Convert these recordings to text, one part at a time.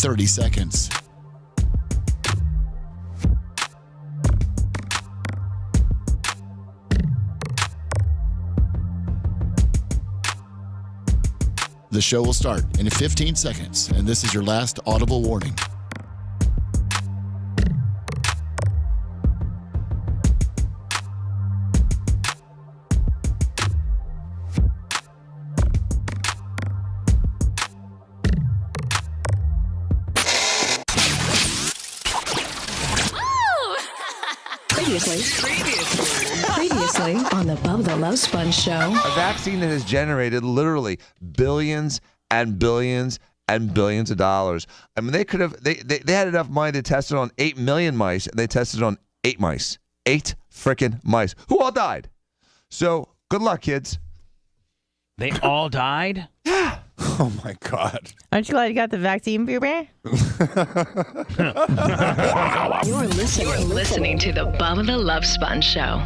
30 seconds. The show will start in 15 seconds, and this is your last audible warning. Previously on the Bubba the Love Sponge show. A vaccine that has generated literally billions and billions and billions of dollars. I mean, they could have, they had enough money to test it on 8 million mice, and they tested it on 8 mice. 8 freaking mice who all died. So good luck, kids. They all died? Yeah. Oh, my God. Aren't you glad you got the vaccine, Bubba? You're listening to the Bubba the Love Sponge show.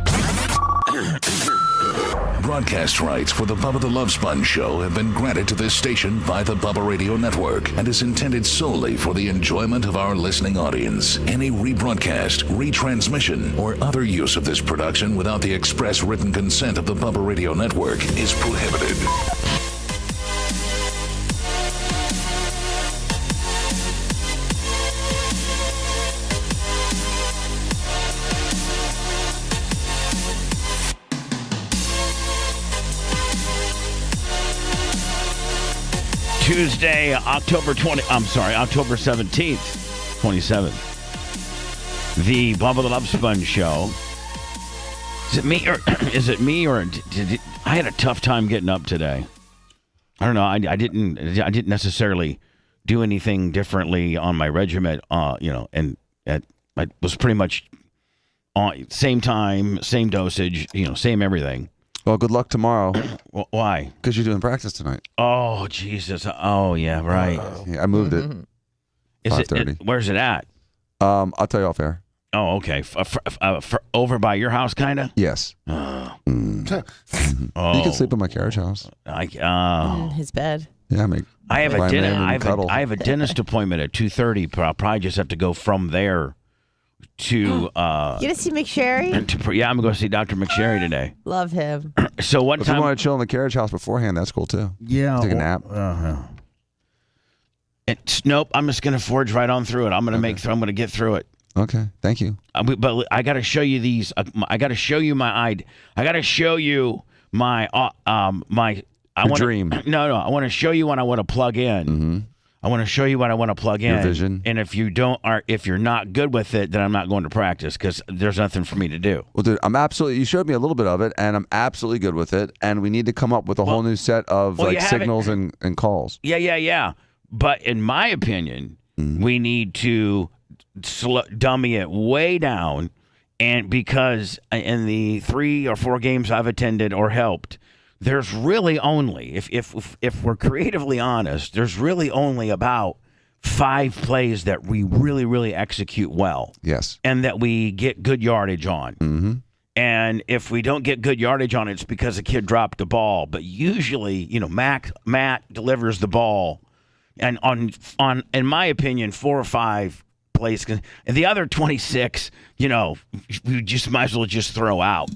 Broadcast rights for the Bubba the Love Sponge show have been granted to this station by the Bubba Radio Network and is intended solely for the enjoyment of our listening audience. Any rebroadcast, retransmission, or other use of this production without the express written consent of the Bubba Radio Network is prohibited. Tuesday, October 17th, 27th. The Bubba the Love Sponge show. Is it me or I had a tough time getting up today. I don't know. I didn't necessarily do anything differently on my regiment, and I was pretty much on same time, same dosage, same everything. Well, good luck tomorrow. Why? Because you're doing practice tonight. Oh, Jesus. Oh, yeah, right. Yeah, I moved it. Is it? Where's it at? I'll tell you off air. Oh, okay. Over by your house, kind of? Yes. Oh. You can sleep in my carriage house. His bed. Yeah, I have a dentist appointment at 2:30, but I'll probably just have to go from there to You gonna see McSherry? I'm gonna go see Dr. McSherry today. Love him. So what If time? you want to chill in the carriage house beforehand, that's cool too. Yeah, take a nap. Nope. I'm just gonna forge right on through it. I'm gonna I'm gonna get through it. Okay, thank you. But I got to show you these. I got to show you my I got to show you my dream. No. I want to show you what I want to plug in. Mm-hmm. I want to show you what I want to plug in. Your vision. And if you're not good with it, then I'm not going to practice because there's nothing for me to do. Well, dude, you showed me a little bit of it, and I'm absolutely good with it. And we need to come up with a whole new set of signals and calls. Yeah. But in my opinion, we need to dummy it way down. And because in the 3 or 4 games I've attended or helped, there's really only, if we're creatively honest, there's really only about 5 plays that we really, really execute well. Yes. And that we get good yardage on. Mm-hmm. And if we don't get good yardage on it, it's because a kid dropped the ball. But usually, Matt delivers the ball. And on in my opinion, 4 or 5 plays. And the other 26, we just might as well just throw out.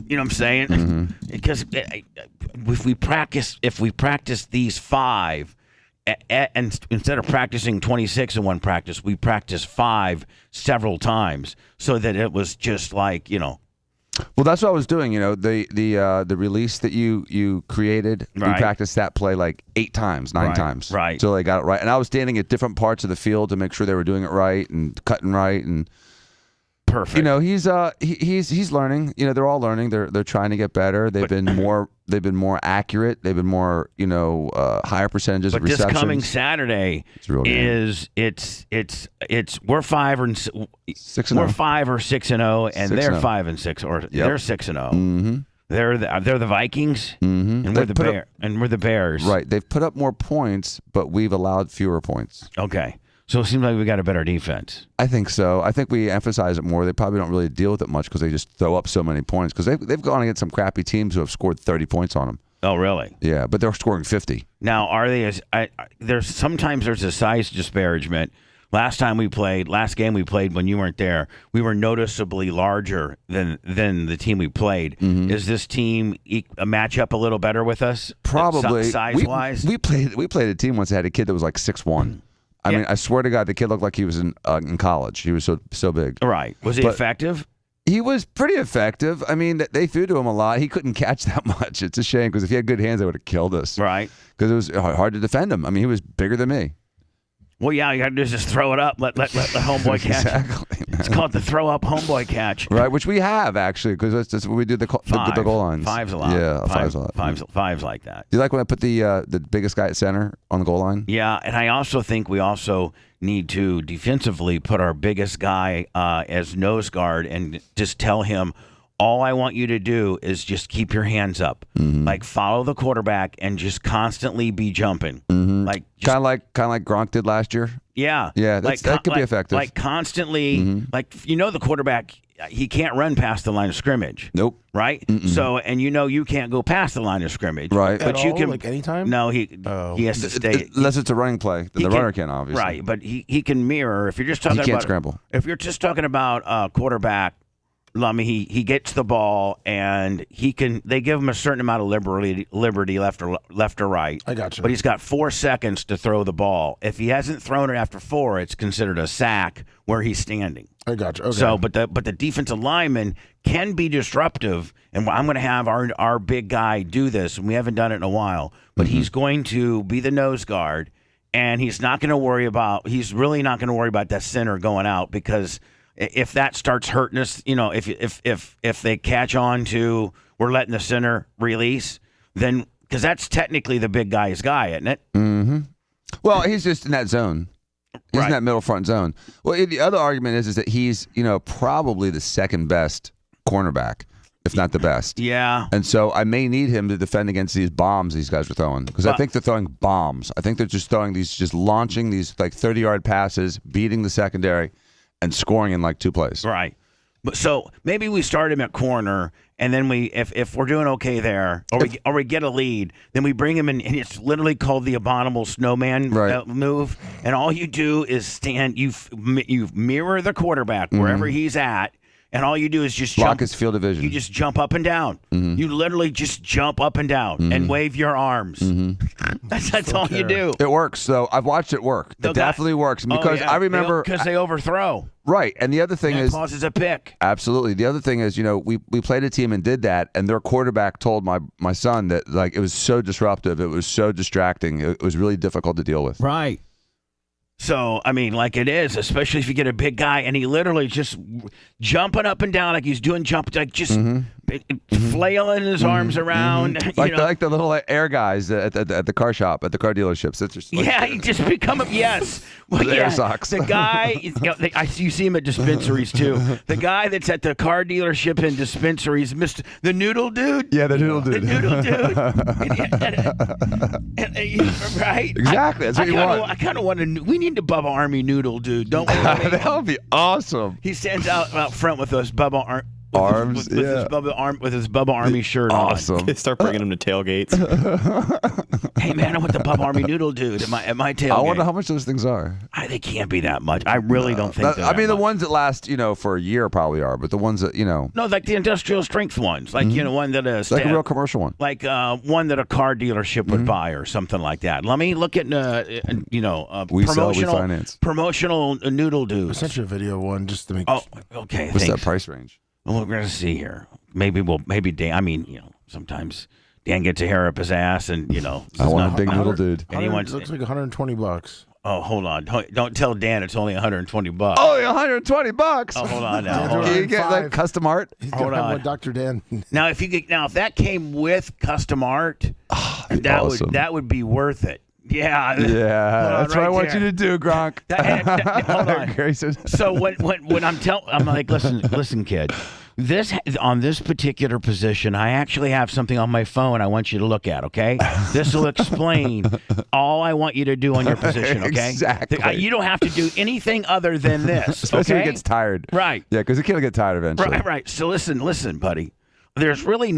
You know what I'm saying? Mm-hmm. Because if we practice these 5, and instead of practicing 26 in one practice, we practice 5 several times, so that it was just like Well, that's what I was doing. The release that you created, we practiced that play like 8 times, 9 times, right? Until they got it right. And I was standing at different parts of the field to make sure they were doing it right and cutting right and. Perfect. He's learning. They're all learning. They're trying to get better. They've been more accurate. They've been more higher percentages of receptions. But this coming Saturday we're 5 or 6 and we're 5 or 6 and 0, and they're 5 and 6 or they're 6 and 0. Mm-hmm. They're the Vikings, mm-hmm. and we're the Bears. Right. They've put up more points, but we've allowed fewer points. Okay. So it seems like we got a better defense. I think so. I think we emphasize it more. They probably don't really deal with it much because they just throw up so many points. Because they've gone against some crappy teams who have scored 30 points on them. Oh, really? Yeah, but they're scoring 50. Now, are they sometimes there's a size disparagement. Last game we played when you weren't there, we were noticeably larger than the team we played. Mm-hmm. Is this team a match up a little better with us? Probably. Size-wise? We played a team once that had a kid that was like 6'1". I mean, I swear to God, the kid looked like he was in college. He was so big. Right. Was he effective? He was pretty effective. I mean, they threw to him a lot. He couldn't catch that much. It's a shame because if he had good hands, they would have killed us. Right. Because it was hard to defend him. I mean, he was bigger than me. Well, yeah, you got to do is just throw it up, let the homeboy catch. Exactly. It's called the throw up homeboy catch. Right, which we have actually, because that's what we do the goal lines. Five's a lot. Yeah, five's a lot. Five's like that. Do you like when I put the biggest guy at center on the goal line? Yeah, and I also think we also need to defensively put our biggest guy as nose guard and just tell him, all I want you to do is just keep your hands up, like follow the quarterback and just constantly be jumping, like Kind of like Gronk did last year. Yeah, that could be effective. Like constantly, like the quarterback, he can't run past the line of scrimmage. Nope. Right. So you can't go past the line of scrimmage. Right. But you can like anytime. No, he has to stay unless it's a running play. The runner can obviously. Right, but he can mirror. If you're just talking he can't about scramble. If you're just talking about quarterback. Lummy, he gets the ball and they give him a certain amount of liberty left or right. I got you. But he's got 4 seconds to throw the ball. If he hasn't thrown it after 4, it's considered a sack where he's standing. I got you. Okay. So, but the defensive lineman can be disruptive, and I'm going to have our big guy do this, and we haven't done it in a while. But he's going to be the nose guard, and he's really not going to worry about that center going out, because if that starts hurting us, if they catch on to we're letting the center release, then because that's technically the big guy's guy, isn't it? Mm-hmm. Well, he's just in that zone. He's in that middle front zone. Well, the other argument is that he's probably the second best cornerback, if not the best. Yeah. And so I may need him to defend against these bombs these guys are throwing, because I think they're throwing bombs. I think they're just launching these like 30-yard passes, beating the secondary, and scoring in like 2 plays. Right. But so maybe we start him at corner, and then if we're doing okay there, or we get a lead, then we bring him in, and it's literally called the abominable snowman move. And all you do is stand, you mirror the quarterback wherever he's at, and all you do is just block his field of vision. You just jump up and down. You literally just jump up and down and wave your arms. That's all you do. It works. So I've watched it work. It definitely works, because I remember because they overthrow. Right, and the other thing is causes a pick. Absolutely. The other thing is, we played a team and did that, and their quarterback told my son that it was so disruptive, it was so distracting, it was really difficult to deal with. Right. So, I mean, like it is, especially if you get a big guy and he literally just jumping up and down like he's doing flailing his arms around. Like the little air guys at the car shop, at the car dealerships. That's just you just become yes. Well, air socks. The guy, you see him at dispensaries too. The guy that's at the car dealership and dispensaries, the noodle dude. Yeah, the noodle dude. The noodle dude. Right? Exactly. That's what you want. I kind of want to. We need the Bubba Army noodle dude, don't we? That would be awesome. He stands out front with those Bubba arms, with his Bubba Army shirt awesome. on. They start bringing him to tailgates. Hey man, I want the Bubba Army noodle dude at my tailgate. I wonder how much those things are. They can't be that much. I really don't think. I mean, the ones that last for a year probably are, but the ones that no, like the industrial strength ones, like one that is like a real commercial one, like one that a car dealership would buy or something like that. Let me look at promotional noodle dudes. I sent you a video one just to make. Oh, okay. What's that price range? Well, we're going to see here. Maybe Dan. I mean, sometimes Dan gets a hair up his ass, and I want a big noodle dude. And looks like $120. Oh, hold on! Don't tell Dan it's only $120. Oh, $120. Oh, hold on now. You get like custom art. Hold on, Dr. Dan. Now, if that came with custom art, that would be worth it. Yeah, that's what I want you to do, Gronk. Hold on, Grayson. So when I'm like, listen, kid. On this particular position, I actually have something on my phone I want you to look at, okay? This will explain all I want you to do on your position, okay? Exactly. You don't have to do anything other than this, Especially okay? when he gets tired. Right. Yeah, because the kid will get tired eventually. Right. So listen, buddy. there's really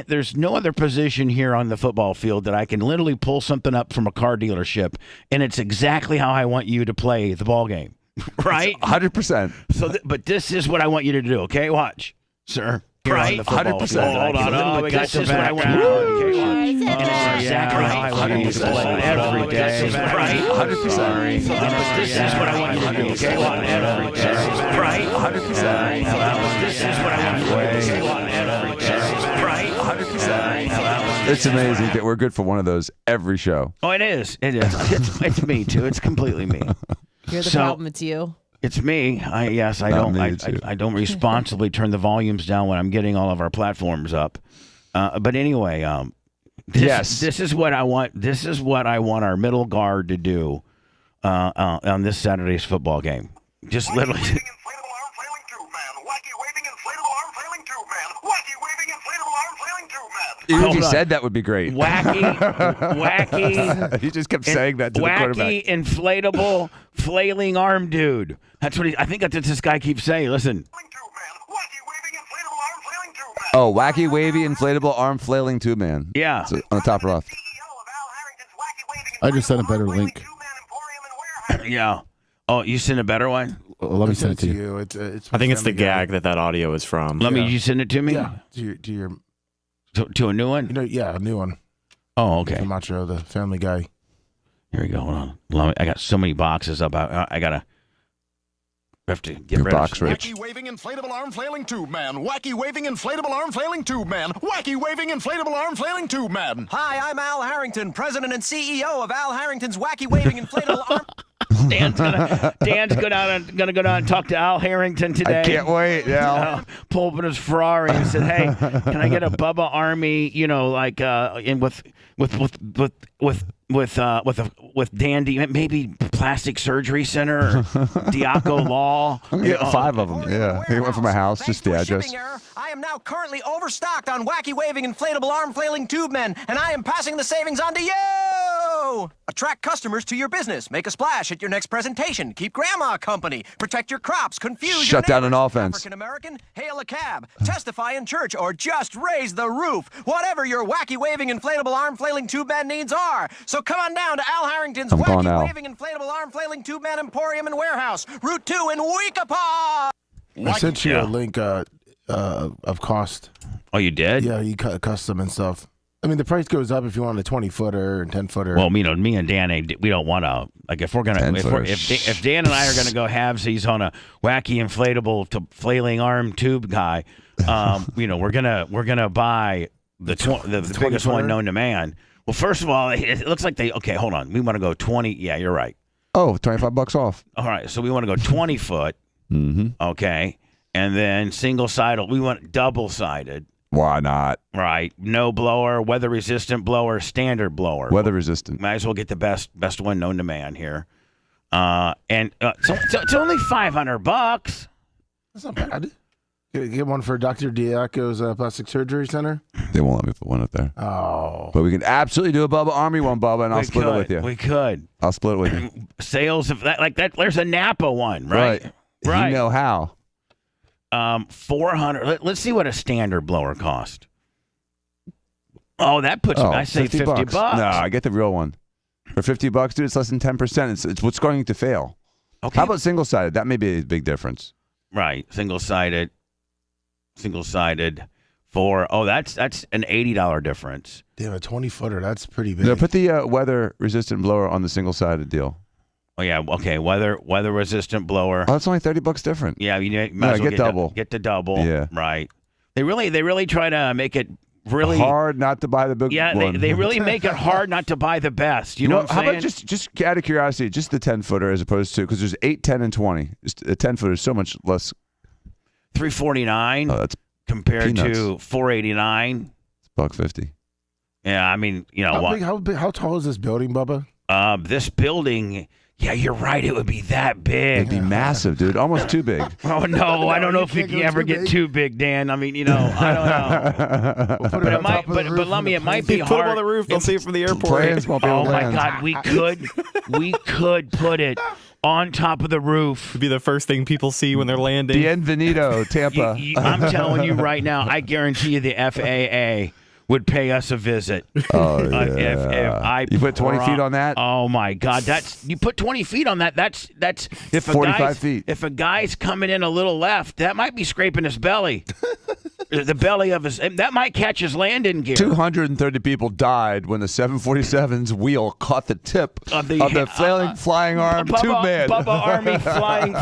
there's no other position here on the football field that I can literally pull something up from a car dealership and it's exactly how I want you to play the ball game. Right? 100%. So, but this is what I want you to do, okay? Watch, sir. Right? 100%. Hold on. Oh, we got this is what I want you to do. Okay, watch. Exactly how I want you to play every day. Right? 100%. This is what I want you to do, okay? Every day. Right? 100%. This is what I want you to do, okay? Every day. Right? 100%. It's amazing that we're good for one of those every show. Oh, it is. It is. It's me, too. It's completely me. You're the problem. It's you. It's me. I don't responsibly turn the volumes down when I'm getting all of our platforms up. But anyway, this is what I want. This is what I want our middle guard to do on this Saturday's football game. Just literally. If you said that would be great. Wacky. He just kept saying that to the quarterback. Wacky, inflatable, flailing arm dude. That's what I think that's what this guy keeps saying. Listen. Oh, wacky, wavy, inflatable, arm flailing tube man. Yeah. So on the top left. I just sent a better link. Yeah. Oh, you sent a better one? Well, let me send it to you. I think it's the gag that audio is from. You send it to me? Yeah. To your to a new one? A new one. Oh, okay. Camacho, the Family Guy. Here we go. Hold on. I got so many boxes up. I gotta. We have to get rid box of. rich. Wacky waving inflatable arm flailing tube man. Wacky waving inflatable arm flailing tube man. Wacky waving inflatable arm flailing tube man. Hi, I'm Al Harrington, president and CEO of Al Harrington's Wacky waving inflatable arm. Dan's gonna go down and talk to Al Harrington today. I can't wait. Yeah. Pull up in his Ferrari and said, "Hey, can I get a Bubba Army? With Dandy, maybe plastic surgery center, or Diaco Law. Yeah, 5 of them. Yeah, he went from my house, just the address. I am now currently overstocked on wacky waving inflatable arm flailing tube men, and I am passing the savings on to you. Attract customers to your business. Make a splash at your next presentation. Keep grandma company. Protect your crops. Confuse Shut down an offense. African American, hail a cab. Testify in church, or just raise the roof. Whatever your wacky waving inflatable arm flailing tube man needs are. So come on down to Al Harrington's wacky waving inflatable arm flailing tube man emporium and warehouse, Route 2 in Weekapaw. I sent you a link of cost. Oh, you did? Yeah, you cut custom and stuff. I mean, the price goes up if you want a 20-footer and 10-footer. Well, me and Dan, we don't want to. Like, if we're gonna, if Dan and I are gonna go halvesies on a wacky inflatable to flailing arm tube guy, we're gonna buy the biggest one known to man. Well, first of all, it looks like hold on. We want to go 20. Yeah, you're right. Oh, $25 off. All right, so we want to go 20 foot. Mm-hmm. Okay, and then single-sided. We want double-sided. Why not? Right. No blower, weather-resistant blower, standard blower. Weather-resistant. Might as well get the best one known to man here. So it's only $500. That's not bad. Get one for Dr. Diaco's Plastic Surgery Center. They won't let me put one up there. Oh. But we can absolutely do a Bubba Army one, Bubba, and I'll split it with you. We could. I'll split it with you. Sales of that, like that. There's a Napa one, right? Right. You know how. 400. Let's see what a standard blower cost. Oh, that puts me. I say $50. No, I get the real one. For $50, dude, it's less than 10%. It's what's going to fail. Okay. How about single-sided? That may be a big difference. Right. Single-sided for that's an $80 difference. Damn, a 20-footer, that's pretty big. No, put the weather-resistant blower on the single-sided deal. Oh yeah, okay. Weather-resistant blower. Oh, that's only $30 different. Yeah, you might as well get double. Get the double. Yeah. They really try to make it really hard not to buy the big one. Yeah, they really make it hard not to buy the best. You know what I'm saying? How about just out of curiosity, just the 10-footer as opposed to, because there's 8, 10, and 20. Just a 10-footer is so much less. $349. Oh, that's compared peanuts. to $489. It's $150. Yeah, I mean, how tall is this building, Bubba? This building. Yeah, you're right. It would be that big. It'd be massive, dude. Almost too big. Oh, no. I don't know if we can ever get too big, Dan. I mean, I don't know. But it might, but Lummy, it might be hard. Put them on the roof. They'll see it from the airport. Planes won't be able to land. My God, we could put it on top of the roof. Would be the first thing people see when they're landing. Bienvenido, Tampa. I'm telling you right now, I guarantee you the FAA would pay us a visit. Oh, yeah. You put 20 feet on that? Oh, my God. You put 20 feet on that. That's if 45 feet. If a guy's coming in a little left, that might be scraping his belly. The belly of his, that might catch his landing gear. 230 people died when the 747's wheel caught the tip of the flying arm tube man. Bubba Army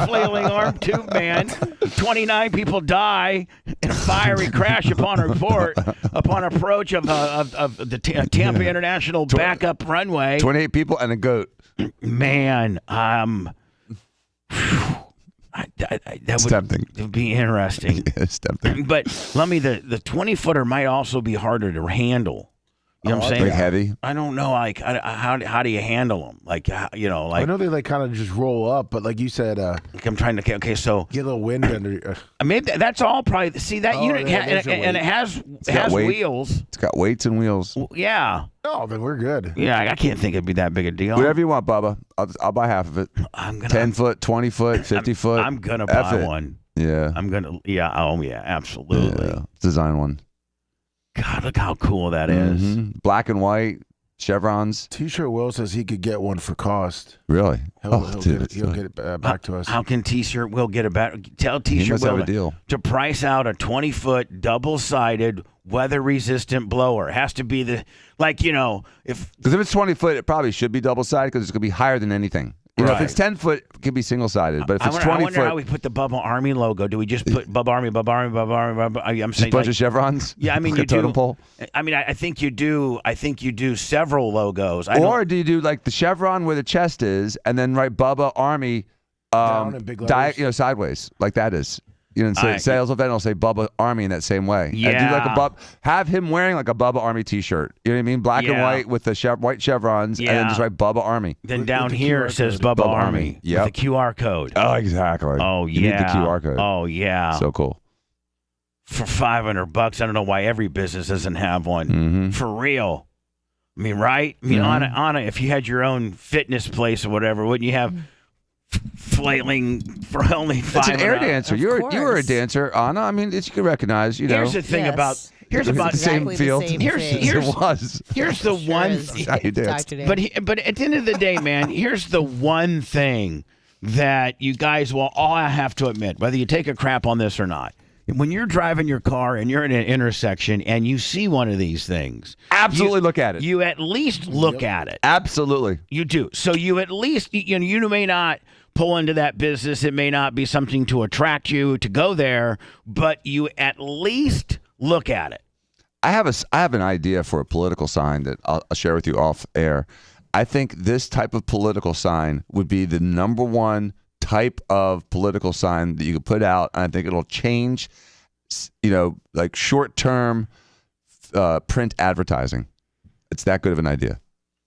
flailing arm tube man. 29 people die in a fiery crash upon approach of the Tampa International backup runway. 28 people and a goat. Man, that would be interesting. It's tempting. But let me, the 20-footer might also be harder to handle. You know what I'm saying? Big heavy. I don't know. Like, how do you handle them? Like, you know, like I know they like kind of just roll up, but like you said, I'm trying to. Okay, so get a little wind under. Maybe that's all. Probably see that unit, and it has wheels. It's got weights and wheels. Yeah. Oh, then we're good. Yeah, I can't think it'd be that big a deal. Whatever you want, Bubba. I'll buy half of it. 10 foot, 20 foot, 50 foot. I'm gonna buy one. Yeah. I'm gonna. Yeah. Oh yeah. Absolutely. Yeah. Design one. God, look how cool that is. Mm-hmm. Black and white chevrons. T-shirt Will says he could get one for cost. Really? He'll get it back to us. How can T-shirt Will get it back? Tell He T-shirt must have Will a deal. to price out a 20-foot double-sided weather-resistant blower. It has to be because if it's 20 foot, it probably should be double sided because it's going to be higher than anything. You know, if it's 10 foot, it can be single sided. But if it's 20 I wonder foot, how we put the Bubba Army logo. Do we just put Bubba Army? I'm just saying a bunch of chevrons. Yeah, I mean like you do. Totem pole. I mean, I think you do. I think you do several logos. Or do you do like the chevron where the chest is, and then write Bubba Army, down in big letters? sideways like that is. You know, say sales event will say Bubba Army in that same way. Yeah. And do like have him wearing like a Bubba Army T-shirt. You know what I mean? Black and white with the white chevrons, and then just write Bubba Army. Then down here it says Bubba Army. Yep. With the QR code. Oh, exactly. Oh, you need the QR code. Oh, yeah. So cool. For $500, I don't know why every business doesn't have one. Mm-hmm. For real. I mean, right? I mean, Anna, if you had your own fitness place or whatever, wouldn't you have flailing for only $500? It's an air dancer. You were a dancer, Anna. I mean, you can recognize. You know. Here's the thing about the same field. Here's the one. But at the end of the day, man, here's the one thing that you guys will all have to admit, whether you take a crap on this or not. When you're driving your car and you're in an intersection and you see one of these things, absolutely look at it. You at least look at it. Absolutely. You do. So you at least, you may not pull into that business. It may not be something to attract you to go there, but you at least look at it. I have an idea for a political sign that I'll share with you off air. I think this type of political sign would be the number one type of political sign that you could put out, and I think it'll change, like short-term print advertising. It's that good of an idea.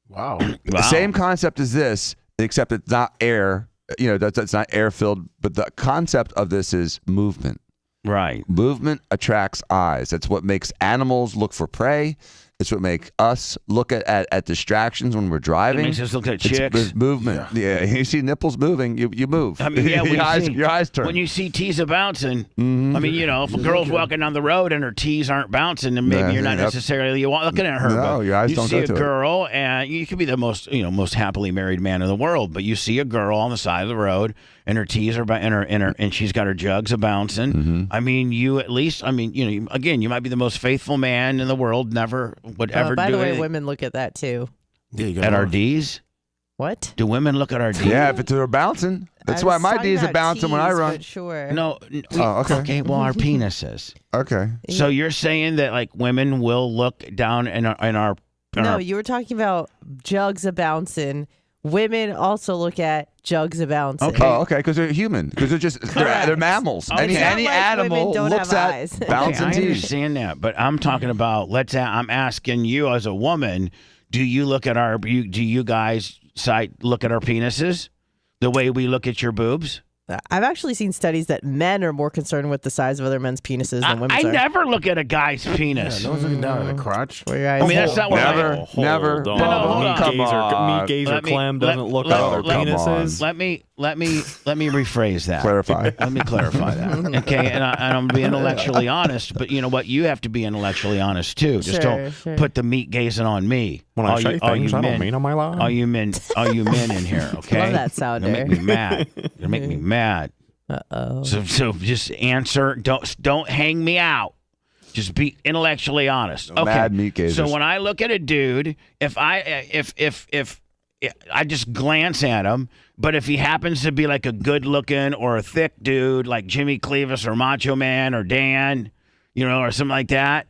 Wow. The same concept as this, except it's not air. That's not air-filled, but the concept of this is movement. Right. Movement attracts eyes. That's what makes animals look for prey. It's what makes us look at distractions when we're driving. It makes us look at chicks. It's movement. Yeah. You see nipples moving, you move. I mean, yeah, your eyes turn. When you see tees bouncing, I mean, if a girl's walking down the road and her tees aren't bouncing, then maybe you're not necessarily looking at her. No, your eyes don't go to it. You see a girl, and you could be the most happily married man in the world, but you see a girl on the side of the road, and her tees are and she's got her jugs a bouncing. Mm-hmm. I mean, you at least, again, you might be the most faithful man in the world. Never would ever do it. By the way, women look at that too. At our D's? What? Do women look at our D's? Yeah, if they're bouncing. That's why my D's are bouncing when I run. Sure. No. Okay. Okay. Well, our penises. Okay. So you're saying that like women will look down in our No, you were talking about jugs a bouncing. Women also look at jugs a bouncing. Okay. Oh, okay, because they're human. Because they're mammals. Okay. Any animal looks at bouncing I tees. understand that, but I'm talking about. I'm asking you as a woman. Do you look at do you guys look at our penises the way we look at your boobs? I've actually seen studies that men are more concerned with the size of other men's penises than women. I are. never look at a guy's penis. No one's looking down at a crotch. Where your eyes I mean, that's not what Never. Hold on. No, Meat come gazer, on. meat gazer Clem doesn't look at let- other come penises. Let me rephrase that. Clarify. Let me clarify that. Okay, and I'm being intellectually honest, but you know what? You have to be intellectually honest too. Just don't put the meat gazing on me. When I say things, I don't mean on my line. All you men in here, okay? Love that sounder. You'll make me mad. You'll make me mad. Uh-oh. So just answer. Don't hang me out. Just be intellectually honest. Okay. Mad meat gazers. So when I look at a dude, if I just glance at him, but if he happens to be like a good-looking or a thick dude like Jimmy Cleavis or Macho Man or Dan, or something like that,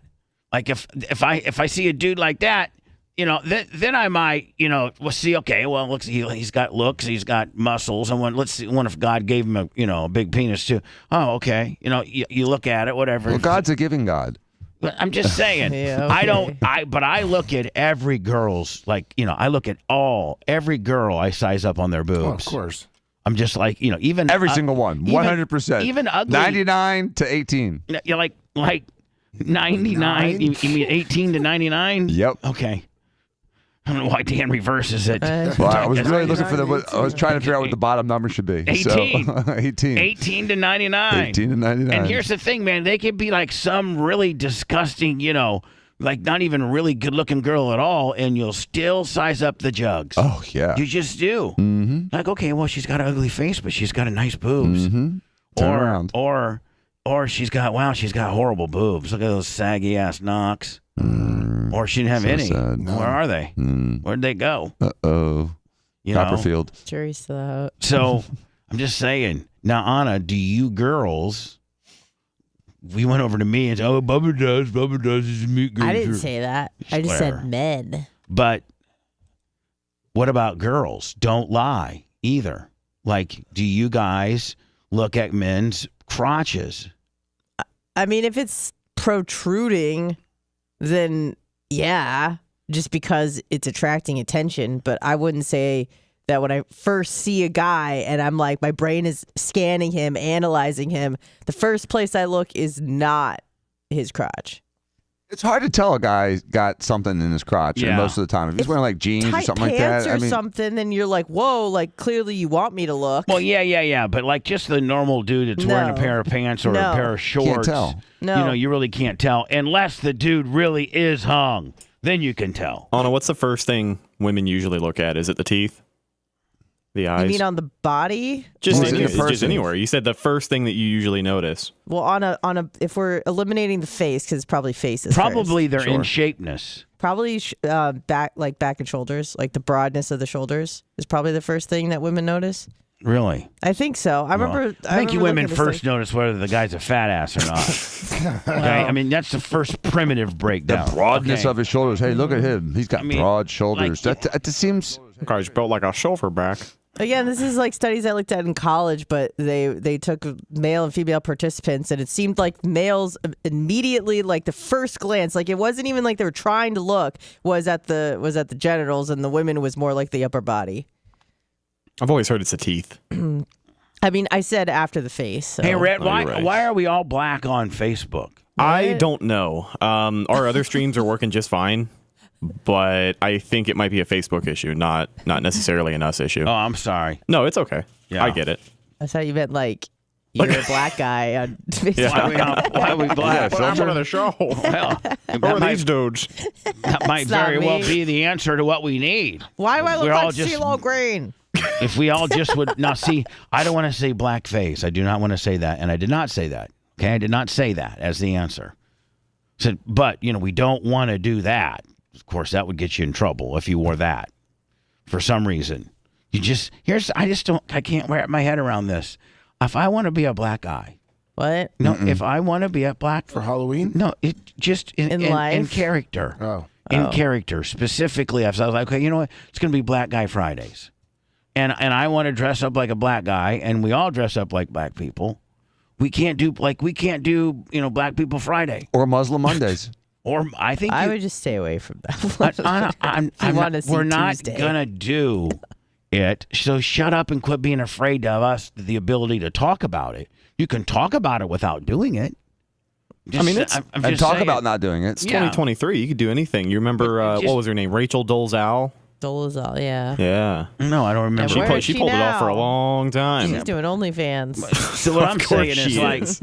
like if I see a dude like that, then I might, we'll see. Okay, well, looks he's got looks, he's got muscles, and let's see. What if God gave him a big penis too? Oh, okay. You look at it, whatever. Well, God's a giving God. But I'm just saying. Yeah, okay. But I look at every girl's I look at every girl I size up on their boobs. Oh, of course. I'm just like even Every single one, 100%. Even ugly. 99 to 18. You're like 99. You mean 18 to 99? Yep. Okay. I don't know why Dan reverses it. Well, I was really looking for I was trying to figure out what the bottom number should be. 18. So, 18. 18 to 99. 18 to 99. And here's the thing, man. They could be like some really disgusting, like not even a really good-looking girl at all, and you'll still size up the jugs. Oh, yeah. You just do. Mm-hmm. Like, okay, well, she's got an ugly face, but she's got a nice boobs. Mm-hmm. Turn around. Or she's got horrible boobs. Look at those saggy-ass knocks. Or she didn't have So any. sad. Where are they? Where'd they go? Uh-oh. Copperfield. Jury's still out. So I'm just saying. Now, Anna, do you girls? We went over to me and said, "Oh, Bubba does his meat gazer." I didn't say that. I just said men. But what about girls? Don't lie either. Like, do you guys look at men's crotches? I mean, if it's protruding, then yeah, just because it's attracting attention. But I wouldn't say that when I first see a guy and I'm like, my brain is scanning him, analyzing him, the first place I look is not his crotch. It's hard to tell a guy got something in his crotch most of the time. If he's wearing like jeans or something like that. Tight pants or something, then you're like, whoa, like clearly you want me to look. Well, yeah. But like just the normal dude that's wearing a pair of pants or a pair of shorts. Can't tell. No. You really can't tell unless the dude really is hung. Then you can tell. Anna, what's the first thing women usually look at? Is it the teeth? The eyes? You mean on the body? Just anywhere. You said the first thing that you usually notice. Well, on a if we're eliminating the face, because it's probably faces. Probably first. their in shapeness. Probably back and shoulders, like the broadness of the shoulders is probably the first thing that women notice. Really? I think so. I remember. I think you women first notice whether the guy's a fat ass or not. Okay, I mean that's the first primitive breakdown. The broadness of his shoulders. Hey, look at him. He's got broad shoulders. Like, that seems. Guy's built like a silverback. Again, this is like studies I looked at in college, but they took male and female participants, and it seemed like males immediately, like the first glance, like it wasn't even like they were trying to look, was at the genitals, and the women was more like the upper body. I've always heard it's the teeth. I mean, I said after the face. So. Hey, Red, why are we all black on Facebook? I don't know. Our other streams are working just fine. But I think it might be a Facebook issue, not necessarily an us issue. Oh, I'm sorry. No, it's okay. Yeah. I get it. I thought you meant like you're a black guy on Facebook. Yeah. Why are we black? What happened to the show? Well, who are these dudes? That might It's not very well me. be the answer to what we need. Why do I look We're all like just- CeeLo Green? If we all just would now see, I don't want to say blackface. I do not want to say that, and I did not say that. Okay, I did not say that as the answer. So, but we don't want to do that. Of course, that would get you in trouble if you wore that for some reason. I can't wrap my head around this. If I want to be a black guy, What? no, if I want to be a black For Halloween? no, it just in life? in character. Oh. In character, specifically, I was like, okay, you know what? It's going to be Black Guy Fridays, and I want to dress up like a black guy, and we all dress up like black people. We can't do Black People Friday Or Muslim Mondays. or I think I would just stay away from that. we're not Tuesday. gonna do it. So shut up and quit being afraid of us, the ability to talk about it. You can talk about it without doing it. I mean, it's, I'm and just talk saying. about not doing it. it's 2023. You could do anything. You remember, what was her name? Rachel Dolezal? Dolezal, yeah. Yeah. No, I don't remember. Where is She she pulled it off now? for a long time. She's doing OnlyFans. So what I'm Of course saying is she like is.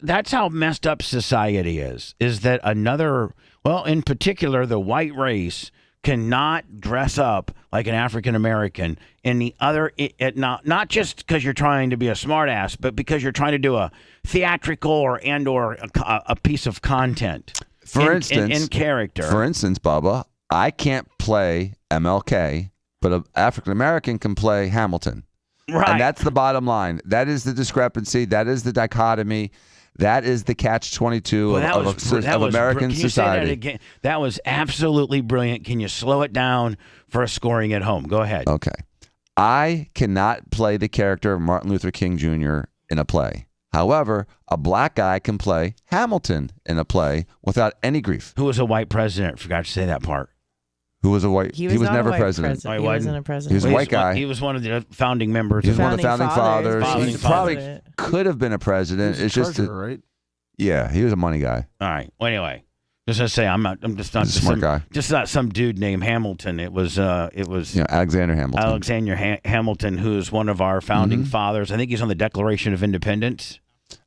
that's how messed up society is that in particular the white race cannot dress up like an African American, and the other not just because you're trying to be a smartass, but because you're trying to do a theatrical or a piece of content. For in instance, character. For instance, Bubba, I can't play MLK, but an African American can play Hamilton. Right. And that's the bottom line. That is the discrepancy. That is the dichotomy. That is the catch-22 of American can you society. say that again? That was absolutely brilliant. Can you slow it down for a scoring at home? Go ahead. Okay. I cannot play the character of Martin Luther King Jr. in a play. However, a black guy can play Hamilton in a play without any grief. Who was a white president? Forgot to say that part. Who was a white? He was not never a white president. Oh, he He wasn't? wasn't a president. He was a white guy. He was one of the founding members. He was of one of the founding fathers. Founding He fathers. probably could have been a president. He's It's a just treasurer, right? yeah, he was a money guy. All right. Well, anyway, just to say, I'm just not He's a smart guy. Just not some dude named Hamilton. It was Alexander Hamilton. Alexander Hamilton, who's one of our founding fathers. I think he's on the Declaration of Independence.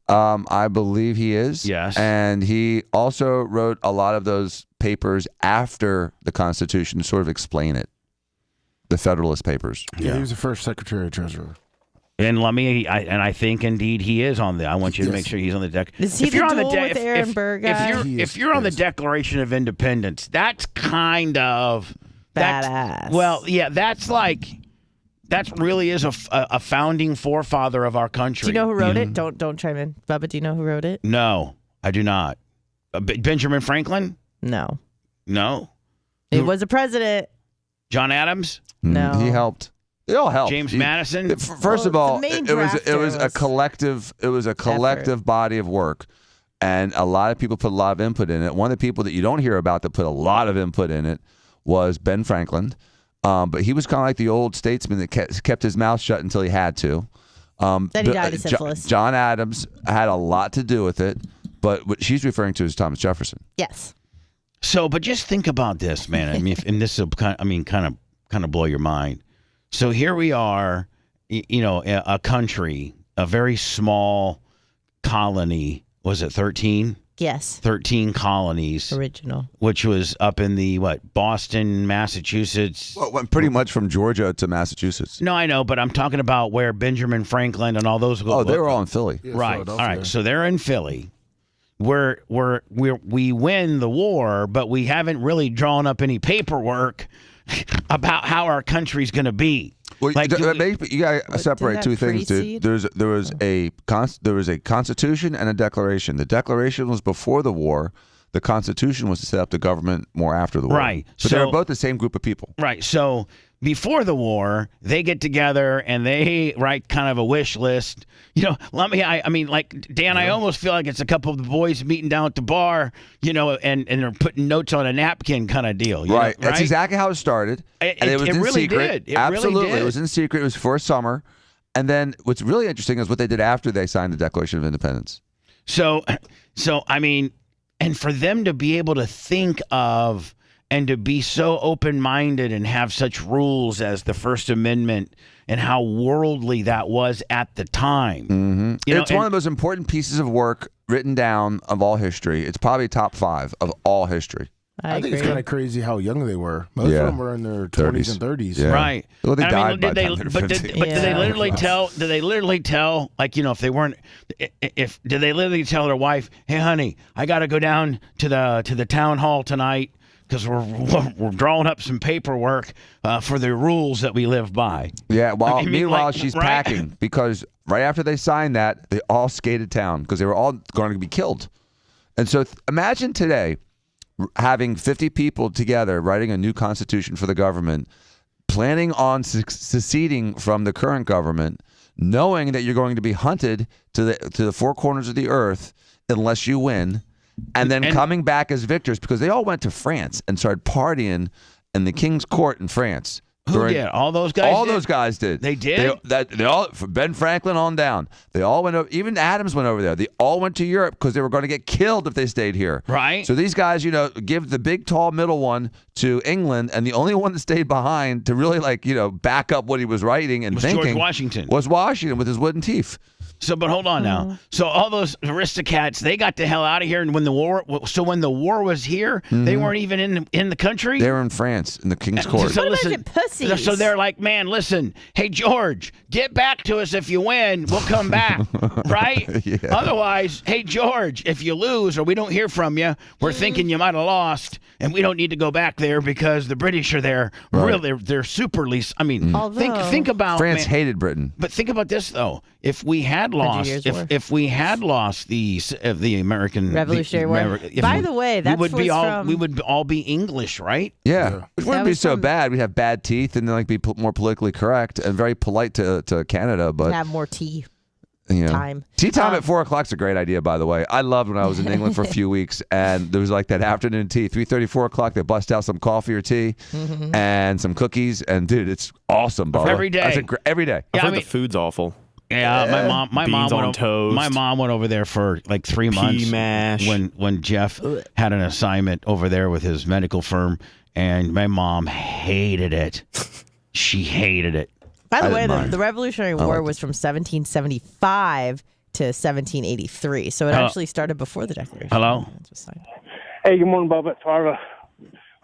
I believe he is. Yes. And he also wrote a lot of those papers after the Constitution to sort of explain it. The Federalist Papers. Yeah, he was the first Secretary of Treasurer. And I think indeed he is on the. I want you to make sure he's on the deck. Is he if you're the on duel the with Aaron Burr guy? if you're on the Declaration of Independence, that's kind of Badass. That really is a founding forefather of our country. Do you know who wrote it? Don't chime in. Bubba, do you know who wrote it? No, I do not. Benjamin Franklin? No. No. It was a president. John Adams? No. He helped. They all helped. James Madison? First of all, it was a collective. It was a collective body of work, and a lot of people put a lot of input in it. One of the people that you don't hear about that put a lot of input in it was Ben Franklin. But he was kind of like the old statesman that kept his mouth shut until he had to. Then he died of syphilis. John Adams had a lot to do with it, but what she's referring to is Thomas Jefferson. Yes. So, but just think about this, man. I mean, and this will kind of blow your mind. So here we are, a country, a very small colony. Was it 13? Yes. 13 colonies. Original. Which was up in the, Boston, Massachusetts. Well, it went pretty much from Georgia to Massachusetts. No, I know, but I'm talking about where Benjamin Franklin and all those. Oh, they were all in Philly. Yeah, Right. All right. So they're in Philly. We win the war, but we haven't really drawn up any paperwork about how our country's going to be. Well, you got to separate two things, dude. There was a Constitution and a Declaration. The Declaration was before the war. The Constitution was to set up the government more after the war. Right. But they were both the same group of people. Right. So before the war, they get together and they write kind of a wish list. I mean, Dan, I almost feel like it's a couple of the boys meeting down at the bar, and they're putting notes on a napkin kind of deal. Right. That's exactly how it started. It was in really secret. did. Absolutely. Really did. It was in secret. It was for a summer. And then what's really interesting is what they did after they signed the Declaration of Independence. So I mean, and for them to be able to think of and to be so open-minded and have such rules as the First Amendment and how worldly that was at the time. Mm-hmm. It's one of the most important pieces of work written down of all history. It's probably top 5 of all history. I think it's kind of crazy how young they were. Most of them were in their 20s and 30s. Yeah. Right. Well, they died by the did time they were 50. Did they literally tell? Did they literally tell? If they weren't, did they literally tell their wife, "Hey, honey, I got to go down to the town hall tonight because we're drawing up some paperwork for the rules that we live by." Yeah. Well, meanwhile, she's packing because right after they signed that, they all skated town because they were all going to be killed. And so imagine today having 50 people together writing a new constitution for the government, planning on seceding from the current government, knowing that you're going to be hunted to the four corners of the earth unless you win, and then coming back as victors because they all went to France and started partying in the king's court in France Who did? All those guys. All those guys did. They did. They all, from Ben Franklin on down. They all went over. Even Adams went over there. They all went to Europe because they were going to get killed if they stayed here. Right. So these guys, give the big, tall, middle one to England, and the only one that stayed behind to really back up what he was writing and thinking George Washington. Was Washington with his wooden teeth. So, but hold on now. So all those Aristocats, they got the hell out of here, and when the war was here, they weren't even in the country. They were in France in the King's Court. So listen, pussies. So they're like, man, listen, hey George, get back to us if you win. We'll come back, right? Yeah. Otherwise, hey George, if you lose or we don't hear from you, we're thinking you might have lost, and we don't need to go back there because the British are there. Right. Really, they're super least. I mean, think about France hated Britain. But think about this though: if we had lost, if we had lost the American Revolutionary War. By the way, that's we would all be English, right? Yeah. It wouldn't be so bad. We'd have bad teeth and then be more politically correct and very polite to Canada, but have more tea. Time. Tea time at 4 o'clock is a great idea, by the way. I loved when I was in England for a few weeks, and there was like that afternoon tea, 3:30, 4 o'clock. They bust out some coffee or tea and some cookies, and dude, it's awesome, Bubba. Every day. Every day. I've heard the food's awful. Yeah, my mom on toast. My mom went over there for like 3 months. Pea mash. When Jeff had an assignment over there with his medical firm, and my mom hated it. She hated it. By the way, the Revolutionary War was from 1775 to 1783, so it actually started before the Declaration. Hello? Hey, good morning, Bubba. It's Farva.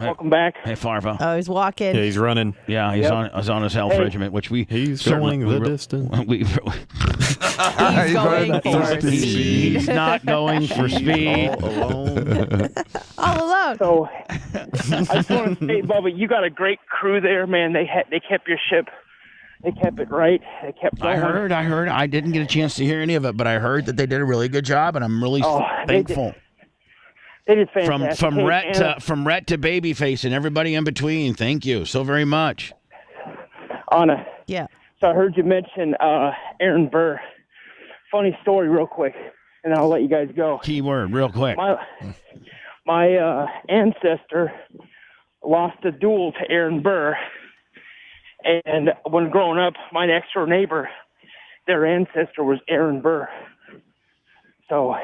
Welcome back. Hey, Farva. Oh, he's walking. Yeah, he's running. Yeah, he's on his health regiment, which he's going the distance. He's going for speed. He's not going for speed. All alone. All alone. So, I just want to say, Bubba, you got a great crew there, man. They kept your ship. They kept it right. They kept going. I heard. I didn't get a chance to hear any of it, but I heard that they did a really good job, and I'm really thankful. They did fantastic. From Rhett to Babyface and everybody in between. Thank you so very much. Anna. Yeah. So I heard you mention Aaron Burr. Funny story, real quick, and I'll let you guys go. Keyword, real quick. My ancestor lost a duel to Aaron Burr, and when growing up, my next door neighbor, their ancestor was Aaron Burr. So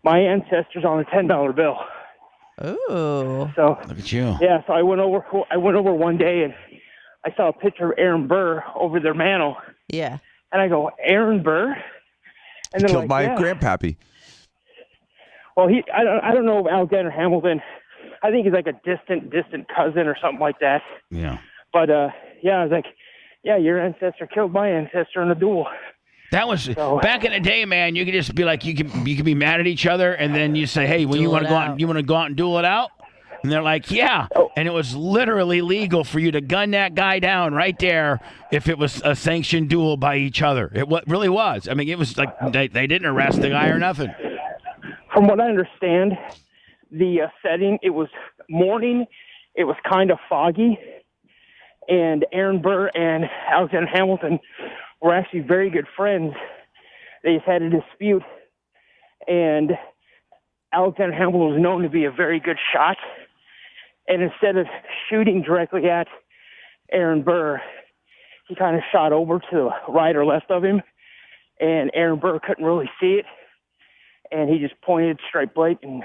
my ancestor's on a $10 bill. Ooh. So look at you. Yeah. So I went over one day and I saw a picture of Aaron Burr over their mantle. Yeah. And I go, Aaron Burr? And then killed my grandpappy. Well, I don't know Alexander Hamilton. I think he's like a distant cousin or something like that. Yeah. But I was like, yeah, your ancestor killed my ancestor in a duel. That was back in the day, man. You could just be like, you could be mad at each other, and then you say, "Hey, when you want to go out and duel it out?" And they're like, "Yeah." And it was literally legal for you to gun that guy down right there if it was a sanctioned duel by each other. It really was. I mean, it was like they didn't arrest the guy or nothing. From what I understand, the setting, it was morning. It was kind of foggy, and Aaron Burr and Alexander Hamilton were actually very good friends. They just had a dispute, and Alexander Hamilton was known to be a very good shot. And instead of shooting directly at Aaron Burr, he kind of shot over to the right or left of him, and Aaron Burr couldn't really see it, and he just pointed straight blade and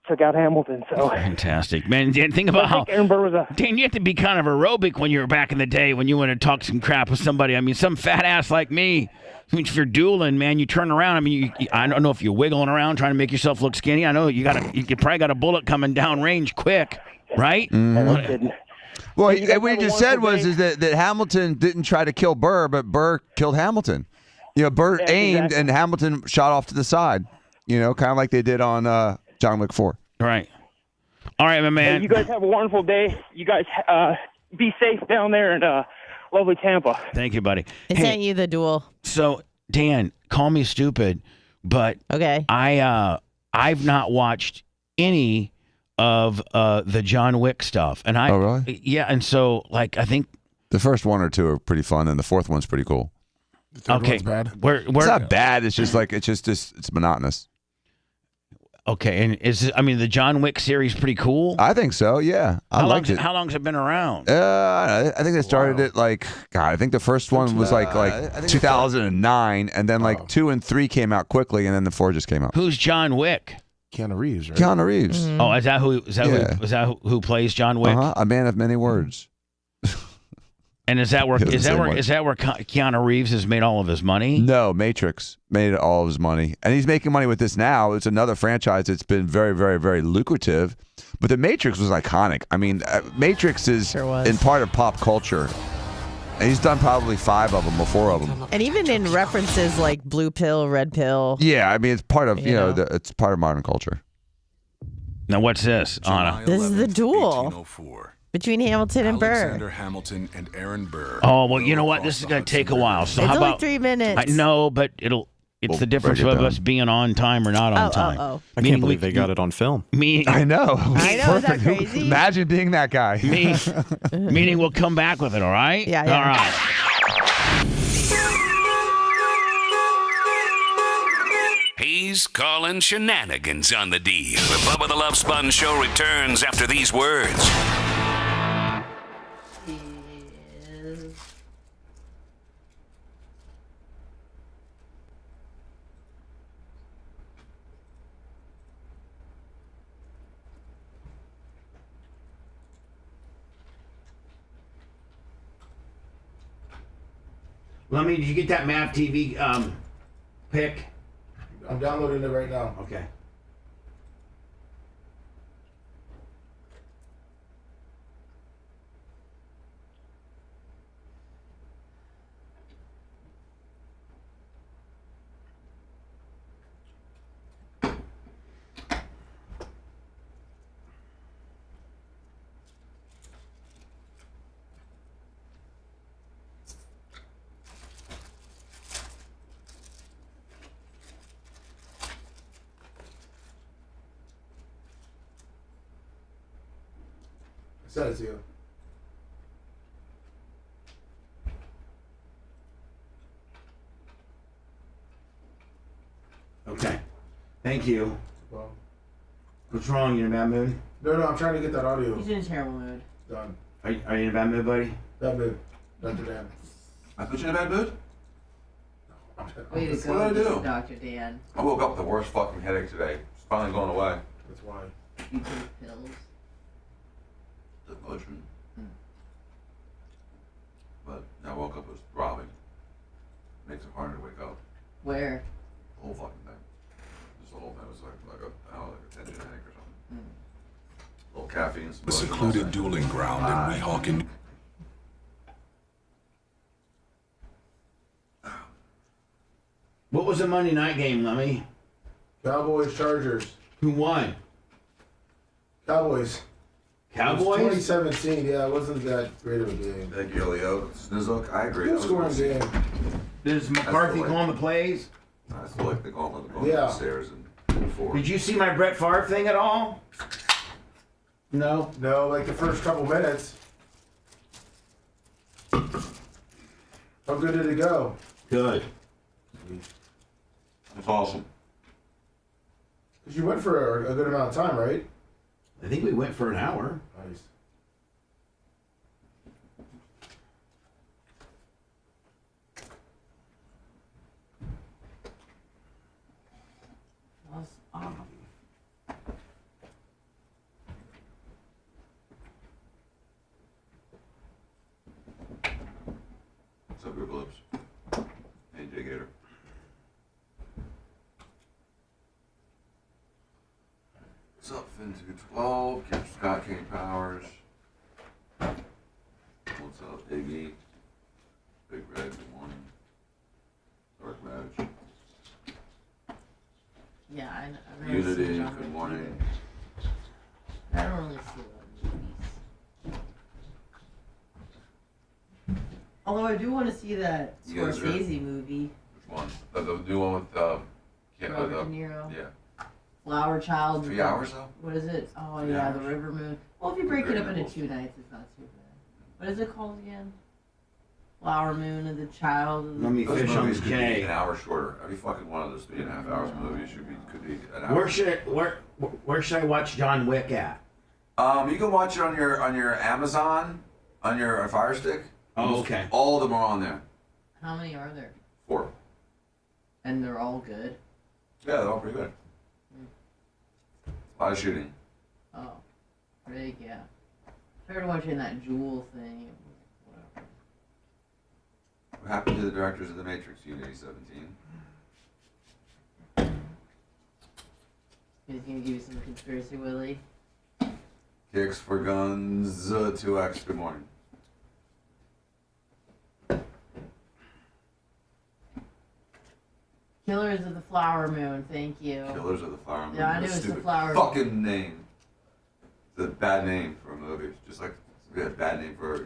took out Hamilton. So fantastic, man! Dan, think about how Aaron Burr was Dan, you have to be kind of aerobic when you were back in the day when you want to talk some crap with somebody. I mean, some fat ass like me. If you're dueling, man, you turn around. I mean, I don't know if you're wiggling around trying to make yourself look skinny. I know you probably got a bullet coming down range quick, right? Mm-hmm. Well, what he just said was that Hamilton didn't try to kill Burr, but Burr killed Hamilton. Burr aimed and Hamilton shot off to the side. Kind of like they did on John Wick 4. Right. All right, my man. Hey, you guys have a wonderful day. You guys be safe down there in lovely Tampa. Thank you, buddy. It sent you the duel. So, Dan, call me stupid, but okay. I've not watched any of the John Wick stuff, and Oh, really? Yeah, and so I think the first one or two are pretty fun, and the fourth one's pretty cool. The third one's bad. It's not bad. It's just it's monotonous. Okay, and the John Wick series pretty cool? I think so. Yeah, I liked it. How long's it been around? I think they started it I think the first one was like 2009, and then 2 and 3 came out quickly, and then the 4 just came out. Who's John Wick? Keanu Reeves, right? Keanu Reeves. Mm-hmm. Oh, is that who plays John Wick? A man of many words. And is that where Keanu Reeves has made all of his money? No, Matrix made all of his money, and he's making money with this now. It's another franchise that's been very, very, very lucrative. But the Matrix was iconic. I mean, Matrix is in part of pop culture, and he's done probably 5 of them or 4 of them. And even in references like blue pill, red pill. Yeah, I mean, it's part of it's part of modern culture. Now, what's this, Anna? This is the duel between Hamilton and Burr. Alexander Hamilton and Aaron Burr. Oh, well, you know what? This is going to take a while. So It's how only about 3 minutes. I know, but it's the difference of us being on time or not on time. I can't believe they got it on film. I know. I know, is that crazy? Imagine being that guy. Meaning we'll come back with it, all right? Yeah. All right. He's calling shenanigans on the D. The Bubba the Love Sponge Show returns after these words. Did you get that Mav TV pic? I'm downloading it right now. Okay. I sent it to you. Okay. Thank you. Well, What's wrong? You in a bad mood? no, I'm trying to get that audio He's in a terrible mood. done. Are you in a bad mood, buddy? Bad mood. Dr. Dan. I put you in a bad mood? Way to What go, did I do? Dr. Dan. I woke up with the worst fucking headache today. It's finally going away. That's why. You take pills. The motion. But I woke up, it was throbbing. Makes it harder to wake up. Where? The whole fucking thing. Just the whole thing was like a tension headache or something. A little caffeine. A secluded dueling ground in Weehawken. What was the Monday night game, Lemmy? Cowboys, Chargers. Who won? Cowboys. Cowboys? It was 2017, yeah, it wasn't that great of a game. Thank you, Leo. Snizzle, I agree. Good scoring game. Does McCarthy calling the plays? I still like the gauntlet of going Yeah. upstairs and 4. Did you see my Brett Favre thing at all? No. No, like the first couple minutes. How good did it go? Good. That's awesome. Because you went for a good amount of time, right? I think we went for an hour. Nice. What's up, Google Lips? Hey, J Gator. What's up, Fin 212? Captain Scott Kane Powers. What's up, Iggy? Big Red, good morning. Dark Badge. Yeah, I Unity, good morning. I don't really see a lot of movies. Although I do want to see that You guys are- Scorsese movie. Which one? The new one with, Robert De Niro. Yeah. Flower Child. 3 hours, though? What is it? Oh, 3 yeah, hours. The River Moon. Well, if you break it Great up into nipples. 2 nights, it's not too bad. What is it called again? Flower Moon and the Child. Let me Those fish on movies the could be J. an hour shorter. Every fucking one of those 3.5 hours movies could be an hour. Where should I watch John Wick at? You can watch it on your Amazon, on your Fire Stick. Oh, okay. All of them are on there. How many are there? 4. And they're all good? Yeah, they're all pretty good. A lot of shooting. Oh. Big, yeah. I started watching that Jewel thing. Whatever. What happened to the directors of The Matrix, Unity 17? He's gonna give you some conspiracy, Willie. Kicks for Guns 2X. Good morning. Killers of the Flower Moon, thank you. Killers of the Flower Moon. Yeah, I knew it was the Stupid Flower fucking name. It's a bad name for a movie. Just like we had bad name for,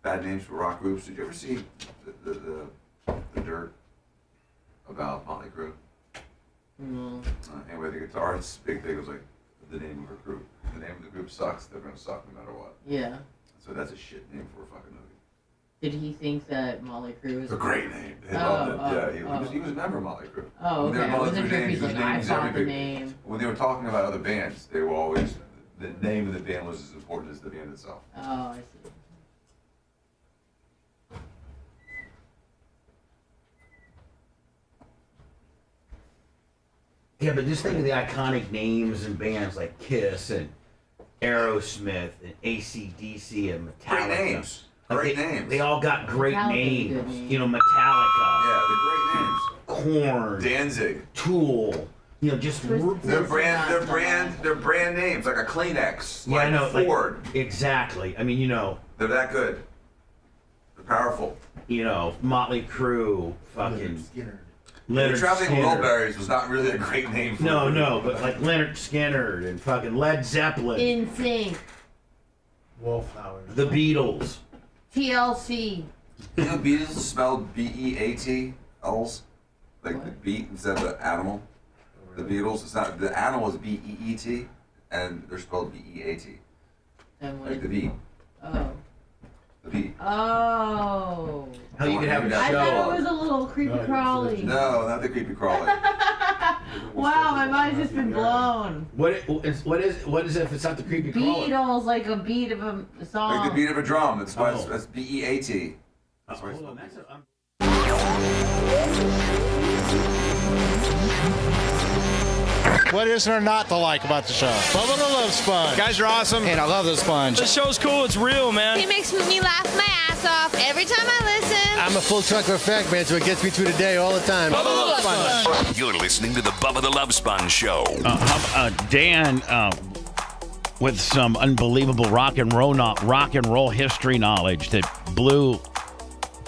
bad names for rock groups. Did you ever see the Dirt about Motley Crue? No. Anyway, the guitarist's big thing was like the name of her group. The name of the group sucks. They're gonna suck no matter what. Yeah. So that's a shit name for a fucking movie. Did he think that Motley Crue was It's a great name. They loved it. Yeah, he was a member of Motley Crue. Oh, okay. When they were I going wasn't through sure if names, he's his like, I name was thought the everything. name. When they were talking about other bands, they were always, the name of the band was as important as the band itself. Oh, I see. Yeah, but just think of the iconic names and bands like Kiss and Aerosmith and AC/DC and Metallica. Great names. Great names. They all got great Metallica's a good names. name. You know, Metallica, Yeah, they're great names. Korn, Danzig. Tool. You know, just They're brand names, like a Kleenex, yeah, like I know, Ford. Exactly. I mean, They're that good. They're powerful. Motley Crue, fucking The Traveling Skinner. Wilburys was not really a great name for No, but like Leonard Skinner and fucking Led Zeppelin, In Sync. Wallflowers. the Beatles. TLC. You know, Beatles is spelled B-E-A-T, L's, like the beat instead of the animal. The Beatles, it's not, the animal is B-E-E-T, and they're spelled B-E-A-T. And what Like the beat. Oh. The beat. Oh. How you could have a I show. thought it was a little creepy crawly. No, not the creepy crawly. Wow, my mind's just been blown. What is it if it's not the creepy crawler? Beatles, like a beat of a song. Like the beat of a drum. That's why Oh. that's B-E-A-T. That's why it's Hold on, spelled that's What is there not to like about the show? Bubba the Love Sponge. Guys are awesome. And I love the sponge. The show's cool. It's real, man. He makes me laugh my ass off every time I listen. I'm a full truck effect, man, so it gets me through the day all the time. Bubba the Love Sponge. You're listening to the Bubba the Love Sponge Show. Dan, with some unbelievable rock and roll history knowledge that blew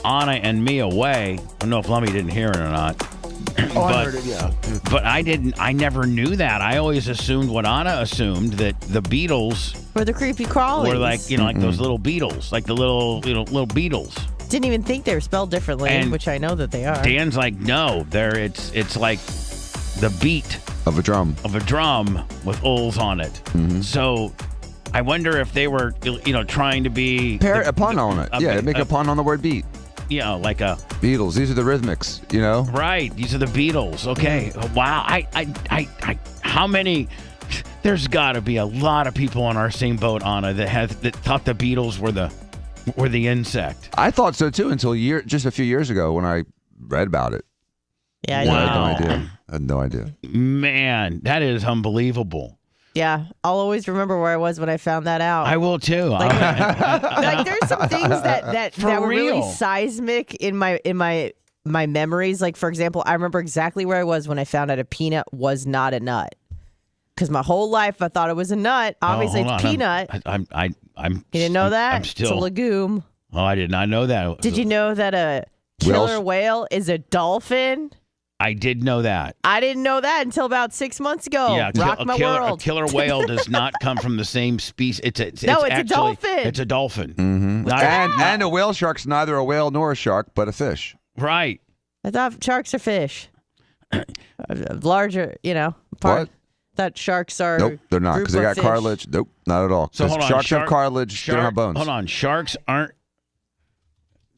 Anna and me away. I don't know if Lummy didn't hear it or not. I heard it, yeah. But I never knew that. I always assumed what Anna assumed, that the Beatles For the creepy crawlies. were like, like those little Beatles, like the little Beatles. Didn't even think they were spelled differently, And which I know that they are. Dan's like, no, it's like the beat of a drum with O's on it. So I wonder if they were, trying to be a pun on it. Yeah, make a pun on the word beat. Like a Beatles. These are the rhythmics, right. These are the Beatles. Okay. Wow. I how many? There's got to be a lot of people on our same boat, Anna, that thought the Beatles were the insect. I thought so too until just a few years ago when I read about it. Yeah, I had no idea. Man, that is unbelievable. Yeah, I'll always remember where I was when I found that out. I will too. Like there's some things that were real. really seismic in my memories. Like for example, I remember exactly where I was when I found out a peanut was not a nut. Because my whole life I thought it was a nut. Obviously, it's peanut. I'm. You didn't know that? I'm still. It's a legume. Oh, I did not know that. Did you know that a killer whale is a dolphin? I did know that. I didn't know that until about 6 months ago. Yeah, Rock my world. A killer whale does not come from the same species. It's actually, a dolphin. It's a dolphin. And a whale shark's neither a whale nor a shark, but a fish. Right. I thought sharks are fish. Larger, part. That sharks are. Nope, they're not because they got fish. cartilage. Nope, not at all. So hold on, sharks have cartilage. They don't have bones. Hold on, sharks aren't.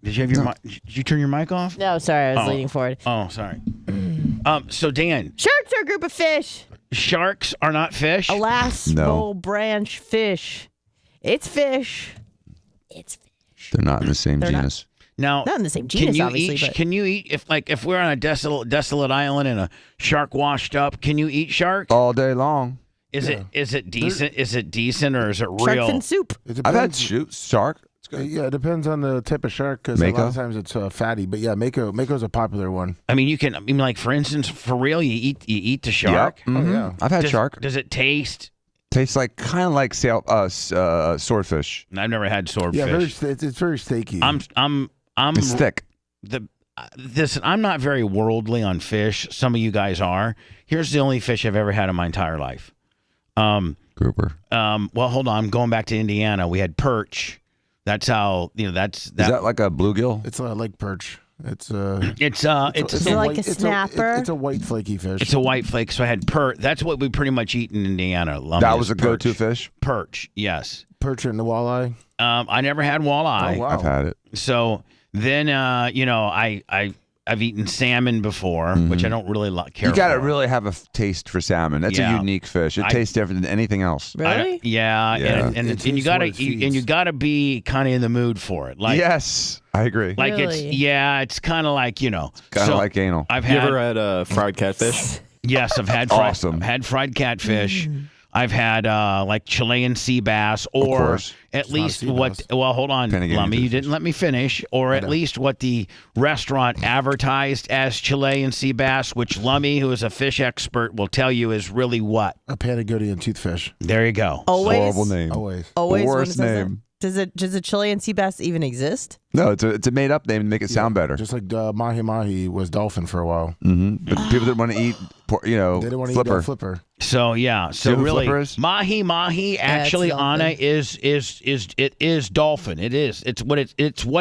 Did you have your did you turn your mic off? No, sorry, I was leaning forward. Oh, sorry. So Dan, Sharks are a group of fish. Sharks are not fish. Elasmo branch fish. It's fish. It's fish. They're not in the same genus. Now, not in the same genus, obviously. But can you eat if we're on a desolate island and a shark washed up? Can you eat shark all day long? Is it decent? Is it decent or is it real? Shark fin soup. I've had shark. Yeah, it depends on the type of shark because a lot of times it's fatty. But yeah, Mako's a popular one. I mean, like for instance, for real, you eat the shark. Yep. Mm-hmm. Oh yeah, I've had shark. Does it taste? Tastes like kind of like swordfish. I've never had swordfish. Yeah, it's very steaky. It's thick. I'm not very worldly on fish. Some of you guys are. Here's the only fish I've ever had in my entire life. Grouper. Well, hold on. I'm going back to Indiana. We had perch. That's how that's. Is that like a bluegill? It's a lake perch. It's like a snapper. It's a white flaky fish. It's a white flake. So I had perch. That's what we pretty much eat in Indiana. That was a go-to fish. Perch, yes. Perch and the walleye. I never had walleye. Oh, wow. I've had it. So then, I've eaten salmon before, which I don't really care. You got to really have a taste for salmon. That's a unique fish. It tastes different than anything else. Really? And you gotta be kind of in the mood for it. Like yes, I agree. Like it's kind of like kind of like anal. You ever had fried catfish? Yes, I've had fried catfish. I've had like Chilean sea bass, or at least what? Well, hold on, Lummy, you didn't let me finish. Or at least what the restaurant advertised as Chilean sea bass, which Lummy, who is a fish expert, will tell you is really what? A Patagonian toothfish. There you go. Always. Horrible name. Always. Worst name. Does a Chilean sea bass even exist? No, it's a made up name to make it sound better. Just like mahi mahi was dolphin for a while. Mm-hmm. But people didn't want to eat, they didn't want to eat flipper. So so really, mahi actually, Anna is dolphin. It is. It's what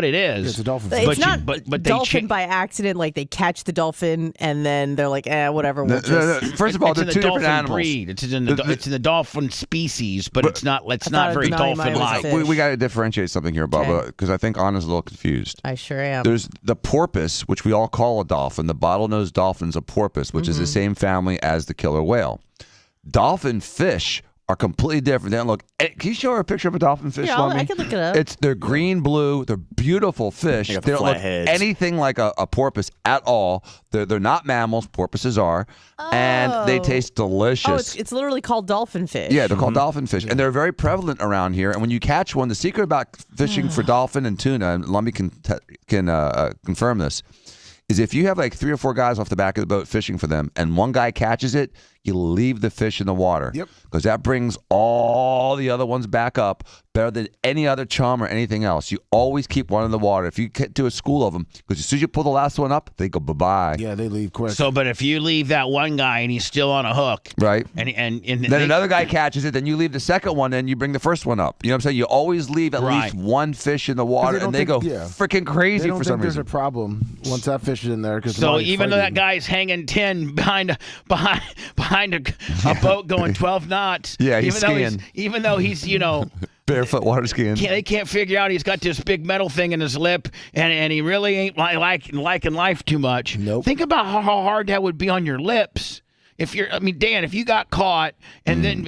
it is. It's a dolphin. It's not but dolphin by accident. Like they catch the dolphin and then they're like, whatever. We'll just... First of all, they're two different animals. Breed. It's in the dolphin species, but it's not. It's not very dolphin-like. We got to differentiate something here, Bubba, because I think Anna's a little confused. I sure am. There's the porpoise, which we all call a dolphin. The bottlenose dolphin's a porpoise, which is the same family as the killer whale. Dolphin fish are completely different. They don't look. Can you show her a picture of a dolphin fish? Yeah, I can look it up. They're green blue. They're beautiful fish. They don't look anything like a porpoise at all. They're not mammals. Porpoises are, and they taste delicious. It's literally called dolphin fish. Yeah, they're called dolphin fish, and they're very prevalent around here. And when you catch one, the secret about fishing for dolphin and tuna, and Lumby can confirm this, is if you have like 3 or 4 guys off the back of the boat fishing for them, and one guy catches it, you leave the fish in the water. Yep. Because that brings all the other ones back up better than any other chum or anything else. You always keep one in the water. If you get to a school of them, because as soon as you pull the last one up, they go bye-bye. Yeah, they leave quick. So, but if you leave that one guy and he's still on a hook. Right. And then another guy catches it, then you leave the second one and you bring the first one up. You know what I'm saying? You always leave at least one fish in the water, and they go freaking crazy for some reason. There's a problem once that fish is in there. So even though that guy's hanging 10 behind a boat going 12 knots. Yeah, he's skiing. Even though he's, barefoot water skiing. They can't figure out he's got this big metal thing in his lip, and he really ain't liking life too much. Nope. Think about how hard that would be on your lips. Dan, if you got caught and then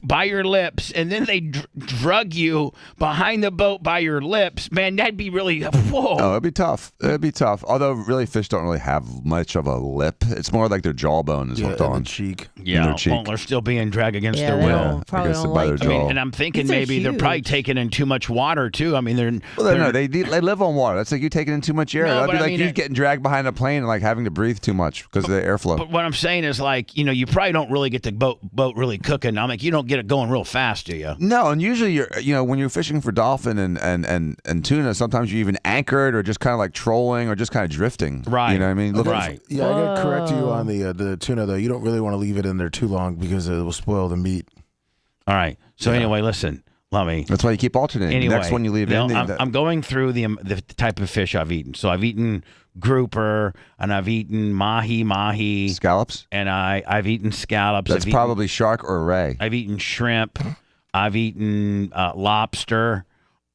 by your lips, and then they drug you behind the boat by your lips, man, that'd be really whoa. Oh, it'd be tough. Although really, fish don't really have much of a lip. It's more like their jawbone is hooked on. Cheek. Yeah, their cheek. Well, they're still being dragged against their they will. Probably I guess don't by their like jaw. And I'm thinking These are maybe they're probably huge. taking in too much water too. I mean, they live on water. That's like you taking in too much air. No, That'd be but I like mean, you getting dragged behind a plane and like having to breathe too much because of the airflow. But what I'm saying is, like, you probably don't really get the boat really cooking. I'm like, you don't get it going real fast, do you? No, and usually when you're fishing for dolphin and tuna, sometimes you're even anchored or just kind of like trolling or just kind of drifting. Right. You know what I mean? Right. Yeah, I got to correct you on the tuna though. You don't really want to leave it in there too long because it will spoil the meat. All right. So anyway, listen, Lummy. That's why you keep alternating. Anyway, The next one you leave in. I'm going through the type of fish I've eaten. So I've eaten grouper, and I've eaten mahi, scallops, and I've eaten scallops. That's probably shark or ray. I've eaten shrimp. I've eaten lobster.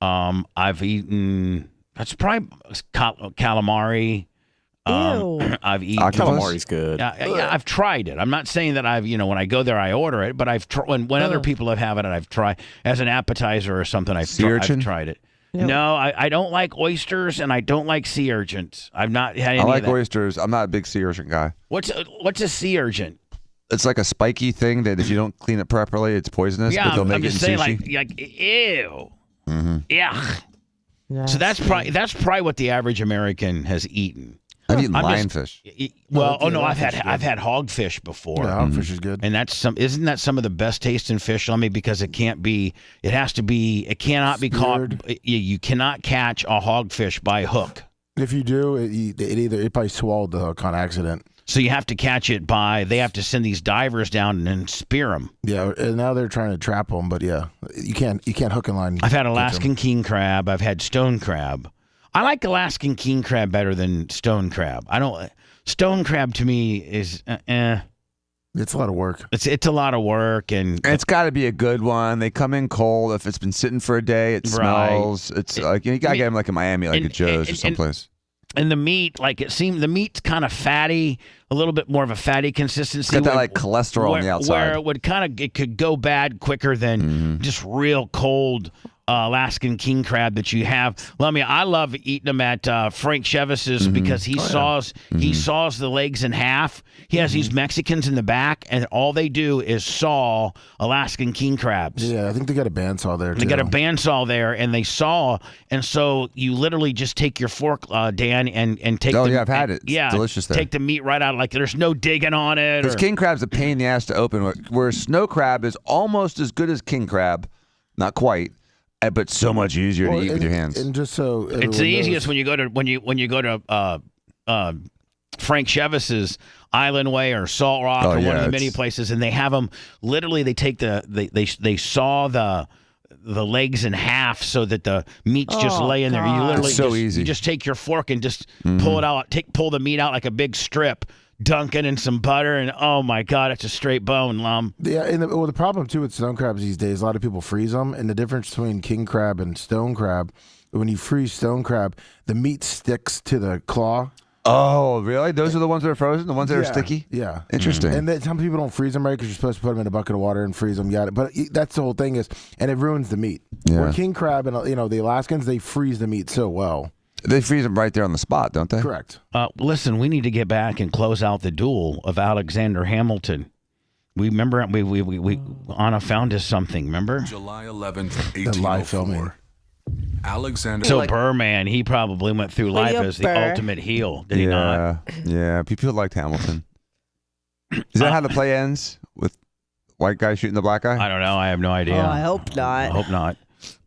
I've eaten That's probably calamari. Ew. I've eaten Calamari's good. Yeah, I've tried it. I'm not saying that when I go there, I order it, but when other people have had it, I've tried as an appetizer or something. I've tried it. No, I don't like oysters and I don't like sea urchins. I've not had any. I like of that. oysters. I'm not a big sea urchin guy. What's a sea urchin? It's like a spiky thing that if you don't clean it properly, it's poisonous. Yeah, but they'll make I'm it just in saying, sushi. like ew. Mm-hmm. Yeah. So that's probably what the average American has eaten. I've eaten lionfish. I've had hogfish before. Yeah, hogfish is good. And isn't that some of the best tasting fish? Because it cannot be caught. You cannot catch a hogfish by hook. If you do, it probably swallowed the hook on accident. So you have to catch it they have to send these divers down and spear them. Yeah, and now they're trying to trap them, but yeah, you can't hook and line. I've had Alaskan king crab. I've had stone crab. I like Alaskan king crab better than stone crab. Stone crab to me is It's a lot of work. It's a lot of work, and it's got to be a good one. They come in cold. If it's been sitting for a day, it smells. It's you gotta get them like in Miami, like at Joe's or someplace. And the meat, the meat's kind of fatty, a little bit more of a fatty consistency. It's got that like cholesterol on the outside. Where it could go bad quicker than just real cold Alaskan king crab that you have. I love eating them at Frank Chevis's because he saws the legs in half. He has these Mexicans in the back, and all they do is saw Alaskan king crabs. Yeah, I think they got a bandsaw there, too. They got a bandsaw there, and they saw, and so you literally just take your fork, Dan, and take I've had it. It's delicious there. Take the meat right out. Like, there's no digging on it. Because king crab's a pain in the ass to open, where snow crab is almost as good as king crab. Not quite. But so much easier to eat with your hands. And just so it's the easiest when you go to Frank Chevis's Island Way or Salt Rock or one of the many places, and they have them. Literally, they take they saw the legs in half so that the meat's just laying there. You literally easy. You just take your fork and just pull it out. Pull the meat out like a big strip. Dunk it in some butter, and oh my God, it's a straight bone, Lum. Yeah, and the problem too with stone crabs these days, a lot of people freeze them, and the difference between king crab and stone crab, when you freeze stone crab, the meat sticks to the claw. Oh, really? Those are the ones that are frozen? The ones that are sticky? Yeah. Interesting. And then some people don't freeze them right because you're supposed to put them in a bucket of water and freeze them. But that's the whole thing and it ruins the meat. Yeah. Where king crab and the Alaskans, they freeze the meat so well. They freeze them right there on the spot, don't they? Correct. Listen, we need to get back and close out the duel of Alexander Hamilton. We remember we Anna found us something. Remember July 11th, 1804. Alexander. So Burman, he probably went through life as the ultimate heel. Did he not? Yeah. People liked Hamilton. Is that how the play ends with white guy shooting the black guy? I don't know. I have no idea. Oh, I hope not. I hope not.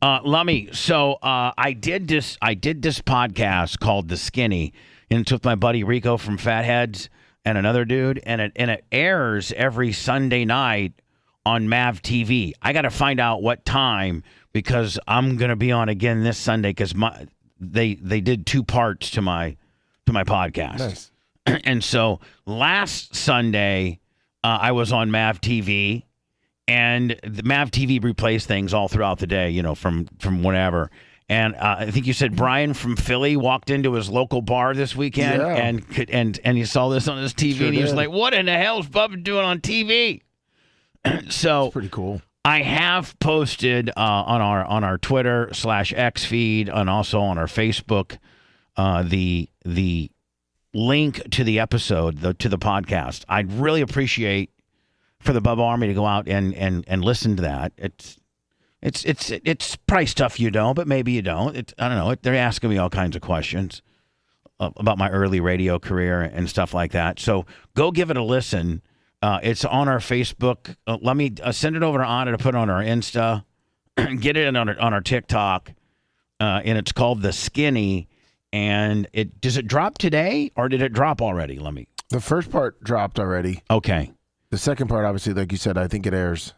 Lummy, so I did this podcast called The Skinny, and it's with my buddy Rico from Fatheads and another dude, and it airs every Sunday night on MAV TV. I got to find out what time because I'm gonna be on again this Sunday because they did 2 parts to my podcast. Nice. And so last Sunday I was on MAV TV. And the MAV TV replays things all throughout the day, from whatever. And I think you said Brian from Philly walked into his local bar this weekend and he saw this on his TV and he was like, "What in the hell is Bubba doing on TV?" So that's pretty cool. I have posted on our Twitter /X feed and also on our Facebook the link to the episode to the podcast. I'd really appreciate for the Bubba Army to go out and listen to that. It's probably stuff you know, but maybe you don't. I don't know. They're asking me all kinds of questions about my early radio career and stuff like that. So go give it a listen. It's on our Facebook. Let me send it over to Anna to put on our Insta. Get it on our TikTok. And it's called The Skinny. And does it drop today or did it drop already? The first part dropped already. Okay. The second part, obviously, like you said, I think it airs,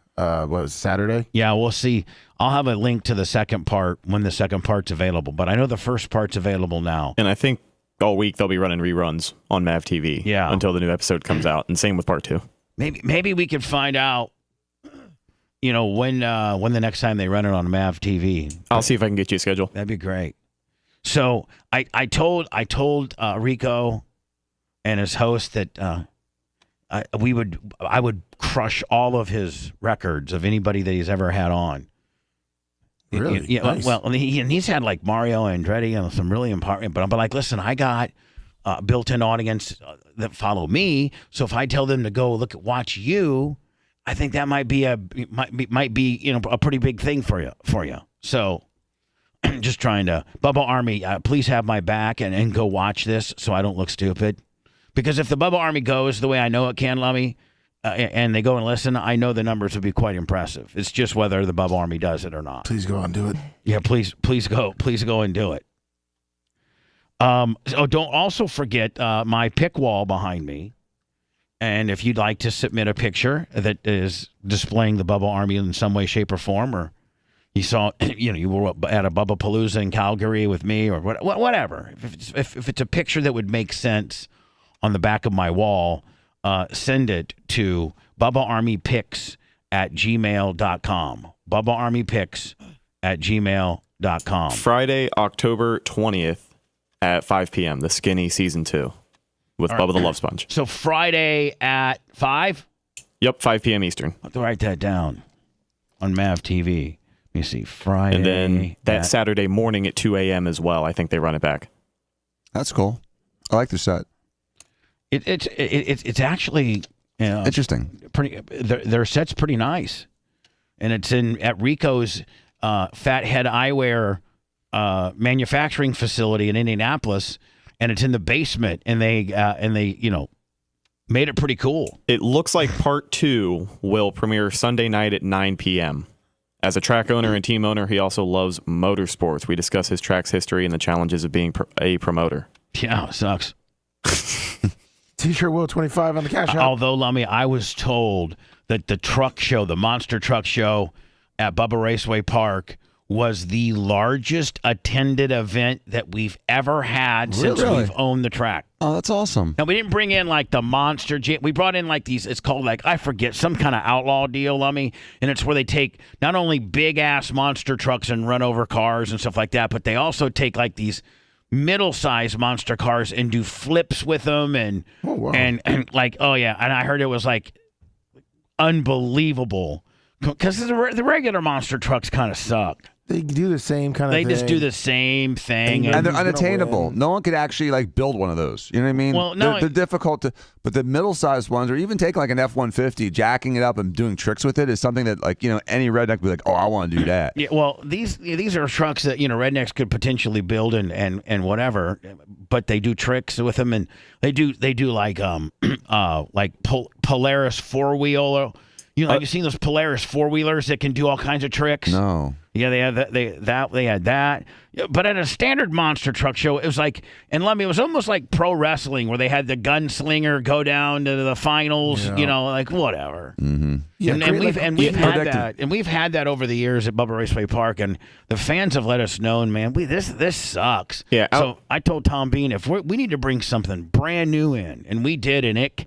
Saturday? Yeah, we'll see. I'll have a link to the second part when the second part's available. But I know the first part's available now. And I think all week they'll be running reruns on MAV TV until the new episode comes out. And same with part 2. Maybe we could find out, when the next time they run it on MAV TV. I'll see if I can get you a schedule. That'd be great. So I told Rico and his host that I would crush all of his records of anybody that he's ever had on. Really? Yeah. Nice. Well, he's had like Mario Andretti and some really important. But I'm like, listen, I got built-in audience that follow me. So if I tell them to go watch you, I think that might be a pretty big thing for you. So just trying to Bubba Army, please have my back and go watch this so I don't look stupid. Because if the Bubba Army goes the way I know it can, Lummy, and they go and listen, I know the numbers would be quite impressive. It's just whether the Bubba Army does it or not. Please go and do it. Yeah, please go and do it. Don't also forget my pick wall behind me. And if you'd like to submit a picture that is displaying the Bubba Army in some way, shape, or form, or you saw, you were at a Bubba Palooza in Calgary with me, or whatever. If it's a picture that would make sense on the back of my wall, send it to BubbaArmyPics@gmail.com. BubbaArmyPics@gmail.com. Friday, October 20th at 5 p.m., the Skinny Season 2 with Bubba the Love Sponge. So Friday at 5? Yep, 5 p.m. Eastern. I'll have to write that down on Mav TV. Let me see, Friday. And then that Saturday morning at 2 a.m. as well. I think they run it back. That's cool. I like the set. It's actually interesting. Pretty, their set's pretty nice, and it's at Rico's Fathead Eyewear manufacturing facility in Indianapolis, and it's in the basement, and they made it pretty cool. It looks like part 2 will premiere Sunday night at 9 p.m. As a track owner and team owner, he also loves motorsports. We discuss his track's history and the challenges of being a promoter. Yeah, it sucks. T-shirt Will 25 on the cash app. Although, Lummy, I was told that the truck show, the monster truck show at Bubba Raceway Park, was the largest attended event that we've ever had since we've owned the track. Oh, that's awesome. Now, we didn't bring in like the monster jet. We brought in like these, it's called like, I forget, some kind of outlaw deal, Lummy. And it's where they take not only big ass monster trucks and run over cars and stuff like that, but they also take like these middle-sized monster cars and do flips with them and like, oh yeah, and I heard it was like unbelievable because the regular monster trucks kind of suck. They do the same kind of thing. They just do the same thing. And they're unattainable. No one could actually like build one of those. You know what I mean? Well, no, they're difficult to, but the middle-sized ones, or even take like an F-150, jacking it up and doing tricks with it is something that like, any redneck would be like, oh, I want to do that. Yeah, well, these are trucks that, rednecks could potentially build and whatever, but they do tricks with them, and they do like Polaris four-wheeler. Have you seen those Polaris four-wheelers that can do all kinds of tricks? No. Yeah, they had that. But at a standard monster truck show, it was like, and Lummy, it was almost like pro wrestling where they had the gunslinger go down to the finals, like whatever. Mm-hmm. Yeah, and we've had that over the years at Bubba Raceway Park, and the fans have let us know, and man, this sucks. Yeah. So I told Tom Bean, if we need to bring something brand new in, and we did, and it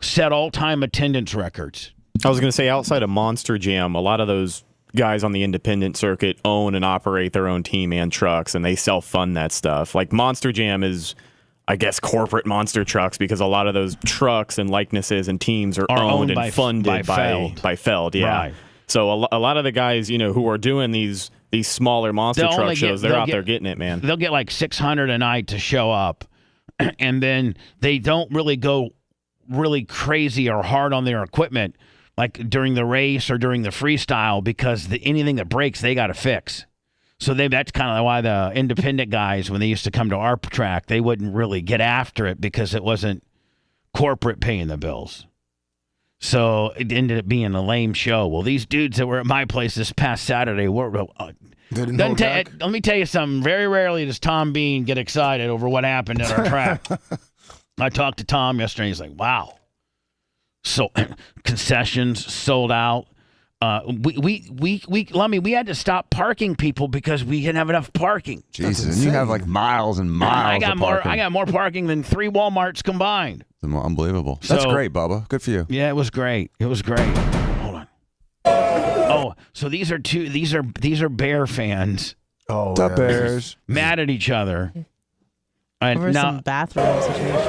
set all-time attendance records. I was going to say, outside of Monster Jam, a lot of those guys on the independent circuit own and operate their own team and trucks, and they self-fund that stuff. Like Monster Jam is, I guess, corporate monster trucks because a lot of those trucks and likenesses and teams are owned and funded by Feld. Yeah. Right. So a lot of the guys, who are doing these smaller monster truck shows, they're out there getting it, man. They'll get like 600 a night to show up, and then they don't really go really crazy or hard on their equipment like during the race or during the freestyle, because anything that breaks, they got to fix. So that's kind of why the independent guys, when they used to come to our track, they wouldn't really get after it because it wasn't corporate paying the bills. So it ended up being a lame show. Well, these dudes that were at my place this past Saturday were. Let me tell you something. Very rarely does Tom Bean get excited over what happened at our track. I talked to Tom yesterday. He's like, wow. So concessions sold out. We had to stop parking people because we didn't have enough parking. Jesus, and you have like miles and miles of parking. I got more parking than 3 Walmarts combined. Unbelievable. That's great, Bubba. Good for you. Yeah, it was great. Hold on. Oh, so these are Bear fans Oh, What's up, Bears? mad at each other. And Over now, some bathroom situation.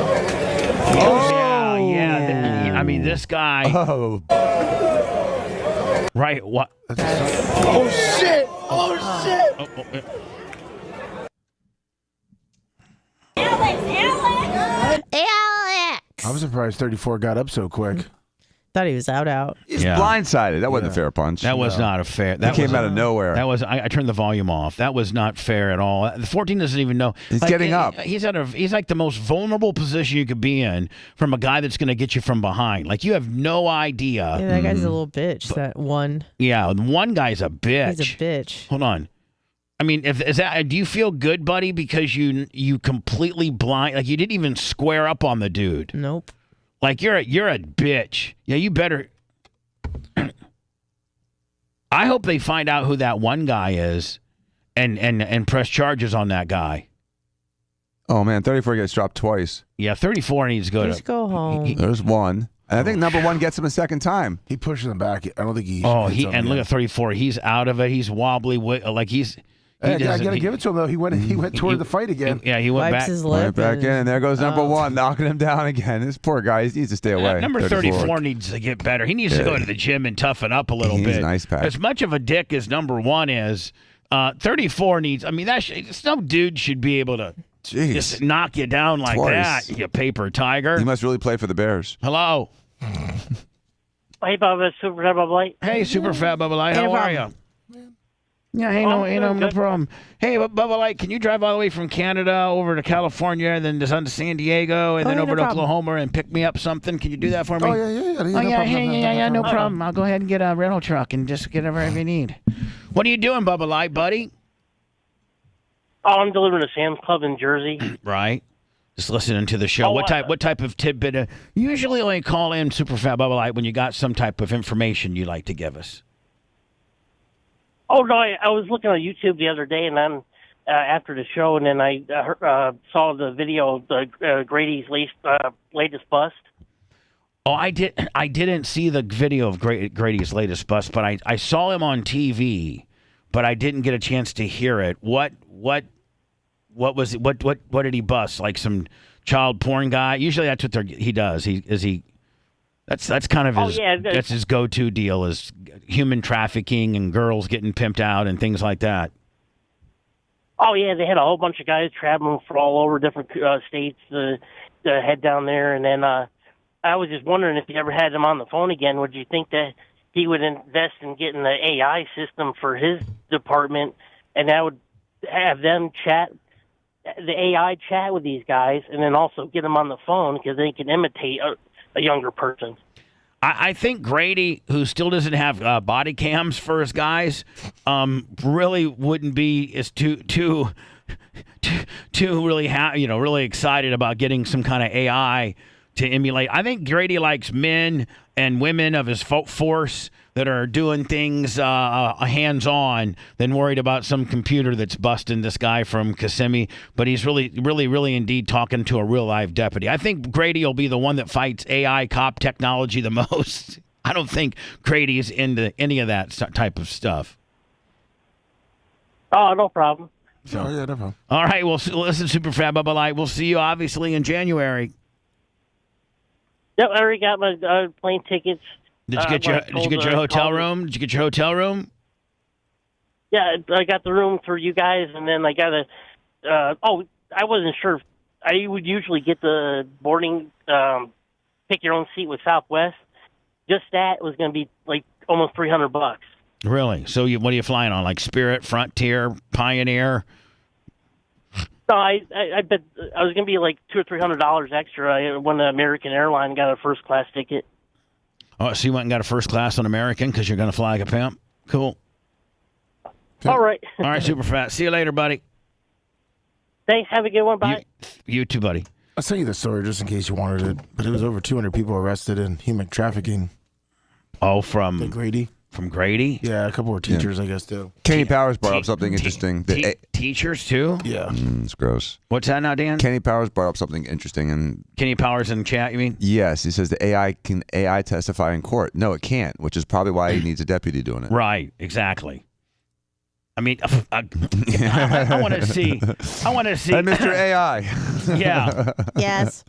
oh yeah. I mean, this guy. Oh, Right. What? Oh shit! Oh shit! Alex! I'm surprised 34 got up so quick. Thought he was out. he's blindsided. That wasn't a fair punch. That was not a fair. That came out of nowhere. That was. I turned the volume off. That was not fair at all. The 14 doesn't even know. He's getting up. He's like the most vulnerable position you could be in from a guy that's going to get you from behind. Like you have no idea. Yeah, that guy's a little bitch. That one. Yeah, one guy's a bitch. He's a bitch. Hold on. I mean, do you feel good, buddy? Because you completely blind. Like you didn't even square up on the dude. Nope. Like you're a bitch. Yeah, you better. I hope they find out who that one guy is, and press charges on that guy. Oh man, 34 gets dropped twice. Yeah, 34 needs to go. Just go home. There's one, and I think number one gets him a second time. He pushes him back. I don't think he. Look at 34. He's out of it. He's wobbly. Like he's. I gotta give it to him though. He went toward the fight again. Yeah, he went Wipes back. his lip. Right back in, and there goes number one, knocking him down again. This poor guy, he needs to stay away. Number 34 needs to get better. He needs to go to the gym and toughen up a little bit. He's an ice pack. As much of a dick as number one is, 34 needs. I mean, some dude should be able to just knock you down like Twice. that. You paper tiger. He must really play for the Bears. Hello. Hey, Bubba, Super Fat Bubba Light. Hey, Super Fat Bubba Light. How are you? Yeah, no problem. Hey, Bubba Light, can you drive all the way from Canada over to California and then to San Diego and then over to Oklahoma and pick me up something? Can you do that for me? No problem. I'll go ahead and get a rental truck and just get whatever you need. What are you doing, Bubba Light, buddy? Oh, I'm delivering to Sam's Club in Jersey. Right. Just listening to the show. What type of tidbit? You usually only call in Super Fat Bubba Light when you got some type of information you'd like to give us. Oh, no, I was looking on YouTube the other day, and then after the show, and then I saw the video of Grady's latest bust. Oh, I didn't see the video of Grady's latest bust, but I saw him on TV, but I didn't get a chance to hear it. What was it? What did he bust? Like some child porn guy? Usually that's what he does. That's kind of his. That's his go-to deal is human trafficking and girls getting pimped out and things like that. Oh yeah, they had a whole bunch of guys traveling from all over different states to head down there, and then I was just wondering if you ever had him on the phone again, would you think that he would invest in getting the AI system for his department, and that would have them the AI chat with these guys, and then also get them on the phone because they can imitate a younger person. I think Grady, who still doesn't have body cams for his guys, really wouldn't be as too really really excited about getting some kind of AI to emulate. I think Grady likes men and women of his force that are doing things hands-on than worried about some computer that's busting this guy from Kissimmee. But he's really indeed talking to a real-life deputy. I think Grady will be the one that fights AI cop technology the most. I don't think Grady's into any of that type of stuff. Oh, no problem. No problem. All right, well, listen, Super Fat Bubba Light, we'll see you obviously in January. Yep, I already got my plane tickets. Did you get your hotel room? Did you get your hotel room? Yeah, I got the room for you guys, and then I got I wasn't sure. I would usually get the boarding, pick your own seat with Southwest. Just that was going to be like almost $300. Really? So what are you flying on? Like Spirit, Frontier, Pioneer? No, I bet I was going to be like $200 or $300 extra. I went to American Airline, got a first class ticket. Oh, so you went and got a first class on American because you're going to fly like a pimp? Cool. All right. All right, Super Fat. See you later, buddy. Thanks. Have a good one. Bye. You too, buddy. I'll send you the story just in case you wanted it. But it was over 200 people arrested in human trafficking. Oh, from Grady? From Grady? Yeah, a couple were teachers, I guess, too. Kenny Powers brought up something interesting. Teachers, too? Yeah. It's gross. What's that now, Dan? Kenny Powers brought up something interesting. And Kenny Powers in the chat, you mean? Yes. He says the can AI testify in court. No, it can't, which is probably why he needs a deputy doing it. Right. Exactly. I mean, I want to see. I want to see. Hey, Mr. AI. Yeah. Yes.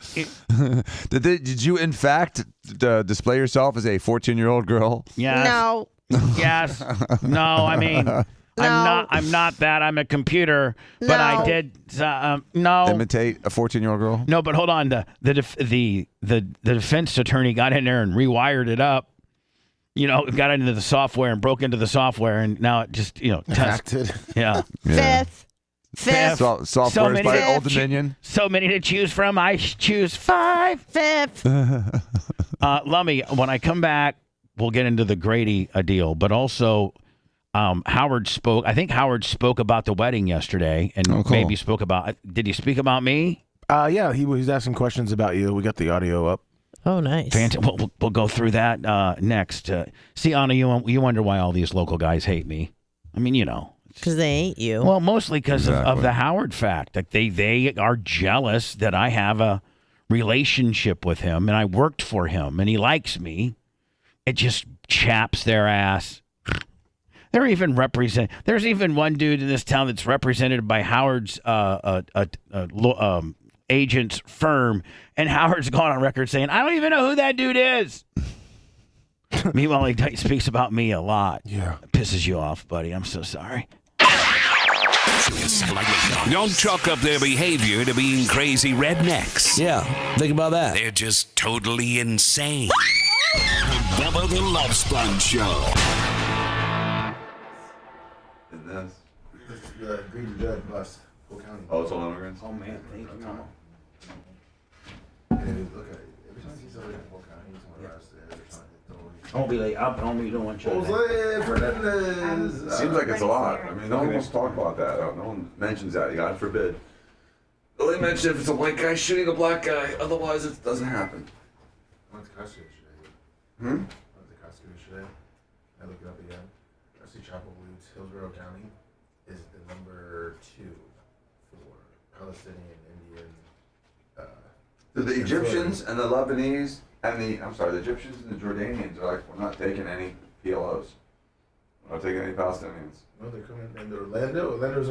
Did you, in fact, display yourself as a 14-year-old girl? Yes. No. Yes. No. I mean, No. I'm not that. I'm a computer. But No. I did. No. Imitate a 14-year-old girl? No. But hold on. The defense attorney got in there and rewired it up. Got into the software and broke into the software, and now it just Acted. Yeah. Fifth. Software is by Old Dominion. So many to choose from. I choose 5. Fifth. Lummy, when I come back, we'll get into the Grady deal, but also Howard spoke. I think Howard spoke about the wedding yesterday, and maybe spoke about. Did he speak about me? Yeah, he was asking questions about you. We got the audio up. Oh, nice. Fantastic. We'll go through that next. See, Anna, you wonder why all these local guys hate me. I mean, Because they ain't you. Well, mostly because of the Howard fact. Like they are jealous that I have a relationship with him and I worked for him and he likes me. It just chaps their ass. There's even one dude in this town that's represented by Howard's agent's firm, and Howard's gone on record saying, I don't even know who that dude is. Meanwhile, he speaks about me a lot. Yeah. It pisses you off, buddy. I'm so sorry. Don't chalk up their behavior to being crazy rednecks. Yeah, think about that. They're just totally insane. Bubba the Love Sponge Show. This is the Green Judge bus, Cole County. Oh, it's all immigrants? Oh, man. Thank you, Mama. Look at it. Every time you see somebody in Cole County, someone arrested, they're trying to throw Don't be late. I'll you don't want you. Jose Fernandez. Seems like it's a lot. I mean, no one wants to talk about that. No one mentions that. God forbid. Well, they mention if it's a white guy shooting a black guy. Otherwise, it doesn't happen. I went to Costco yesterday. Hmm? I went to Costco yesterday. I looked it up again. Rusty Chapel believes Hillsborough County is the number 2 for Palestinian, Indian. The Egyptians and the Lebanese and the Egyptians and the Jordanians are like, we're not taking any PLOs. We're not taking any Palestinians. No, they're coming in Orlando. Orlando's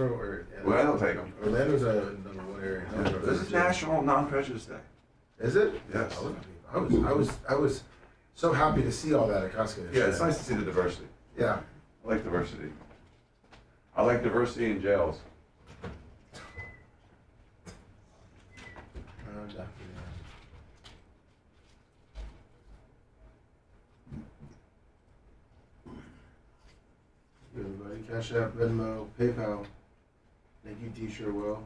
Well, they'll take them. Orlando's a number 1 area. This is National Non-Prejudice Day. Is it? Yes. I was so happy to see all that at Costco yesterday. Yeah, it's nice to see the diversity. Yeah. I like diversity. I like diversity in jails. Everybody, Cash App, Venmo, PayPal. Thank you, T-shirt. Well.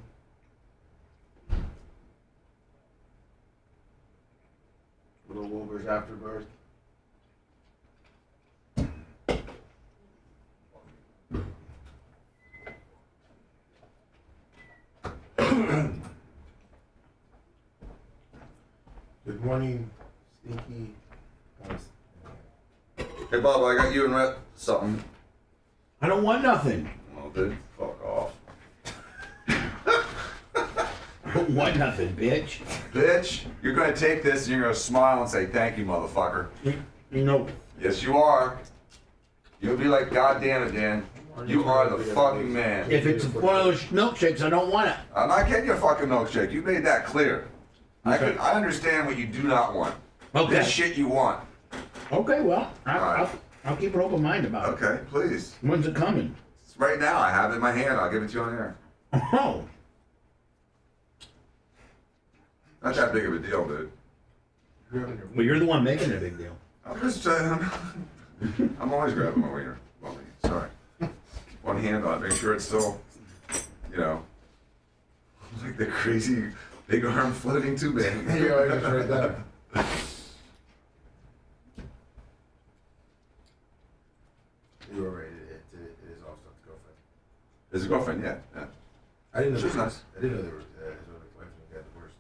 Little Wilbur's Afterbirth. Good morning, Stinky. Hey, Bob, I got you and Rhett something. I don't want nothing. Oh, dude, fuck off. I don't want nothing, bitch. Bitch, you're gonna take this and you're gonna smile and say, thank you, motherfucker. No. Yes, you are. You'll be like, God damn it, Dan. You are the fucking man. If it's one of those milkshakes, I don't want it. I'm not getting you a fucking milkshake. You made that clear. Okay. I understand what you do not want. Okay. This shit you want. Okay, well, I'll keep an open mind about it. Okay, please. When's it coming? It's right now. I have it in my hand. I'll give it to you on air. Oh. Not that big of a deal, dude. Well, you're the one making it a big deal. I'm just I'm always grabbing my wiener. Well, sorry. One hand on it, make sure it's still, like the crazy big arm floating tube man. Yeah, I just read that. You were right. It is also his girlfriend. His girlfriend, yeah. I didn't know. She's nice. I didn't know they were his wife got divorced.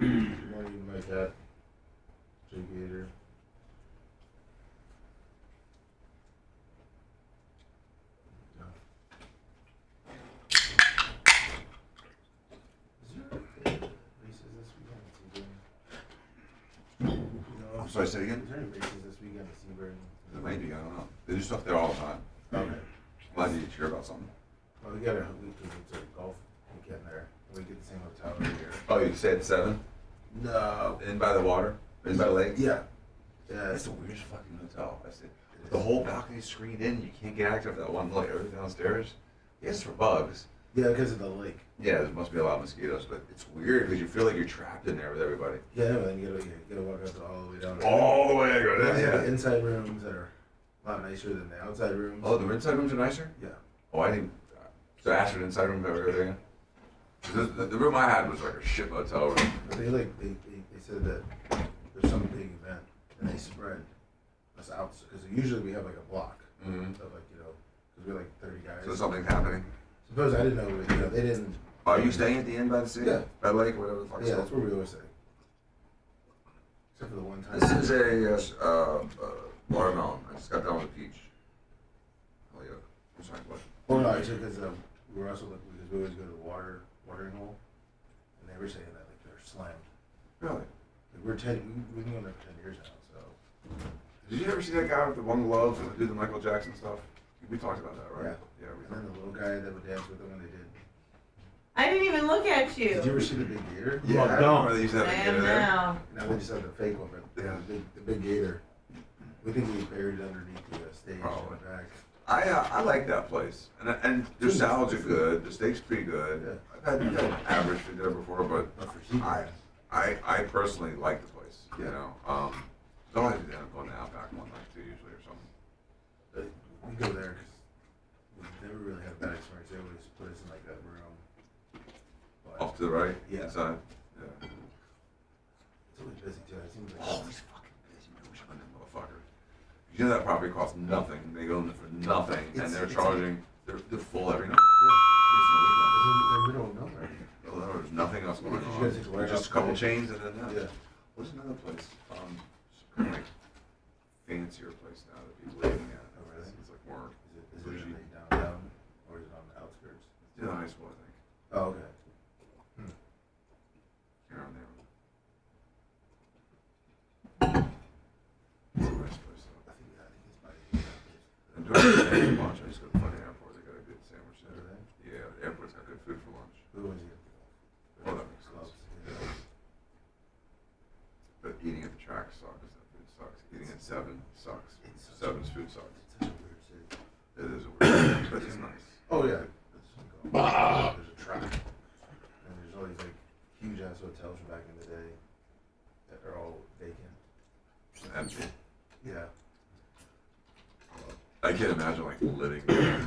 Good morning, my cat. Jay Gator. I'm sorry, say it again? Is there any races this weekend at Sebring. Maybe, I don't know. They do stuff there all the time. Okay. Glad you hear about something. Well, we got a golf weekend there. We get the same hotel every year. Oh, you stay at 7? No. In by the water? In by the lake? Yeah. Yeah. It's the weirdest fucking hotel. I see. The whole balcony's screened in. You can't get access to that one little area downstairs. Yes, for bugs. Yeah, because of the lake. Yeah, there must be a lot of mosquitoes, but it's weird because you feel like you're trapped in there with everybody. Yeah, and then you gotta walk up all the way down. All the way to go down. Yeah, Yeah. the inside rooms that are a lot nicer than the outside rooms. Oh, the inside rooms are nicer? Yeah. Oh, I didn't. So Ashford inside room ever go there? The room I had was like a shit motel room. But they said that there's some big event and they spread us out because usually we have like a block of like because we're like 30 guys. So something's happening. Suppose I didn't know, they didn't. Are you staying at the inn by the sea? Yeah. By the lake, whatever the fuck it's Yeah, called? that's where we always stay. Except for the one time. This is a watermelon. I just got done with a peach. Oh yeah. I'm sorry, what? Oh no, actually, because we were also looking because we always go to the watering hole, and they were saying that like they're slammed. Really? Like, we've been going there for 10 years now, so. Did you ever see that guy with the one glove and do the Michael Jackson stuff? We talked about that, right? Yeah. And then the little guy that would dance with them when they did. I didn't even look at you. Did you ever see the big gator? Yeah, I remember they used to have a gator there. Now. Now they just have the fake one, but the big gator. We think he buried underneath the stage in the back. I like that place, and their salads are good. The steak's pretty good. I've had average food there before, but I personally like the place. You know, don't have to end up going to Outback one night too, usually or something. We go there because we never really had a bad experience. They always put us in like that room. But Off to the right, yeah. inside. Yeah. It's always busy too. It seems like always fucking busy, motherfuckers. You know that property costs nothing. They go in there for nothing, and they're charging. They're full every night. they're middle of nowhere. Well, there's nothing else going You on. guys take the There's just a warehouse couple place. chains and then that. Yeah. What's another place? Kind of like fancier place now that people living at. Oh, really? It's like more. Is it in the downtown or is it on the outskirts? It's in high school, I think. Oh, okay. Around there. And during the day for lunch, I just go to the fucking airport. They got a good sandwich there. Yeah, the airport's got good food for lunch. Who was it? Well, that makes sense. But eating at the track sucks. That food sucks. Eating at 7 sucks. 7's food sucks. It is a weird city, but it's nice. Oh yeah. There's a track, and there's all these like huge ass hotels from back in the day that are all vacant. Empty. Yeah. I can't imagine like living there.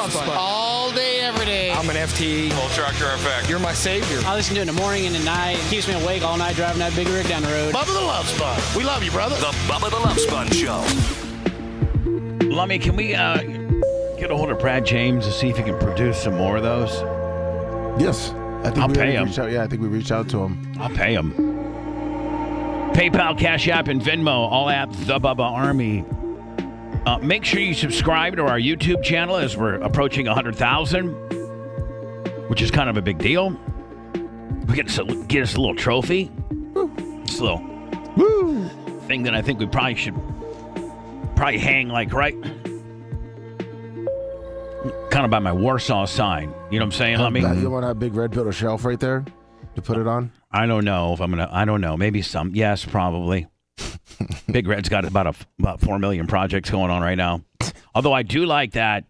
That's what, All day, every day. I'm an FT. Full tractor effect. You're my savior. I listen to it in the morning and at night. It keeps me awake all night driving that big rig down the road. Bubba the Love Sponge. We love you, brother. The Bubba the Love Sponge Show. Lummy, can we get a hold of Brad James to see if he can produce some more of those? Yes. I think I'll we pay already him. reached out. Yeah, I think we reached out to him. I'll pay him. PayPal, Cash App, and Venmo, all at The Bubba Army. Make sure you subscribe to our YouTube channel as we're approaching 100,000, which is kind of a big deal. We get us a little trophy. It's a little thing that I think we probably should hang like right kind of by my Warsaw sign. You know what I'm saying? You want a big red pillow shelf right there to put it on? I don't know if I'm gonna. I don't know. Maybe some. Yes, probably. Big Red's got about 4 million projects going on right now. Although I do like that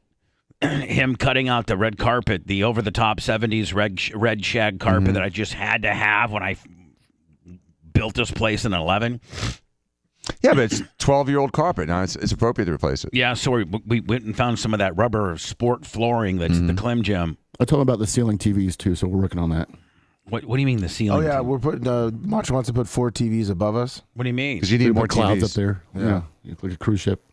him cutting out the red carpet, the over-the-top 70s red shag carpet that I just had to have when I built this place in 11. Yeah, but it's 12-year-old carpet now. It's appropriate to replace it. Yeah, so we went and found some of that rubber sport flooring that's the Clem Gym. I told him about the ceiling TVs too, so we're working on that. What do you mean the ceiling? Oh yeah, we're putting. Macho wants to put 4 TVs above us. What do you mean? Because you need more clouds TVs up there. Yeah, like a cruise ship.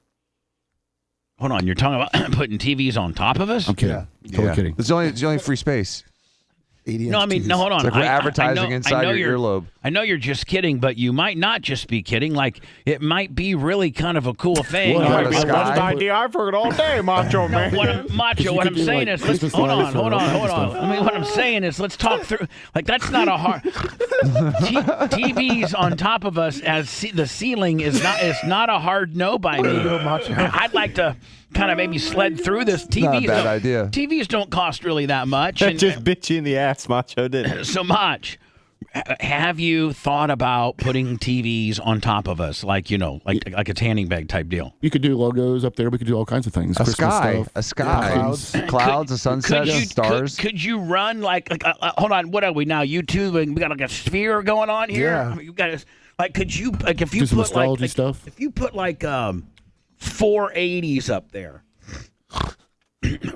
Hold on, you're talking about putting TVs on top of us? I'm kidding. Totally kidding. It's only free space. No, I mean, no, hold on. It's like we're advertising inside your earlobe. I know you're just kidding, but you might not just be kidding. Like, it might be really kind of a cool thing. Well, that's the best idea I've heard all day, Macho Man. What I'm saying is, hold on. I mean, what I'm saying is, let's talk through. Like, that's not a hard. TVs on top of us as the ceiling is not a hard no by me. I'd like to kind of maybe sled through this. Not a bad idea. TVs don't cost really that much. And just bit you in the ass, Macho did. So much. Have you thought about putting TVs on top of us, like a tanning bag type deal? You could do logos up there. We could do all kinds of things. A Christmas sky, stuff. clouds, a sunset, stars. Could you run hold on? What are we now? YouTube? We got like a sphere going on here. Yeah. I mean, you got could you if you do some put astrology stuff? If you put 480s up there,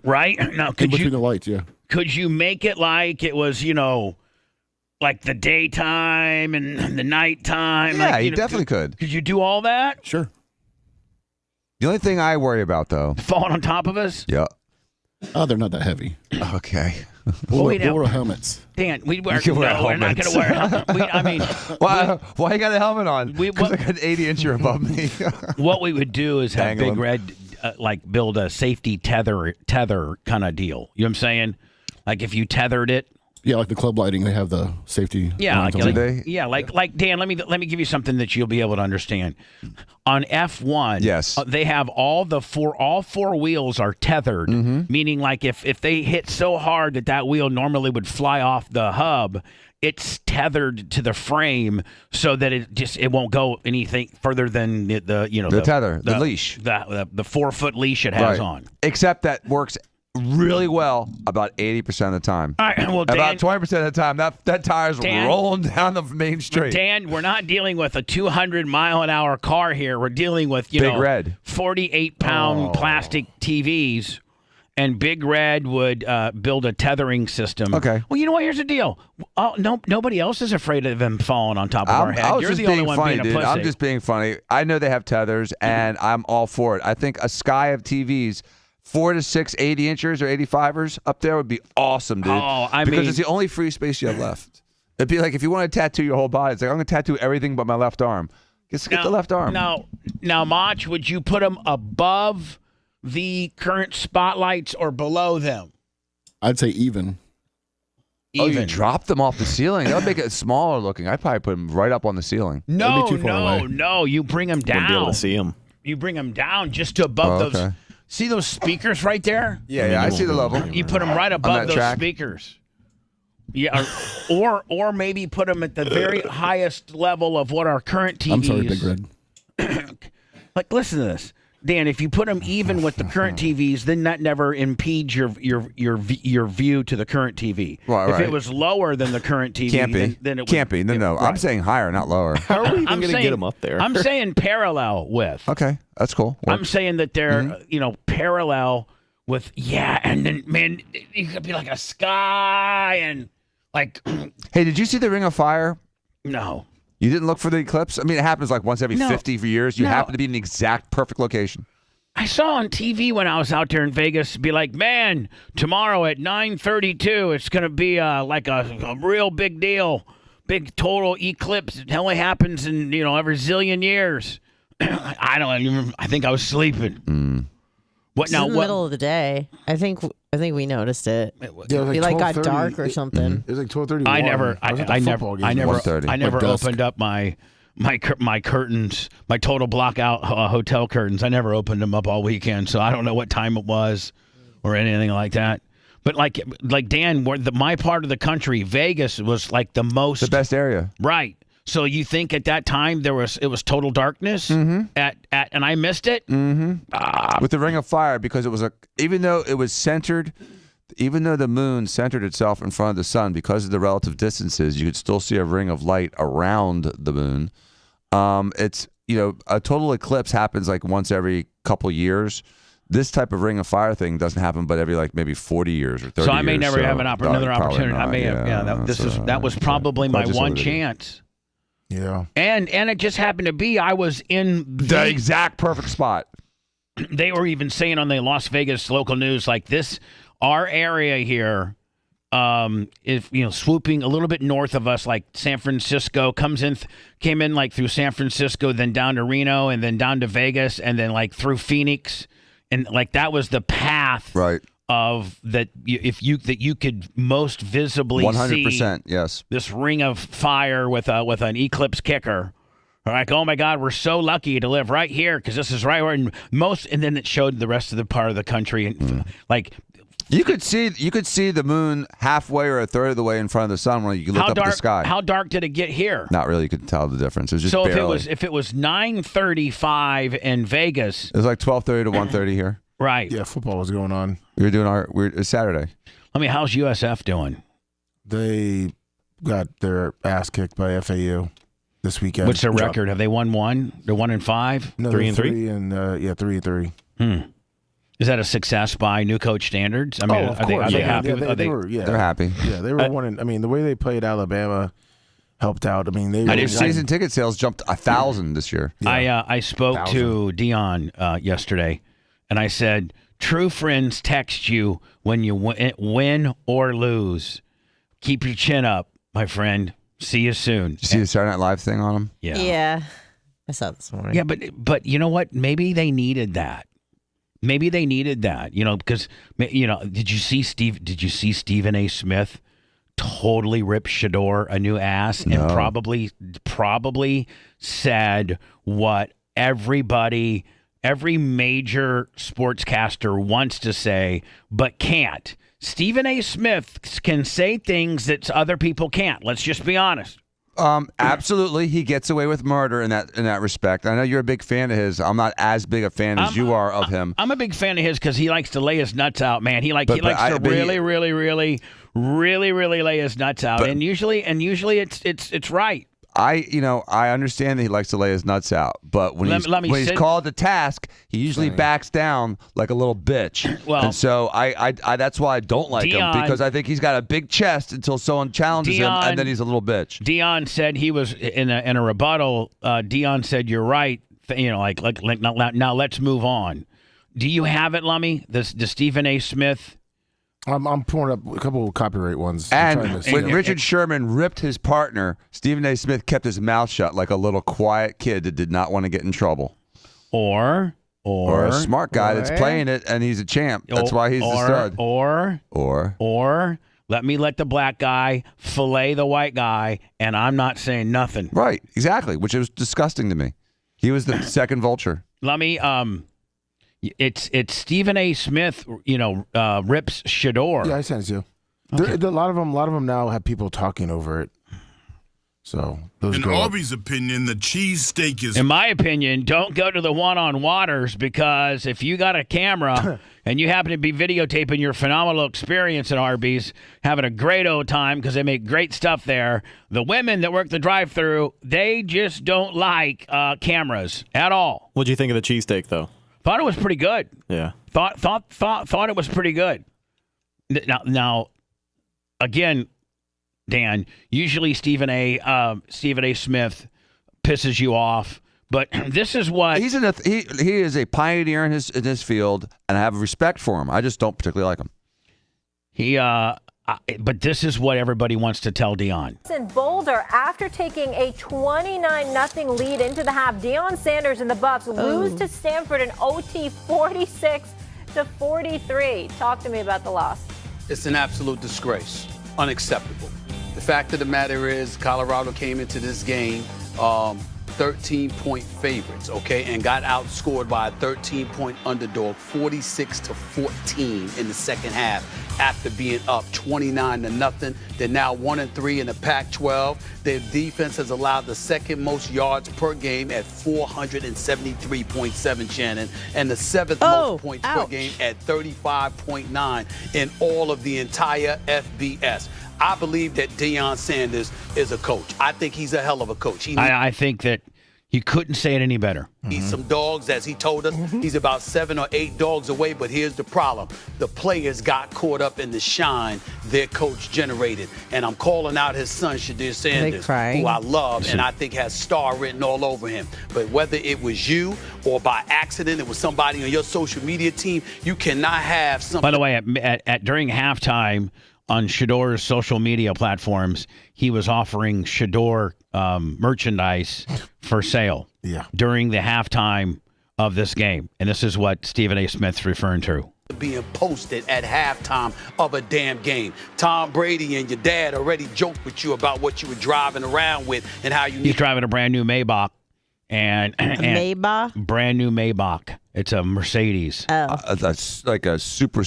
right now? Could between the lights, yeah. Could you make it like it was like the daytime and the nighttime? Yeah, you definitely could. Could you do all that? Sure. The only thing I worry about, though, falling on top of us. Yeah. Oh, they're not that heavy. Okay. We'll wear helmets. Dan, we're not wear going to wear helmets. Why you got a helmet on? Because I got an 80-incher above me. What we would do is have Big Red build a safety tether kind of deal. You know what I'm saying? Like if you tethered it. Yeah, like the club lighting, they have the safety. Yeah, like Dan. Let me give you something that you'll be able to understand. On F1, yes, they have all four wheels are tethered, meaning like if they hit so hard that wheel normally would fly off the hub, it's tethered to the frame so that it won't go anything further than the tether, the leash, the 4-foot leash it has on. Except that works really well about 80% of the time. All right, well, Dan, about 20% of the time, that tire's rolling down the main street. Dan, we're not dealing with a 200-mile-an-hour car here. We're dealing with Big Red 48-pound plastic TVs, and Big Red would build a tethering system. Okay. Well, you know what? Here's the deal. Nobody else is afraid of them falling on top of our head. You're the only one being a pussy. I'm just being funny. I know they have tethers, and I'm all for it. I think a sky of TVs. 4 to 6 80-inchers or 85ers up there would be awesome, dude. Because it's the only free space you have left. It'd be like if you want to tattoo your whole body. It's like I'm going to tattoo everything but my left arm. Just get the left arm. Now, Mach, would you put them above the current spotlights or below them? I'd say even. Oh, you drop them off the ceiling. That would make it smaller looking. I'd probably put them right up on the ceiling. No, be too far away. No. You bring them down. Wouldn't be able to see them. You bring them down just to above those. See those speakers right there? Yeah, I see the level. You put them right above those speakers. Yeah, or maybe put them at the very highest level of what our current TVs. I'm sorry, Big Red. Like, listen to this, Dan. If you put them even with the current TVs, then that never impedes your view to the current TV. Right, if it was lower than the current TV, can't be. Then it can't be. No. Right. I'm saying higher, not lower. How are we even going to get them up there? I'm saying parallel with. Okay, that's cool. I'm saying that they're parallel with and then man, it could be like a sky and like. Hey, did you see the Ring of Fire? No. You didn't look for the eclipse? I mean, it happens like once every 50 years. You happen to be in the exact perfect location. I saw on TV when I was out there in Vegas, be like, man, tomorrow at 9:32, it's going to be like a real big deal, big total eclipse. It only happens in every zillion years. I don't even. I think I was sleeping. What now? In the middle of the day. I think we noticed it. Yeah, it got dark or something. It was like 12:30. I never opened up my curtains, my total blackout hotel curtains. I never opened them up all weekend, so I don't know what time it was or anything like that. But like Dan, my part of the country, Vegas was like the best area, right? So you think at that time it was total darkness and I missed it with the Ring of Fire because it was even though it was centered. Even though the moon centered itself in front of the sun, because of the relative distances, you could still see a ring of light around the moon. It's a total eclipse happens like once every couple years. This type of Ring of Fire thing doesn't happen, but every like maybe 40 years or 30 years. So I may never have another opportunity. Not. I may have. That was probably my one chance. Yeah. And it just happened to be I was in the exact perfect spot. They were even saying on the Las Vegas local news like this. Our area here if swooping a little bit north of us, like San Francisco, came in like through San Francisco, then down to Reno, and then down to Vegas, and then like through Phoenix, and like that was the path, right? Of that, you could most visibly 100%, yes. This ring of fire with an eclipse kicker. Like, oh my God, we're so lucky to live right here because this is right where and then it showed the rest of the part of the country, and like you could see the moon halfway or a third of the way in front of the sun when you look up at the sky. How dark did it get here? Not really. You could tell the difference. It was just so barely. if it was 9:35 in Vegas, it was like 12:30 to 1:30 here. Right. Yeah, football was going on. It's Saturday. I mean, how's USF doing? They got their ass kicked by FAU this weekend. What's their record? Have they won one? They're 1-5? No, 3-3? 3-3. Is that a success by new coach standards? I mean, of course. Are they happy? Yeah, they're happy. Yeah, they were winning. I mean, the way they played Alabama helped out. I mean, season ticket sales jumped 1,000 this year. Yeah. I spoke to Dion yesterday, and I said, true friends text you when you win or lose. Keep your chin up, my friend. See you soon. Did you see the Saturday Night Live thing on them? Yeah. Yeah. I saw this morning. Yeah, but you know what? Maybe they needed that. Because did you see Stephen A. Smith totally rip Shador a new ass and probably said what every major sportscaster wants to say but can't. Stephen A. Smith can say things that other people can't. Let's just be honest. Absolutely, he gets away with murder in that respect. I know you're a big fan of his. I'm not as big a fan as you are of him. I'm a big fan of his because he likes to lay his nuts out, man. He likes to really lay his nuts out, and usually it's right. I understand that he likes to lay his nuts out, but when he's called to task, he usually backs down like a little bitch. Well, and so I that's why I don't like him, because I think he's got a big chest until someone challenges him, and then he's a little bitch. Dion said he was in a rebuttal. Dion said, "You're right." Now let's move on. Do you have it, Lummy? The Stephen A. Smith. I'm pulling up a couple of copyright ones. And when Richard Sherman ripped his partner, Stephen A. Smith kept his mouth shut like a little quiet kid that did not want to get in trouble. Or a smart guy that's playing it and he's a champ. That's why he's the stud. Or let the black guy fillet the white guy, and I'm not saying nothing. Right, exactly, which was disgusting to me. He was the second vulture. Lummy, It's Stephen A. Smith, rips Shador. Yeah, I sent it to you. Okay. A lot of them now have people talking over it. So in Arby's opinion, the cheesesteak is. In my opinion, don't go to the one on Waters, because if you got a camera and you happen to be videotaping your phenomenal experience at Arby's, having a great old time because they make great stuff there, the women that work the drive-thru, they just don't like cameras at all. What'd you think of the cheesesteak, though? Thought it was pretty good. Yeah. Thought it was pretty good. Now, again, Dan, usually Stephen A. Smith pisses you off, but this is what he is a pioneer in his field, and I have respect for him. I just don't particularly like him. But this is what everybody wants to tell Dion. In Boulder, after taking a 29-0 lead into the half, Deion Sanders and the Buffs lose to Stanford in OT 46-43. Talk to me about the loss. It's an absolute disgrace. Unacceptable. The fact of the matter is, Colorado came into this game 13-point favorites, and got outscored by a 13-point underdog, 46-14 in the second half, after being up 29-0. They're now 1-3 in the Pac-12. Their defense has allowed the second most yards per game at 473.7, Shannon, and the seventh most points per game at 35.9 in all of the entire FBS. I believe that Deion Sanders is a coach. I think he's a hell of a coach. I think that you couldn't say it any better. He's some dogs, as he told us. He's about 7 or 8 dogs away, but here's the problem. The players got caught up in the shine their coach generated. And I'm calling out his son, Shadir Sanders, who I love and I think has star written all over him. But whether it was you or by accident, it was somebody on your social media team, you cannot have something. By the way, during halftime, on Shador's social media platforms, he was offering Shador merchandise for sale during the halftime of this game. And this is what Stephen A. Smith's referring to. Being posted at halftime of a damn game. Tom Brady and your dad already joked with you about what you were driving around with and how you. He's driving a brand new Maybach. And Maybach? Brand new Maybach. It's a Mercedes. That's like a super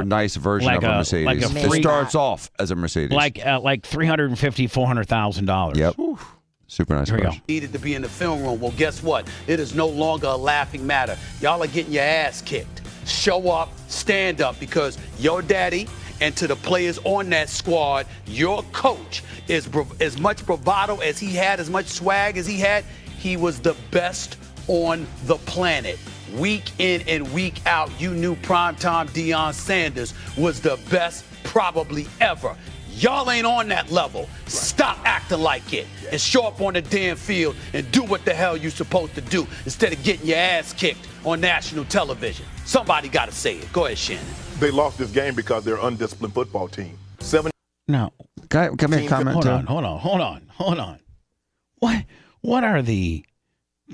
nice version like of a Mercedes. Like it starts off as a Mercedes. Like $350,000, $400,000. Yep. Super nice. There we go. Needed to be in the film room. Well, guess what? It is no longer a laughing matter. Y'all are getting your ass kicked. Show up, stand up, because your daddy and to the players on that squad, your coach is as much bravado as he had, as much swag as he had. He was the best on the planet. Week in and week out, you knew primetime Deion Sanders was the best probably ever. Y'all ain't on that level. Stop acting like it and show up on the damn field and do what the hell you supposed to do instead of getting your ass kicked on national television. Somebody got to say it. Go ahead, Shannon. They lost this game because they're an undisciplined football team. No. Can I make a comment? Hold on. What are the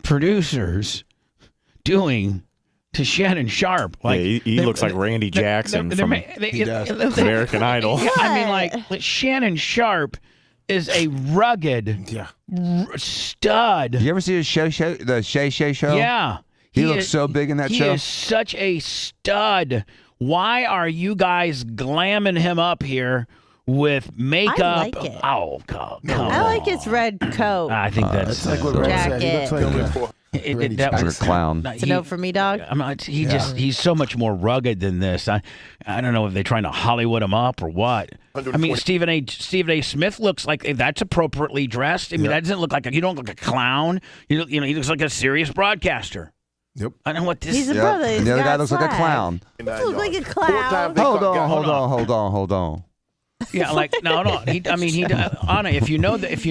producers doing to Shannon Sharp? Like he looks like Randy Jackson from American Idol. I mean, like Shannon Sharp is a rugged stud. You ever see his the Shay show? Yeah. He looks so big in that show. He is such a stud. Why are you guys glamming him up here with makeup? I like it. Oh, come I like his red coat. I think that's like what Red said. He looks like that was a clown. It's a note for me, dog. He's so much more rugged than this. I don't know if they're trying to Hollywood him up or what. I mean, Stephen A. Smith looks like that's appropriately dressed. I mean, that doesn't look like you don't look like a clown. You know, he looks like a serious broadcaster. Yep. I don't know what this. He's a brother. And the other guy looks like a clown. He looks like a clown. Hold on. Yeah, like no. Anna, if you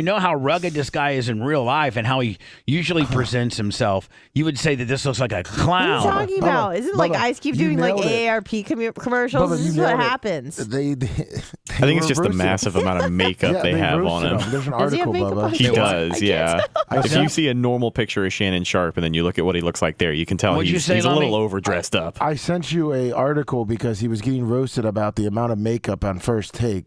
know how rugged this guy is in real life and how he usually presents himself, you would say that this looks like a clown. What are you talking about? Isn't like Ice Cube doing like AARP commercials? This is what happens. I think it's just the massive amount of makeup they have on him. There's an article, Bubba. He does, yeah. If you see a normal picture of Shannon Sharp and then you look at what he looks like there, you can tell he's a little overdressed up. I sent you an article because he was getting roasted about the amount of makeup on First Take.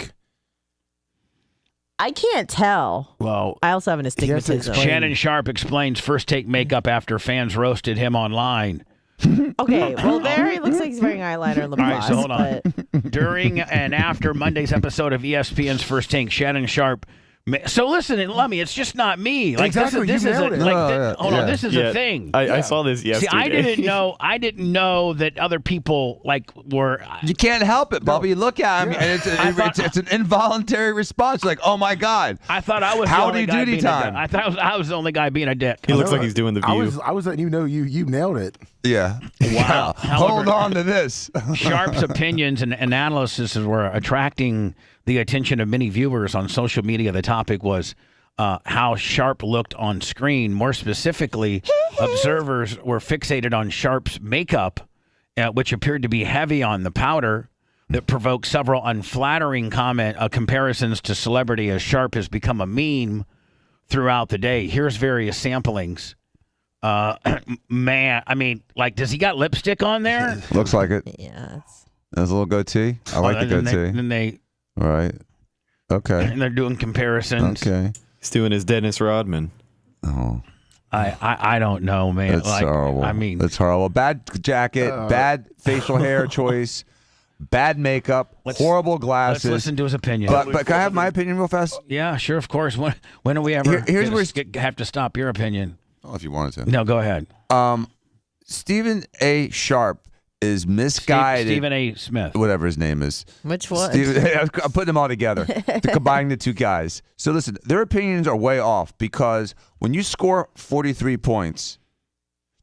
I can't tell. Well, I also have an astigmatism. Shannon Sharp explains First Take makeup after fans roasted him online. Okay, well, there he looks like he's wearing eyeliner and lip gloss. All right, so hold on. During and after Monday's episode of ESPN's First Take, Shannon Sharp. So listen, Lummy, it's just not me. Like exactly, this is this is a thing. I saw this yesterday. See, I didn't know that other people were. You can't help it, Bubba. You look at him, and it's an involuntary response. Like, oh my God! I thought I was howdy duty time. I thought I was the only guy being a dick. He looks like he's doing the View. I was letting you know you nailed it. Yeah. Wow. Hold on to this. Sharp's opinions and analysis were attracting the attention of many viewers on social media. The topic was how Sharp looked on screen. More specifically, observers were fixated on Sharp's makeup, which appeared to be heavy on the powder, that provoked several unflattering comparisons to celebrity, as Sharp has become a meme throughout the day. Here's various samplings. Man, I mean, like, does he got lipstick on there? Looks like it. Yeah. There's a little goatee. I like the goatee. Then they. All right. Okay. And they're doing comparisons. Okay. He's doing his Dennis Rodman. Oh. I don't know, man. It's horrible. I mean, it's horrible. Bad jacket, bad facial hair choice, bad makeup, horrible glasses. Let's listen to his opinion. But can I have my opinion real fast? Yeah, sure, of course. When do we ever have to stop your opinion? Oh, if you wanted to. No, go ahead. Stephen A. Sharp is misguided. Stephen A. Smith. Whatever his name is. Which one? I'm putting them all together to combine the two guys. So listen, their opinions are way off because when you score 43 points,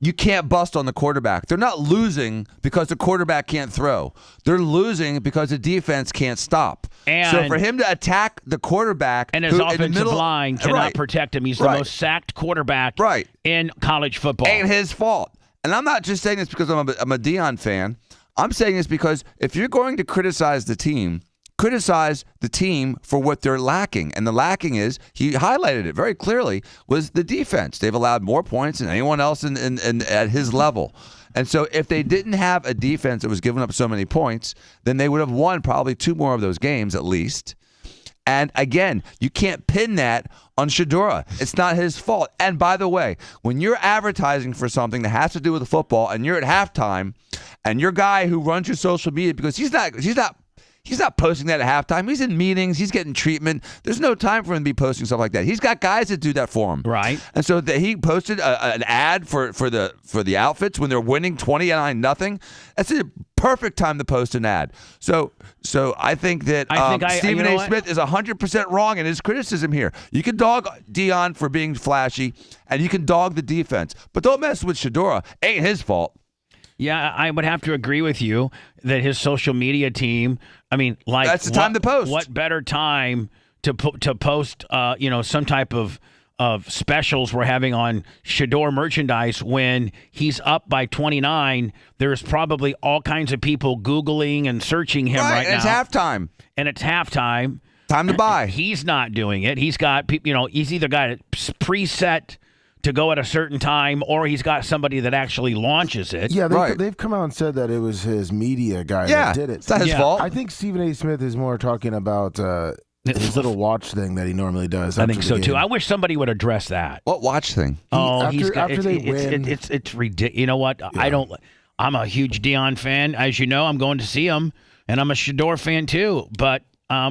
you can't bust on the quarterback. They're not losing because the quarterback can't throw. They're losing because the defense can't stop. And so for him to attack the quarterback and his offensive line cannot protect him. He's the most sacked quarterback in college football. Ain't his fault. And I'm not just saying this because I'm a Deion fan. I'm saying this because if you're going to criticize the team, criticize the team for what they're lacking. And the lacking is, he highlighted it very clearly, was the defense. They've allowed more points than anyone else at his level. And so if they didn't have a defense that was giving up so many points, then they would have won probably 2 more of those games at least. And again, you can't pin that on Shedeur. It's not his fault. And by the way, when you're advertising for something that has to do with football and you're at halftime and your guy who runs your social media, because he's not posting that at halftime. He's in meetings. He's getting treatment. There's no time for him to be posting stuff like that. He's got guys that do that for him. Right. And so he posted an ad for the outfits when they're winning 29-0. That's a perfect time to post an ad. So I think that Stephen A. Smith is 100% wrong in his criticism here. You can dog Deion for being flashy, and you can dog the defense, but don't mess with Shedeur. Ain't his fault. Yeah, I would have to agree with you that his social media team, I mean, like, that's the time to post. What better time to post, some type of specials we're having on Shedeur merchandise when he's up by 29. There's probably all kinds of people Googling and searching him right now. It's halftime. And it's halftime. Time to buy. He's not doing it. He's got, he's either got it preset to go at a certain time, or he's got somebody that actually launches it. Yeah, they've come out and said that it was his media guy that did it. It's not his fault. I think Stephen A. Smith is more talking about his little watch thing that he normally does. I think so too. I wish somebody would address that. What watch thing? After they win, it's ridiculous. You know what? Yeah. I'm a huge Deion fan, as you know. I'm going to see him, and I'm a Shedeur fan too. But I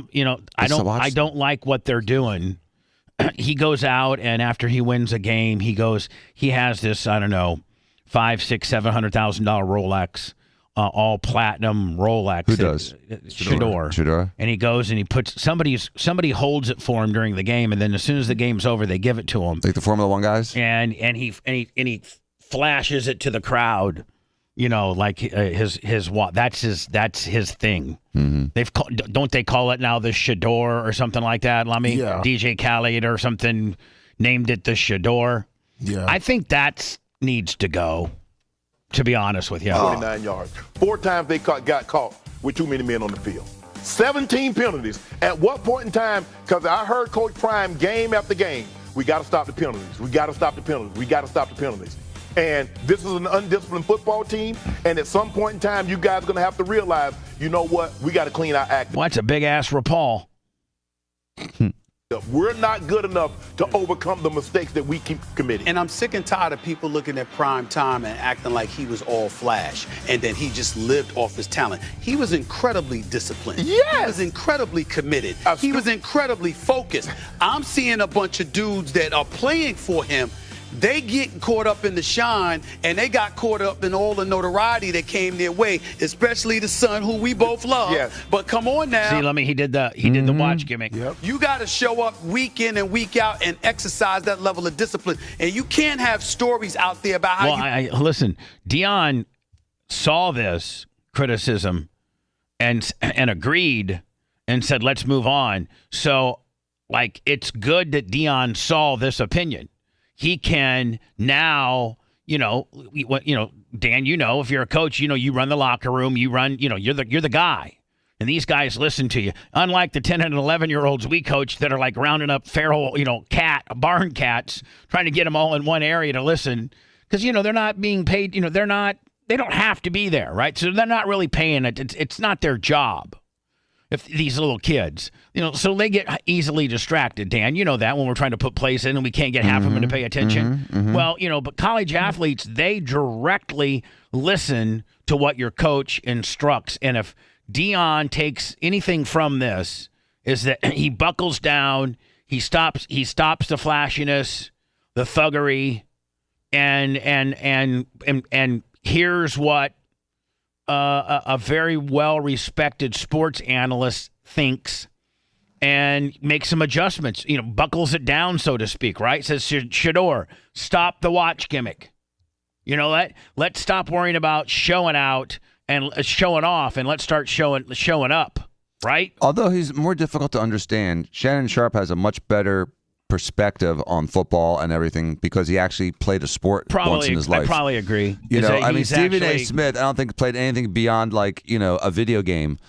don't like what they're doing. He goes out, and after he wins a game, he has this, I don't know, $500,000, $600,000, $700,000 Rolex, all platinum Rolex. Who does? Shedeur. And he goes and he puts somebody holds it for him during the game, and then as soon as the game's over, they give it to him. Like the Formula One guys. And he flashes it to the crowd. Like his what? That's his thing. Mm-hmm. Don't they call it now the Shedeur or something like that? DJ Khaled or something named it the Shedeur. Yeah, I think that needs to go. To be honest with you, 29 yards. 4 times they got caught with too many men on the field. 17 penalties. At what point in time? Because I heard Coach Prime game after game. We got to stop the penalties. We got to stop the penalties. We got to stop the penalties. And this is an undisciplined football team, and at some point in time, you guys are going to have to realize, you know what, we got to clean our act. Well, that's a big-ass RuPaul. We're not good enough to overcome the mistakes that we keep committing. And I'm sick and tired of people looking at Prime Time and acting like he was all flash, and then he just lived off his talent. He was incredibly disciplined. Yes. He was incredibly committed. He was incredibly focused. I'm seeing a bunch of dudes that are playing for him. They get caught up in the shine, and they got caught up in all the notoriety that came their way, especially the son who we both love. Yes. But come on now. See, he did the watch gimmick. Yep. You got to show up week in and week out and exercise that level of discipline. And you can't have stories out there about how listen, Deion saw this criticism and agreed and said, let's move on. So, it's good that Deion saw this opinion. He can now, Dan, if you're a coach, you run the locker room, you're the guy. And these guys listen to you. Unlike the 10 and 11-year-olds we coach that are like rounding up feral, barn cats, trying to get them all in one area to listen. Because, they're not being paid, they don't have to be there, right? So they're not really paying it. It's not their job. If these little kids, so they get easily distracted, Dan. You know that when we're trying to put plays in and we can't get half of them to pay attention. Mm-hmm. Well, but college athletes, they directly listen to what your coach instructs. And if Deion takes anything from this, is that he buckles down, he stops the flashiness, the thuggery, and here's what a very well-respected sports analyst thinks and makes some adjustments, buckles it down, so to speak, right? Says, Shedeur, stop the watch gimmick. Let's stop worrying about showing out and showing off, and let's start showing up, right? Although he's more difficult to understand, Shannon Sharpe has a much better perspective on football and everything because he actually played a sport once in his life. I probably agree. Stephen A. Smith, I don't think played anything beyond a video game.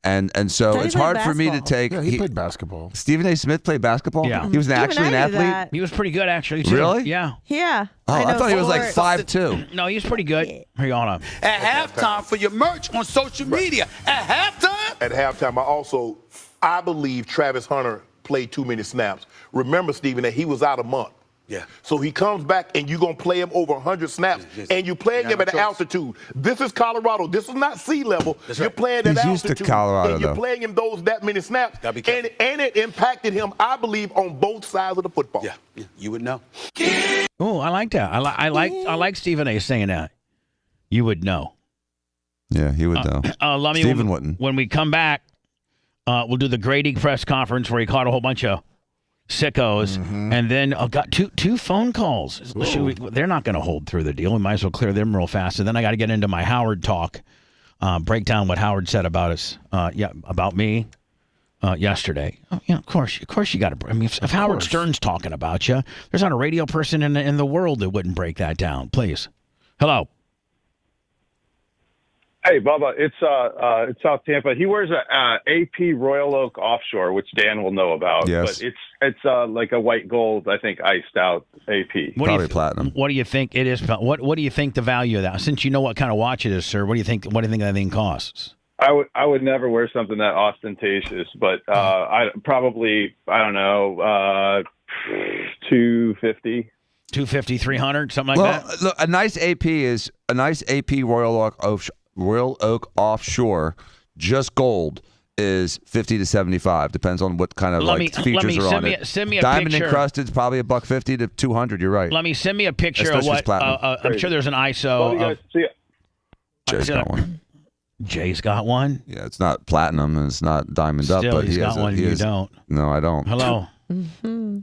And so it's hard for me to take. Yeah, he played basketball. Stephen A. Smith played basketball? Yeah. He was actually an athlete? He was pretty good, actually, too. Really? Yeah. Yeah. Oh, I thought he was like 5'2". No, he's pretty good. Here you go. At halftime for your merch on social media. At halftime? At halftime, I believe Travis Hunter played too many snaps. Remember, Stephen, that he was out a month. Yeah. So he comes back and you're going to play him over 100 snaps, and you're playing him at altitude. This is Colorado. This is not sea level. You're playing at He's used altitude. to Colorado, and you're though. playing him that many snaps. And it impacted him, I believe, on both sides of the football. Yeah, you would know. Oh, I like that. I like Stephen A. saying that. You would know. Yeah, he would know. Stephen wouldn't. When we come back, we'll do the Grady press conference where he caught a whole bunch of sickos, and then got two phone calls. They're not going to hold through the deal. We might as well clear them real fast. And then I got to get into my Howard talk, break down what Howard said about us, about me yesterday. Oh, yeah, of course you got to. I mean, if Howard Stern's talking about you, there's not a radio person in the world that wouldn't break that down. Please, hello. Hey, Bubba, it's South Tampa. He wears a AP Royal Oak Offshore, which Dan will know about. Yes. But it's like a white gold, I think, iced out AP. Probably platinum. What do you think it is? What do you think the value of that? Since you know what kind of watch it is, sir, what do you think that thing costs? I would never wear something that ostentatious, but I don't know, $250. 250, 300, something like that. Look, a nice AP Royal Oak Offshore, just gold, is $50 to $75. Depends on what kind of features are on it. Send me a Diamond picture. encrusted is probably $150 to $200. You're right. Let me send me a picture Especially of what. I'm sure there's an ISO. Jay's got one. Jay's got one. Yeah, it's not platinum and it's not diamond up, Still, but he's got one. You don't. No, I don't. Hello. I don't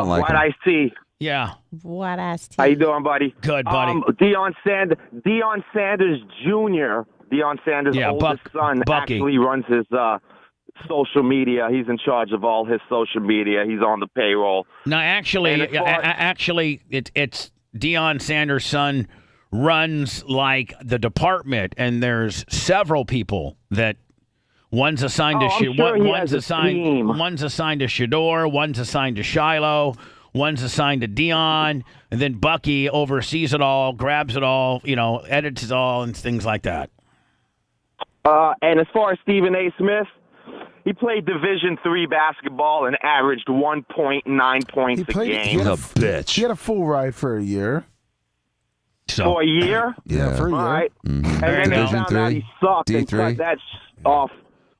like What him. I see. Yeah. What ass How you doing, buddy? Good, buddy. Deion Sanders Jr., Deion Sanders' oldest son, Bucky. actually runs his social media. He's in charge of all his social media. He's on the payroll. No, actually, it's Deion Sanders' son runs like the department, and there's several people that one's assigned to one's assigned to Shador, one's assigned to Shiloh, one's assigned to Deion, and then Bucky oversees it all, grabs it all, edits it all, and things like that. And as far as Stephen A. Smith, he played Division III basketball and averaged 1.9 points a game. He had a full ride for a year. For a year? Yeah, for a year. All right. Mm-hmm. And then they found out he sucked and cut that off.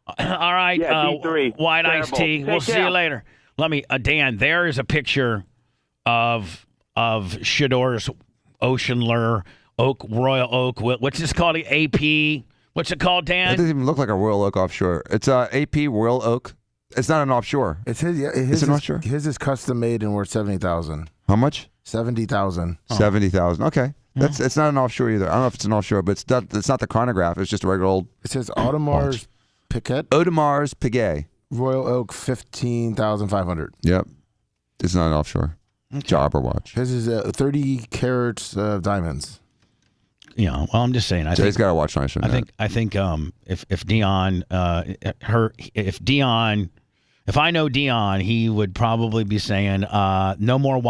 All right, Yeah, D3. White Iced Tea. Terrible. We'll Take see care. you later. Let me, Dan. There is a picture of Shador's Ocean Lure Royal Oak. What's this called? AP. What's it called, It Dan? doesn't even look like a Royal Oak Offshore. It's AP Royal Oak. It's not an offshore. It's his. Yeah, It's an offshore. His is custom made and worth $70,000. How much? $70,000. $70,000. Okay. It's not an offshore either. I don't know if it's an offshore, but it's not the chronograph. It's just a regular old. It says Audemars Piguet. Audemars Piguet. Royal Oak, $15,500. Yep. It's not an offshore. Jobber watch. His is 30 carats of diamonds. Yeah. Well, I'm just saying. Jay's got to watch nicer than I think if Deion, if I know Deion, he would probably be saying, no more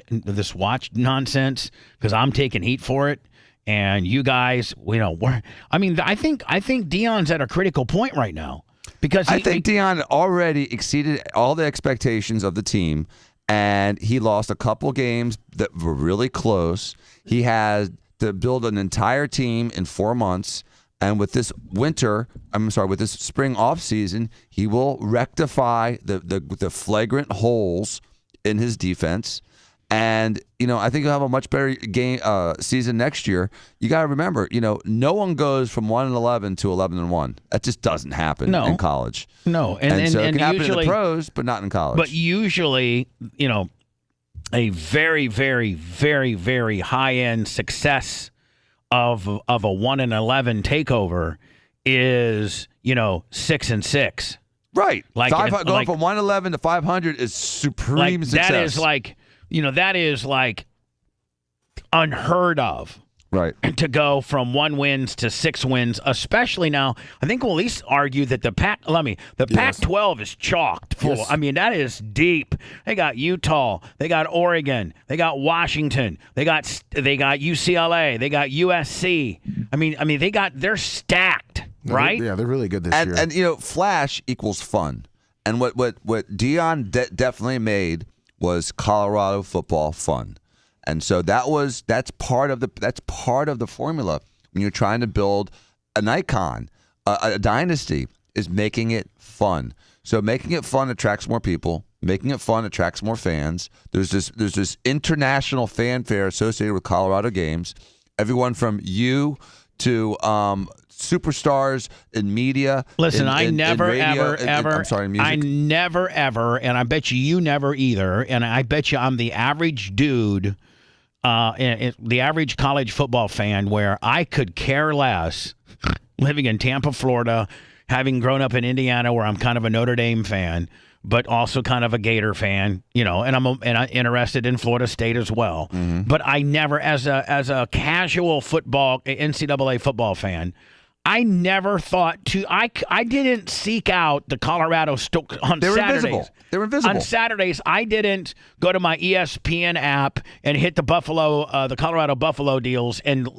this watch nonsense, because I'm taking heat for it. And you guys, I think Deion's at a critical point right now, because I think Deion already exceeded all the expectations of the team, and he lost a couple games that were really close. He had to build an entire team in 4 months. And with this with this spring off season, he will rectify the flagrant holes in his defense. And, I think he'll have a much better season next year. You got to remember, no one goes from 1-11 to 11-1. That just doesn't happen in college. No. And so it can happen in the pros, but not in college. But usually, a very, very, very, very high-end success of a 1-11 takeover is 6-6. Right. Like going from 1-11 to 500 is supreme success. That is that is unheard of. Right. To go from 1 wins to 6 wins, especially now. I think we'll at least argue that the Pac-12 is chocked full. Yes. I mean, that is deep. They got Utah, they got Oregon, they got Washington, they got UCLA, they got USC. I mean, they're stacked, right? Yeah, they're really good this year. And flash equals fun. And what Deion definitely made was Colorado football fun. And so that's part of the formula when you're trying to build an icon, a dynasty, is making it fun. So making it fun attracts more people. Making it fun attracts more fans. There's this international fanfare associated with Colorado games. Everyone from you to superstars in media. Listen, I never, radio, ever, I'm sorry, music. I never, ever, and I bet you never either, and I bet you I'm the average dude, the average college football fan, where I could care less, living in Tampa, Florida, having grown up in Indiana, where I'm kind of a Notre Dame fan, but also kind of a Gator fan, and I'm interested in Florida State as well. Mm-hmm. But I never, as a casual NCAA football fan, I never thought I didn't seek out the Colorado on They were Saturdays. invisible. They were invisible. On Saturdays, I didn't go to my ESPN app and hit the Colorado Buffalo deals and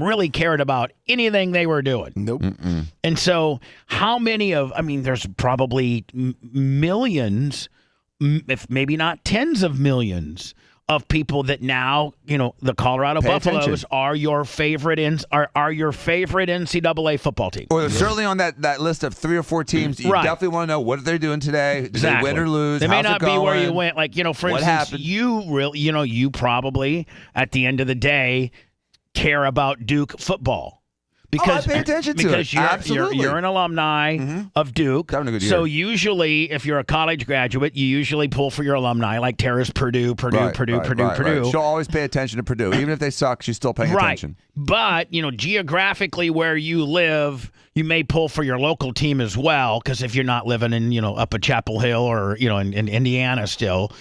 really cared about anything they were doing. Nope. Mm-mm. And so there's probably millions, if maybe not tens of millions, of people that now, the Colorado Pay Buffaloes attention. are your favorite NCAA football team. Or certainly on that list of 3 or 4 teams, you Right. definitely want to know what they're doing today. Did Exactly. they win or lose? They may How's not it be where going? you went. Like, for What instance, happened? you probably at the end of the day care about Duke football. Because, I pay attention to because it. Absolutely. you're an alumni of Duke. Having a good So year. usually, if you're a college graduate, you usually pull for your alumni, like Tara's Purdue. Right. She'll always pay attention to Purdue. Even if they suck, she's still paying attention. But, geographically where you live, you may pull for your local team as well, because if you're not living in, up at Chapel Hill or, in Indiana still.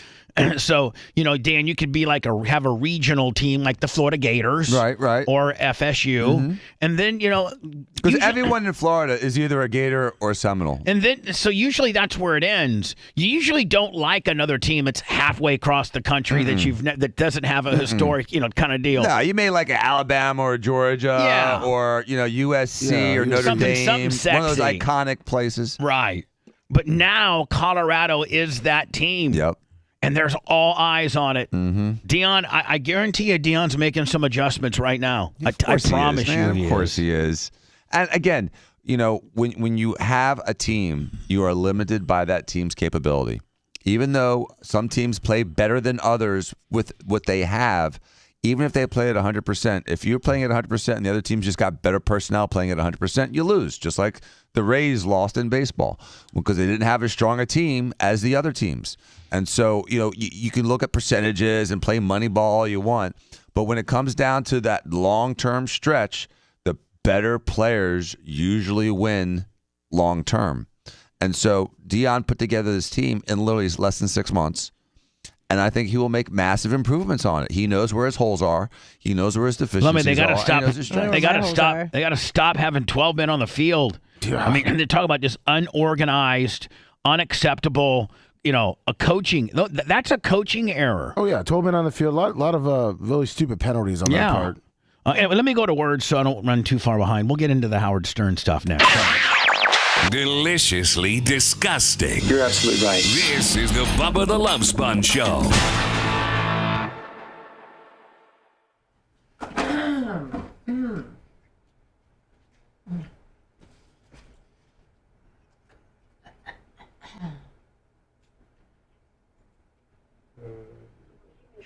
So, Dan, you could be have a regional team like the Florida Gators. Right. Or FSU. Mm-hmm. And then, Because everyone in Florida is either a Gator or a Seminole. And then, so usually that's where it ends. You usually don't like another team that's halfway across the country that doesn't have a historic, kind of deal. No, you may like Alabama or Georgia or, USC or Notre Dame. Something sexy. One of those iconic places. Right. But now Colorado is that team. Yep. And there's all eyes on it. Mm-hmm. Deion, I guarantee you Deion's making some adjustments right now. I promise you he is. Of course he is. And again, when you have a team, you are limited by that team's capability. Even though some teams play better than others with what they have, even if they play at 100%, if you're playing at 100% and the other team's just got better personnel playing at 100%, you lose. Just like the Rays lost in baseball because they didn't have as strong a team as the other teams. And so, you can look at percentages and play money ball all you want, but when it comes down to that long-term stretch, the better players usually win long-term. And so Deion put together this team in literally less than 6 months. And I think he will make massive improvements on it. He knows where his holes are. He knows where his deficiencies they got to are. stop. And he knows his strengths. They got to stop having 12 men on the field. Yeah. I mean, they talk about just unorganized, unacceptable. A coaching. That's a coaching error. Oh yeah, 12 men on the field. A lot of really stupid penalties on that part. Anyway, let me go to words so I don't run too far behind. We'll get into the Howard Stern stuff next. Deliciously disgusting. You're absolutely right. This is the Bubba the Love Sponge Show.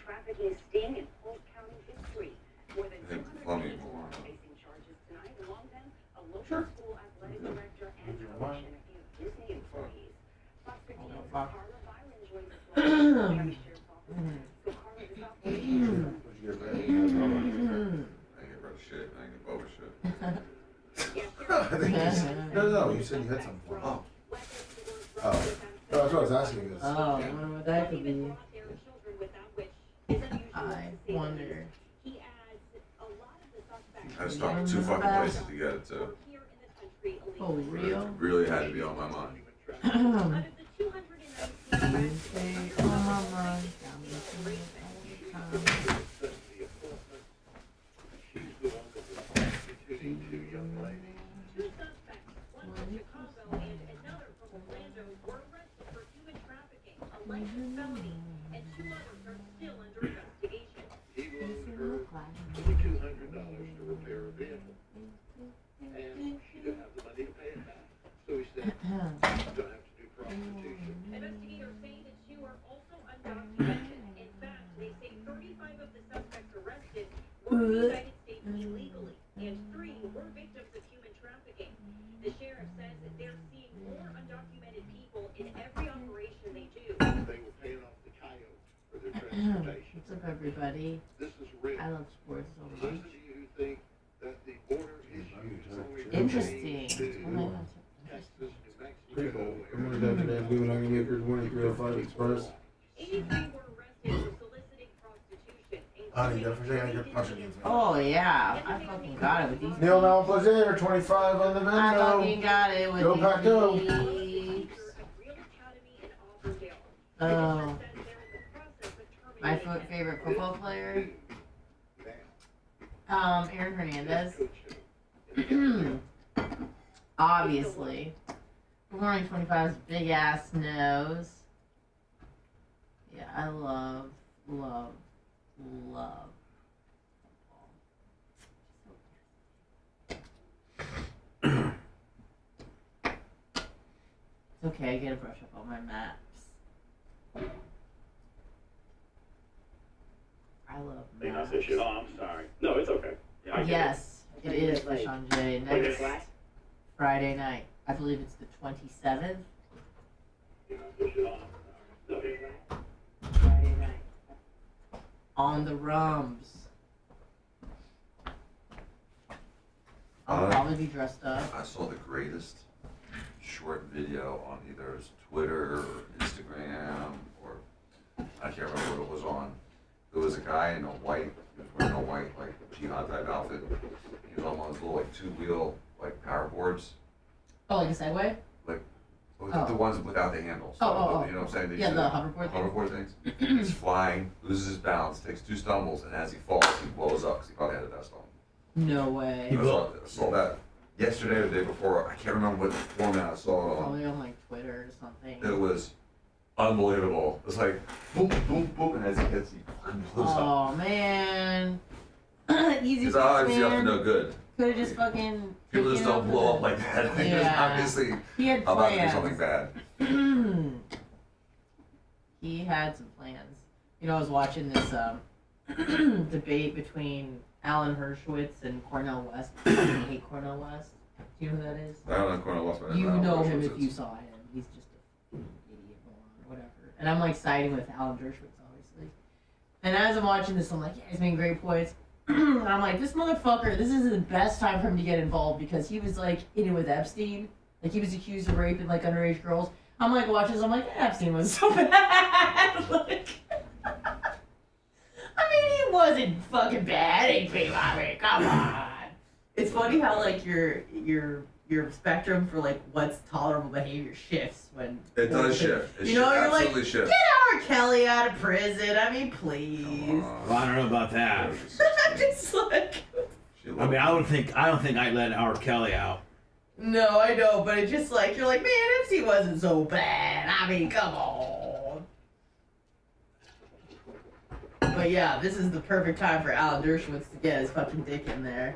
Traffic is staying in Polk County history. More than 200 people are facing charges tonight. Among them, a local school athletic director and coach and a few Disney employees. Fox 15's Carla Byron joins us from the County Sheriff's Office. So Carla, this operation. I get rid of shit. I get Bubba shit. No, you said you had something for him. Oh, that's what I was asking. Oh, I wonder what that could be. I wonder. I had to stop at 2 fucking places to get it to. Oh, real? Really had to be on my mind. Investigators say that you are also undocumented. In fact, they say 35 of the suspects arrested were in the United States illegally, and 3 were victims of human trafficking. The sheriff says that they're seeing more undocumented people in every operation they do. They were paying off the coyote for their transportation. What's up, everybody? This is real. I love sports so Those much. of you who think that the border issue is only Interesting. related Oh my God. to Texas, New Mexico, Good morning, Dr. Dan. Blue and Onion Makers, morning 305 Express. 83 were arrested for soliciting prostitution. Honey, don't forget I got punching games. Oh yeah, I fucking got it with these. Neil now plus air, 25 on the I window. fucking got it with Go these. Pack Go. Oh, my favorite football player, Aaron Hernandez. Obviously. Good morning, 25's big ass nose. Yeah, I love football. It's okay, I get to brush up on my maps. I love maps. Oh, I'm sorry. No, it's okay. Yeah, I get Yes, it is LaShawn J. Next Friday night. I believe it's the 27th. Friday night. On the Rums. I'll probably be dressed up. I saw the greatest short video on either Twitter or Instagram or I can't remember what it was on. There was a guy in a white, he was wearing a white like jihad type outfit. He was on one of those little like 2-wheel like power boards. Oh, like a Segway? Like Oh. the ones without the handles. Oh. You know what I'm saying? They Yeah, use the hoverboard things. hoverboard things. He's flying, loses his balance, takes 2 stumbles, and as he falls, he blows up because he probably had a vest on. No way. I saw that yesterday or the day before. I can't remember what format I saw it on. Probably on like Twitter or something. It was unbelievable. It's like boom, boom, boom, and as he hits, he fucking blows up. Oh man. Easy Because fix, obviously up to man. no good. Could have just fucking. People just taken don't over blow the- up like that. Because Yeah. obviously He had I'm about to do plans. something bad. He had some plans. You know, I was watching this debate between Alan Dershowitz and Cornel West. I hate Cornel West. Do you know who that is? I don't know Cornel West, but I You know know Alan him Dershowitz if you is. saw him. He's just a idiot moron or whatever. And I'm like siding with Alan Dershowitz, obviously. And as I'm watching this, I'm like, yeah, he's making great points. And I'm like, this motherfucker, this is the best time for him to get involved because he was like in it with Epstein. Like he was accused of raping like underage girls. I'm like watching this, I'm like, Epstein was so bad. Like, I mean, he wasn't fucking bad. I mean, come on. It's funny how like your spectrum for like what's tolerable behavior shifts when It does shift. It you know, you're like, absolutely shifts. get R. Kelly out of prison. I mean, please. Well, I don't know about that. I'm just like, I mean, I don't think I'd let R. Kelly out. no, I know, but it's just like you're like, man, Epstein wasn't so bad. I mean, come on. But yeah, this is the perfect time for Alan Dershowitz to get his fucking dick in there.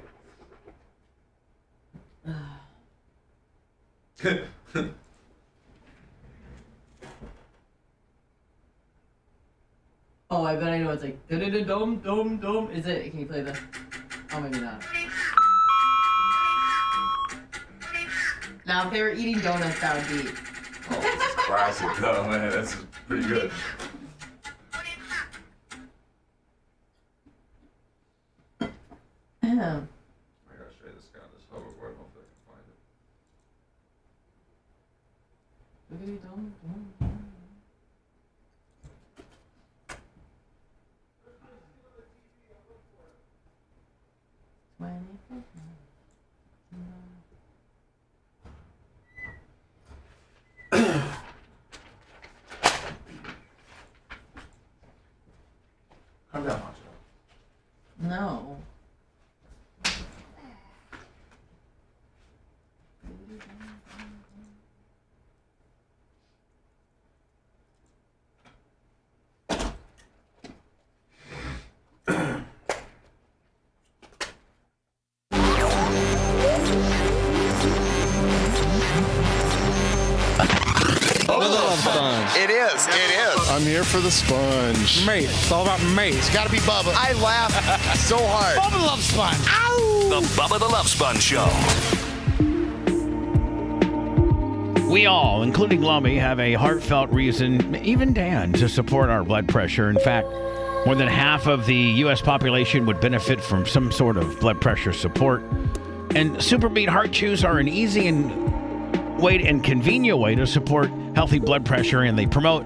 Oh, I bet I know it's like dum dum dum. Is it? Can you play the? Oh, maybe not. Now, if they were eating donuts, that would be. Classic though, man. That's pretty good. I gotta show you this guy, this hoverboard. Hopefully I can find it. Calm down, Macho. No. Bubba the Love Sponge. It is. I'm here for the sponge. Mate, it's all about mate. It's got to be Bubba. I laugh so hard. Bubba the Love Sponge. Ow! The Bubba the Love Sponge Show. We all, including Lummy, have a heartfelt reason, even Dan, to support our blood pressure. In fact, more than half of the U.S. population would benefit from some sort of blood pressure support. And Super Beat Heart Chews are an easy and convenient way to support healthy blood pressure, and they promote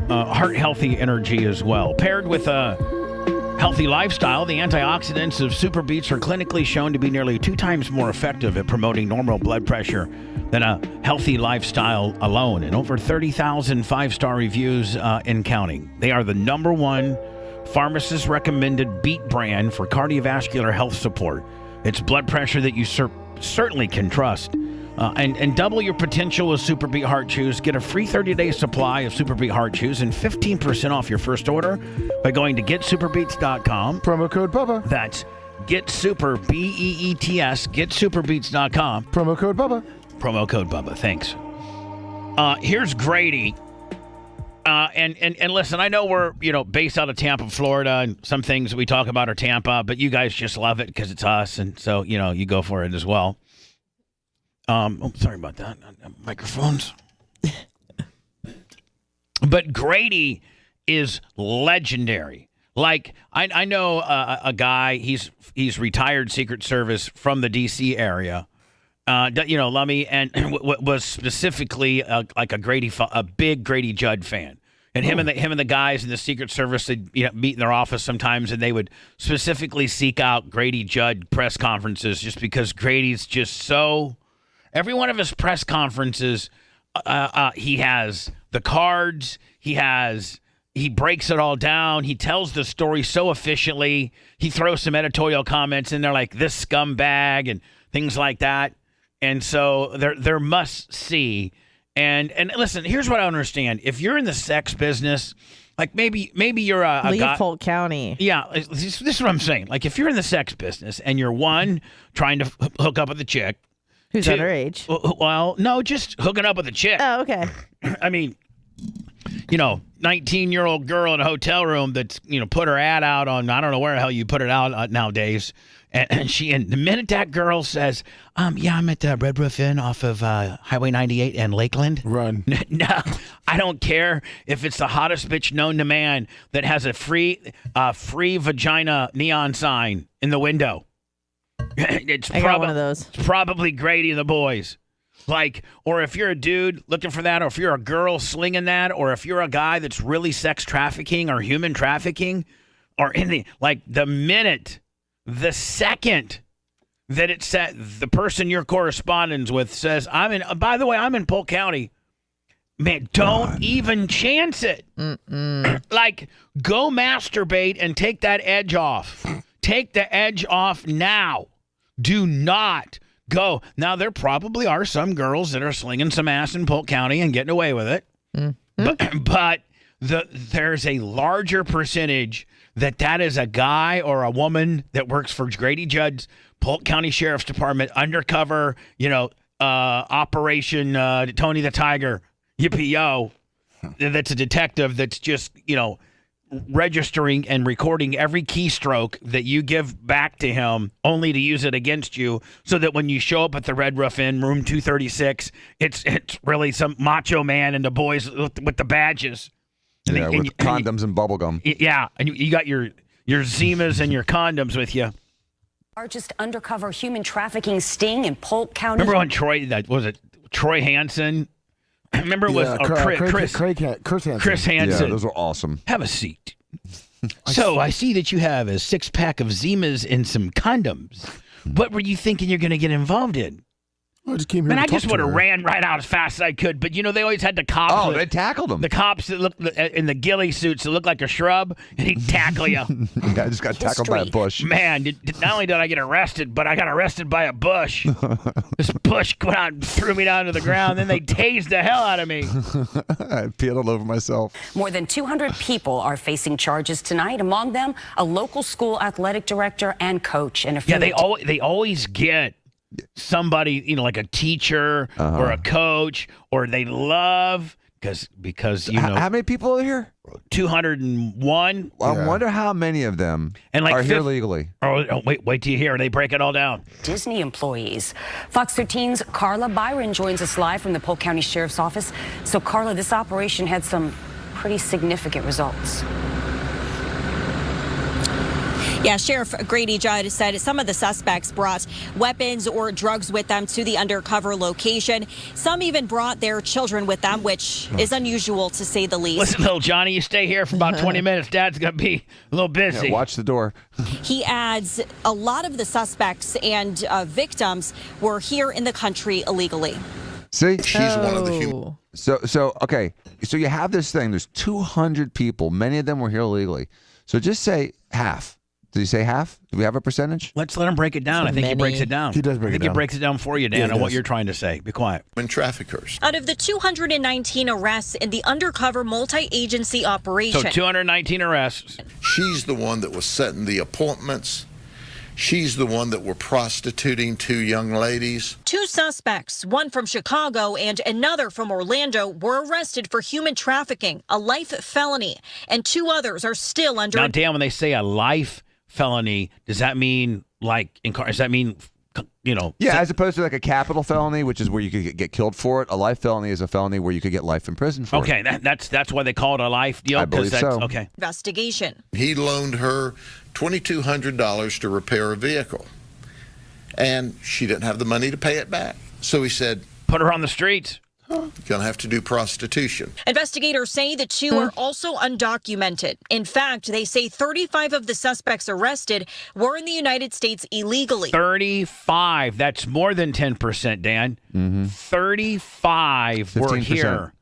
heart-healthy energy as well. Paired with a healthy lifestyle, the antioxidants of Super Beets are clinically shown to be nearly 2 times more effective at promoting normal blood pressure than a healthy lifestyle alone. And over 30,000 5-star reviews in counting. They are the #1 pharmacist-recommended beet brand for cardiovascular health support. It's blood pressure that you certainly can trust. And double your potential with Super Beet Heart Chews. Get a free 30-day supply of Super Beet Heart Chews and 15% off your first order by going to getsuperbeets.com. Promo code Bubba. That's GetSuper, BEETS, getsuperbeets.com. Promo code Bubba. Promo code Bubba. Thanks. Here's Grady. And listen, I know we're, based out of Tampa, Florida, and some things that we talk about are Tampa, but you guys just love it because it's us, and so, you go for it as well. Sorry about that. Microphones. But Grady is legendary. Like, I know a guy, he's retired Secret Service from the D.C. area, Lummy, and was specifically like a big Grady Judd fan. And him and the guys in the Secret Service, they'd meet in their office sometimes, and they would specifically seek out Grady Judd press conferences just because Grady's just so... Every one of his press conferences, he has the cards, he breaks it all down, he tells the story so efficiently, he throws some editorial comments in there like this scumbag and things like that. And so they're must see. And listen, here's what I understand. If you're in the sex business, like maybe you're a guy. Leave Polk County. Yeah, this is what I'm saying. Like if you're in the sex business and you're trying to hook up with a chick, who's underage? Well, no, just hooking up with a chick. Oh, okay. I mean, 19-year-old girl in a hotel room that's, put her ad out on, I don't know where the hell you put it out nowadays. And the minute that girl says, yeah, I'm at the Red Roof Inn off of Highway 98 and Lakeland. Run. No, I don't care if it's the hottest bitch known to man that has a free vagina neon sign in the window. I got one of those. It's probably Grady and the boys. Like, or if you're a dude looking for that, or if you're a girl slinging that, or if you're a guy that's really sex trafficking or human trafficking, or the second that it said the person you're corresponding with says, by the way, I'm in Polk County. Man, don't even chance it. Like, go masturbate and take that edge off. Take the edge off now. Do not go. Now, there probably are some girls that are slinging some ass in Polk County and getting away with it. But there's a larger percentage that is a guy or a woman that works for Grady Judd's Polk County Sheriff's Department undercover, Operation Tony the Tiger, yippee-yo. That's a detective that's just, registering and recording every keystroke that you give back to him only to use it against you, so that when you show up at the Red Roof Inn, room 236, it's really some macho man and the boys with the badges. Yeah, with condoms and bubble gum. Yeah, and you got your Zimas and your condoms with you. Largest undercover human trafficking sting in Polk County. Remember when Troy Hansen? Remember it was Chris Hansen. Yeah, those were awesome. Have a seat. So I see that you have a 6-pack of Zimas and some condoms. What were you thinking you're going to get involved in? I just came here. Man, to I talk just to would have her. ran right out as fast as I could. But, they always had the cops. Oh, they tackled him. The cops that looked in the ghillie suits that looked like a shrub, and he'd tackle you. I just got tackled by a bush. Man, not only did I get arrested, but I got arrested by a bush. This bush went out and threw me down to the ground. Then they tased the hell out of me. I peeled all over myself. More than 200 people are facing charges tonight. Among them, a local school athletic director and coach. And they always get somebody, like a teacher or a coach, or they love because how many people are here? 201. I wonder how many of them are here legally. Oh, wait till you hear. They break it all down. Disney employees. Fox 13's Carla Byron joins us live from the Polk County Sheriff's Office. So, Carla, this operation had some pretty significant results. Yeah, Sheriff Grady Judd said some of the suspects brought weapons or drugs with them to the undercover location. Some even brought their children with them, which is unusual to say the least. Listen, little Johnny, you stay here for about 20 minutes. Dad's going to be a little busy. Yeah, watch the door. He adds a lot of the suspects and victims were here in the country illegally. See? She's one of the human. So okay. So you have this thing. There's 200 people. Many of them were here illegally. So just say half. Did he say half? Do we have a percentage? Let's let him break it down. I think he breaks it down. He does break it down. I think he breaks it down for you, Dan, on what you're trying to say. Be quiet. Human traffickers. Out of the 219 arrests in the undercover multi-agency operation. So 219 arrests. She's the one that was setting the appointments. She's the one that were prostituting two young ladies. Two suspects, one from Chicago and another from Orlando, were arrested for human trafficking, a life felony, and two others are still under. Now, Dan, when they say a life felony, does that mean does that mean, Yeah, as opposed to like a capital felony, which is where you could get killed for it. A life felony is a felony where you could get life in prison for it. Okay, that's why they call it a life deal? I believe so. Okay. Investigation. He loaned her $2,200 to repair a vehicle, and she didn't have the money to pay it back. So he said, put her on the streets. You're going to have to do prostitution. Investigators say the two are also undocumented. In fact, they say 35 of the suspects arrested were in the United States illegally. 35. That's more than 10%, Dan. 35 were 15%. here.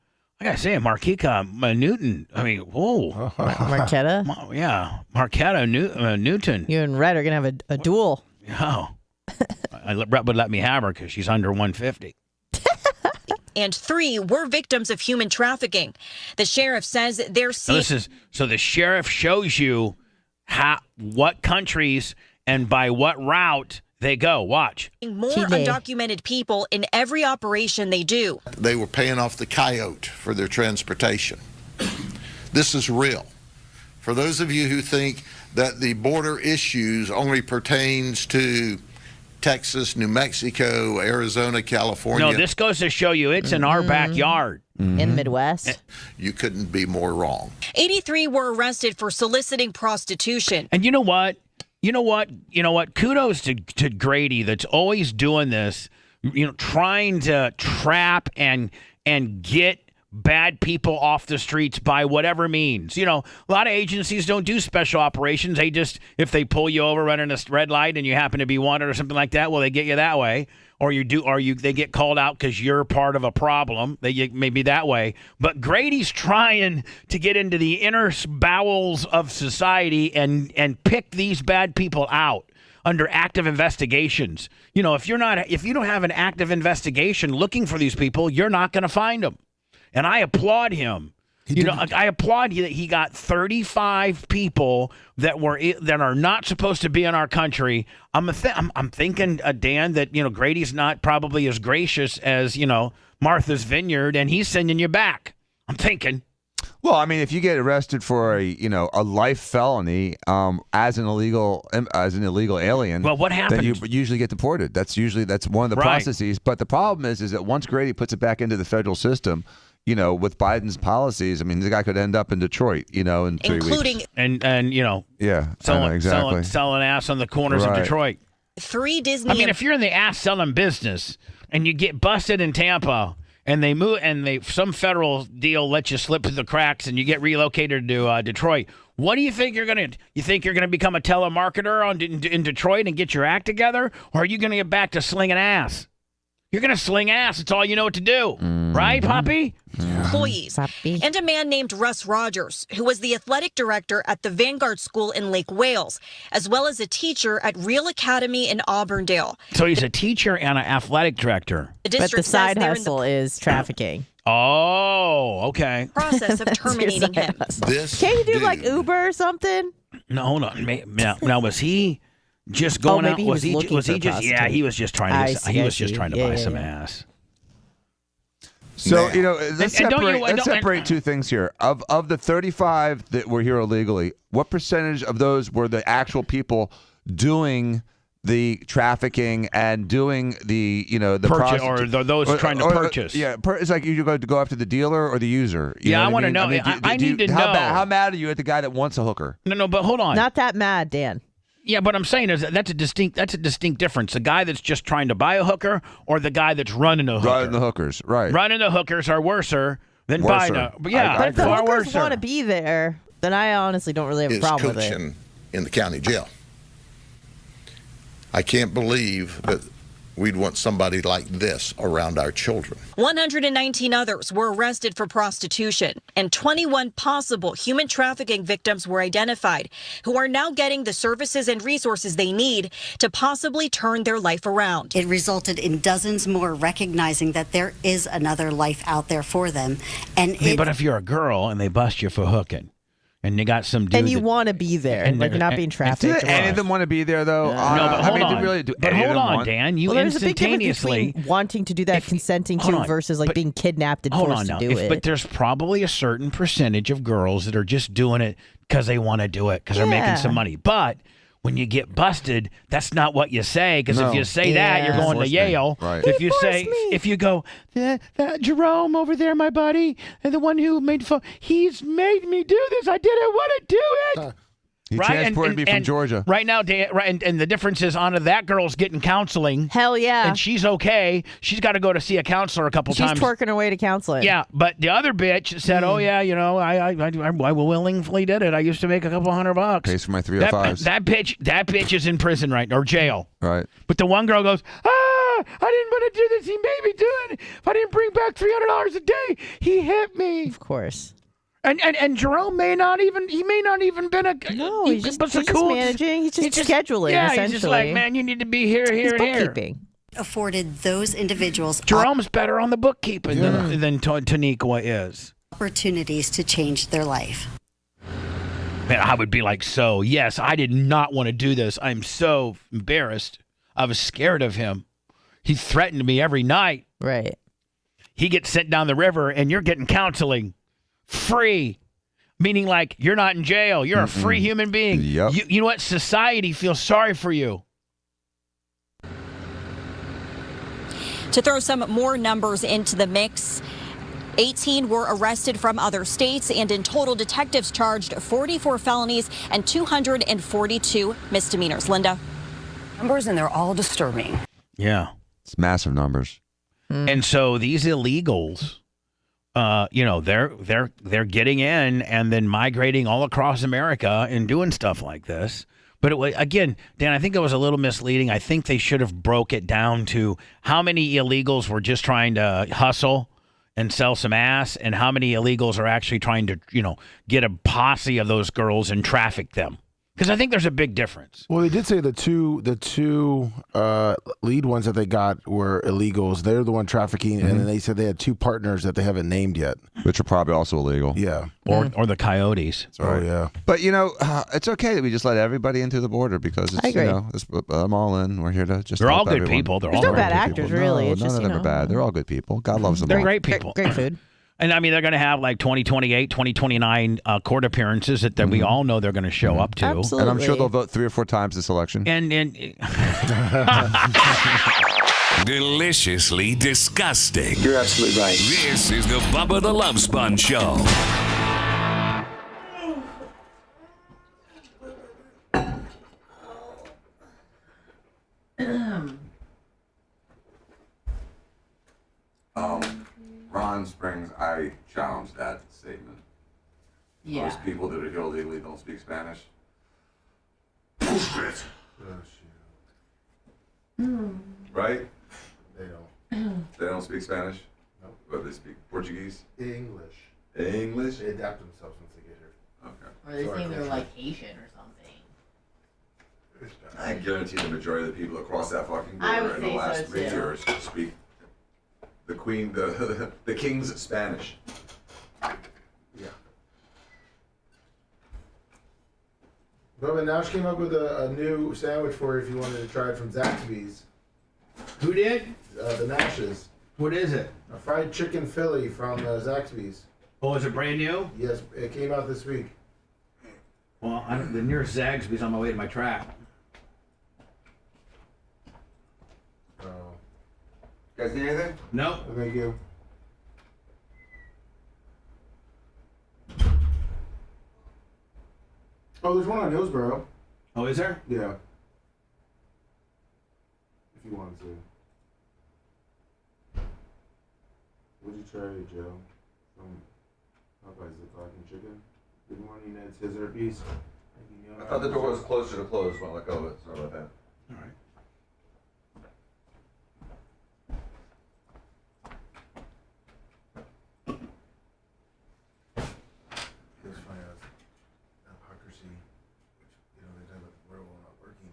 I got to say, Marquita Newton. I mean, whoa. Marquetta? Yeah. Marquetta Newton. You and Red are going to have a duel. Oh. Brett would let me have her because she's under 150. And 3 were victims of human trafficking. The sheriff says they're seeing. So the sheriff shows you what countries and by what route they go. Watch. More undocumented people in every operation they do. They were paying off the coyote for their transportation. This is real. For those of you who think that the border issues only pertains to Texas, New Mexico, Arizona, California. No, this goes to show you it's in our backyard. In the Midwest. You couldn't be more wrong. 83 were arrested for soliciting prostitution. And you know what? Kudos to Grady that's always doing this, trying to trap and get bad people off the streets by whatever means. A lot of agencies don't do special operations. They just, if they pull you over running a red light and you happen to be wanted or something like that, well, they get you that way. Or they get called out because you're part of a problem. They may be that way. But Grady's trying to get into the inner bowels of society and pick these bad people out under active investigations. If you don't have an active investigation looking for these people, you're not going to find them. And I applaud him. I applaud you that he got 35 people that are not supposed to be in our country. I'm thinking, Dan, that Grady's not probably as gracious as Martha's Vineyard, and he's sending you back. I'm thinking. Well, I mean, if you get arrested for a life felony as an illegal alien, well, what happens? Then you usually get deported. That's one of the processes. But the problem is that once Grady puts it back into the federal system, with Biden's policies, I mean, the guy could end up in Detroit, in 3 weeks. And selling ass on the corners of Detroit. 3 Disney. I mean, if you're in the ass selling business and you get busted in Tampa and they move, and some federal deal lets you slip through the cracks, and you get relocated to Detroit. What do you think you're gonna? You think you're gonna become a telemarketer in Detroit and get your act together, or are you gonna get back to slinging ass? You're gonna sling ass. It's all you know what to do, right, Poppy? Employees and a man named Russ Rogers, who was the athletic director at the Vanguard School in Lake Wales, as well as a teacher at Real Academy in Auburndale. So he's a teacher and an athletic director. But the side hustle is trafficking. Oh, okay. Process of terminating him. Can't you do like Uber or something? No, hold on. Now was he just going out? Maybe Was he looking for a just? Yeah, prostitute. he was just trying to. He was just trying to buy some ass. So, Now- let's And don't you- separate, let's don't- separate two things here. Of the 35 that were here illegally, what percentage of those were the actual people doing the trafficking and doing the, the Purchase, prostitute- or those trying to purchase? Yeah, it's like you go after the dealer or the user. You Yeah, know I what wanna mean? know. I need to know. How mad are you at the guy that wants a hooker? No, but hold on. Not that mad, Dan. Yeah, but I'm saying is that's a distinct difference. The guy that's just trying to buy a hooker, or the guy that's running a hooker. Running the hookers, right? Running the hookers are worser than buying a. But yeah, But if the far hookers worser. want to be there, then I honestly don't really have a Is problem with it. coaching in the county jail. I can't believe that we'd want somebody like this around our children. 119 others were arrested for prostitution, and 21 possible human trafficking victims were identified, who are now getting the services and resources they need to possibly turn their life around. It resulted in dozens more recognizing that there is another life out there for them. And I mean, but if you're a girl and they bust you for hooking, and you got some dude And you that- want to be there, and like they're- you're not being Do trafficked. any of them want to be there though? No, but hold on. Really, do But any of hold them on, want- Dan. You Well, there's a big difference instantaneously between wanting to do that, consenting hold to, on, versus like but- being kidnapped and Hold forced on now. to do it. But there's probably a certain percentage of girls that are just doing it because they want to do it because they're making Yeah. some money. But when you get busted, that's not what you say. Because No. if you say that, you're Yeah. going to Forced me. Yale. Right. If He you say, forced me. if you go, that Jerome over there, my buddy, and the one who made fun, he's made me do this. I didn't want to do it. He Right, transported me from and Georgia. Right now, Dan, right, and the difference is on that girl's getting counseling. Hell yeah. And she's okay. She's got to go to see a counselor a couple She's times. twerking her way to counseling. Yeah, but the other bitch said, "Oh yeah, I willingly did it. I used to make a couple $100. Pays for my That 305s. that bitch is in prison right or jail. Right. But the one girl goes, I didn't want to do this. He made me do it. If I didn't bring back $300 a day, he hit me. Of course. And Jerome may not even been a No, he's just cool, managing. He's just scheduling, Yeah, essentially. he's just like, man, you need to be here, He's here, and here. bookkeeping. afforded those individuals Jerome's better on the bookkeeping than Taniqua is. opportunities to change their life. Man, I would be like, so, yes, I did not want to do this. I'm so embarrassed. I was scared of him. He threatened me every night. Right. He gets sent down the river, and you're getting counseling free, meaning like you're not in jail. You're a free human being. Yep. You know what? Society feels sorry for you. To throw some more numbers into the mix, 18 were arrested from other states, and in total, detectives charged 44 felonies and 242 misdemeanors. Linda? Numbers, and they're all disturbing. Yeah. It's massive numbers. And so these illegals, they're getting in and then migrating all across America and doing stuff like this. But again, Dan, I think it was a little misleading. I think they should have broke it down to how many illegals were just trying to hustle and sell some ass, and how many illegals are actually trying to, get a posse of those girls and traffic them. Because I think there's a big difference. Well, they did say the two lead ones that they got were illegals. They're the one trafficking, and then they said they had two partners that they haven't named yet, which are probably also illegal. Yeah, or the coyotes. Right. Oh yeah. But it's okay that we just let everybody in through the border because it's, I agree. I'm all in. We're here to just. They're help all good everyone. people. They're There's all no great bad people. actors, really. No, It's none just, of them are bad. They're all good people. God loves them. They're all. great people. Great food. And I mean, they're going to have like 2028, 2029 court appearances that we all know they're going to show up to. Absolutely. And I'm sure they'll vote 3 or 4 times this election. And Deliciously disgusting. You're absolutely right. This is the Bubba the Love Sponge Show. I challenge that statement. Yeah. Most people that are here illegally don't speak Spanish. Bullshit. Right? They don't. They don't speak Spanish? No. But they speak Portuguese? English. English? They adapt themselves once they get here. Okay. Or they think they're like Haitian or something. I guarantee the majority of the people across that fucking I border would in the say last so, 3 too. years speak the king's Spanish. Yeah. Bubba, now she came up with a new sandwich for you if you wanted to try it from Zaxby's. Who did? The Nashes. What is it? A fried chicken Philly from Zaxby's. Oh, is it brand new? Yes, it came out this week. Well, the nearest Zaxby's on my way to my track. Oh. You guys need anything? No. Thank you. Oh, there's one on Hillsborough. Oh, is there? Yeah. If you wanted to. What'd you try, Joe? From Popeye's the Talking Chicken. Good morning, Ned Scissor Piece. I thought the door was closer to close when I let go of it. Sorry about that. All right. It was funny, I was hypocrisy, which, you know, they talk about the border wall not working.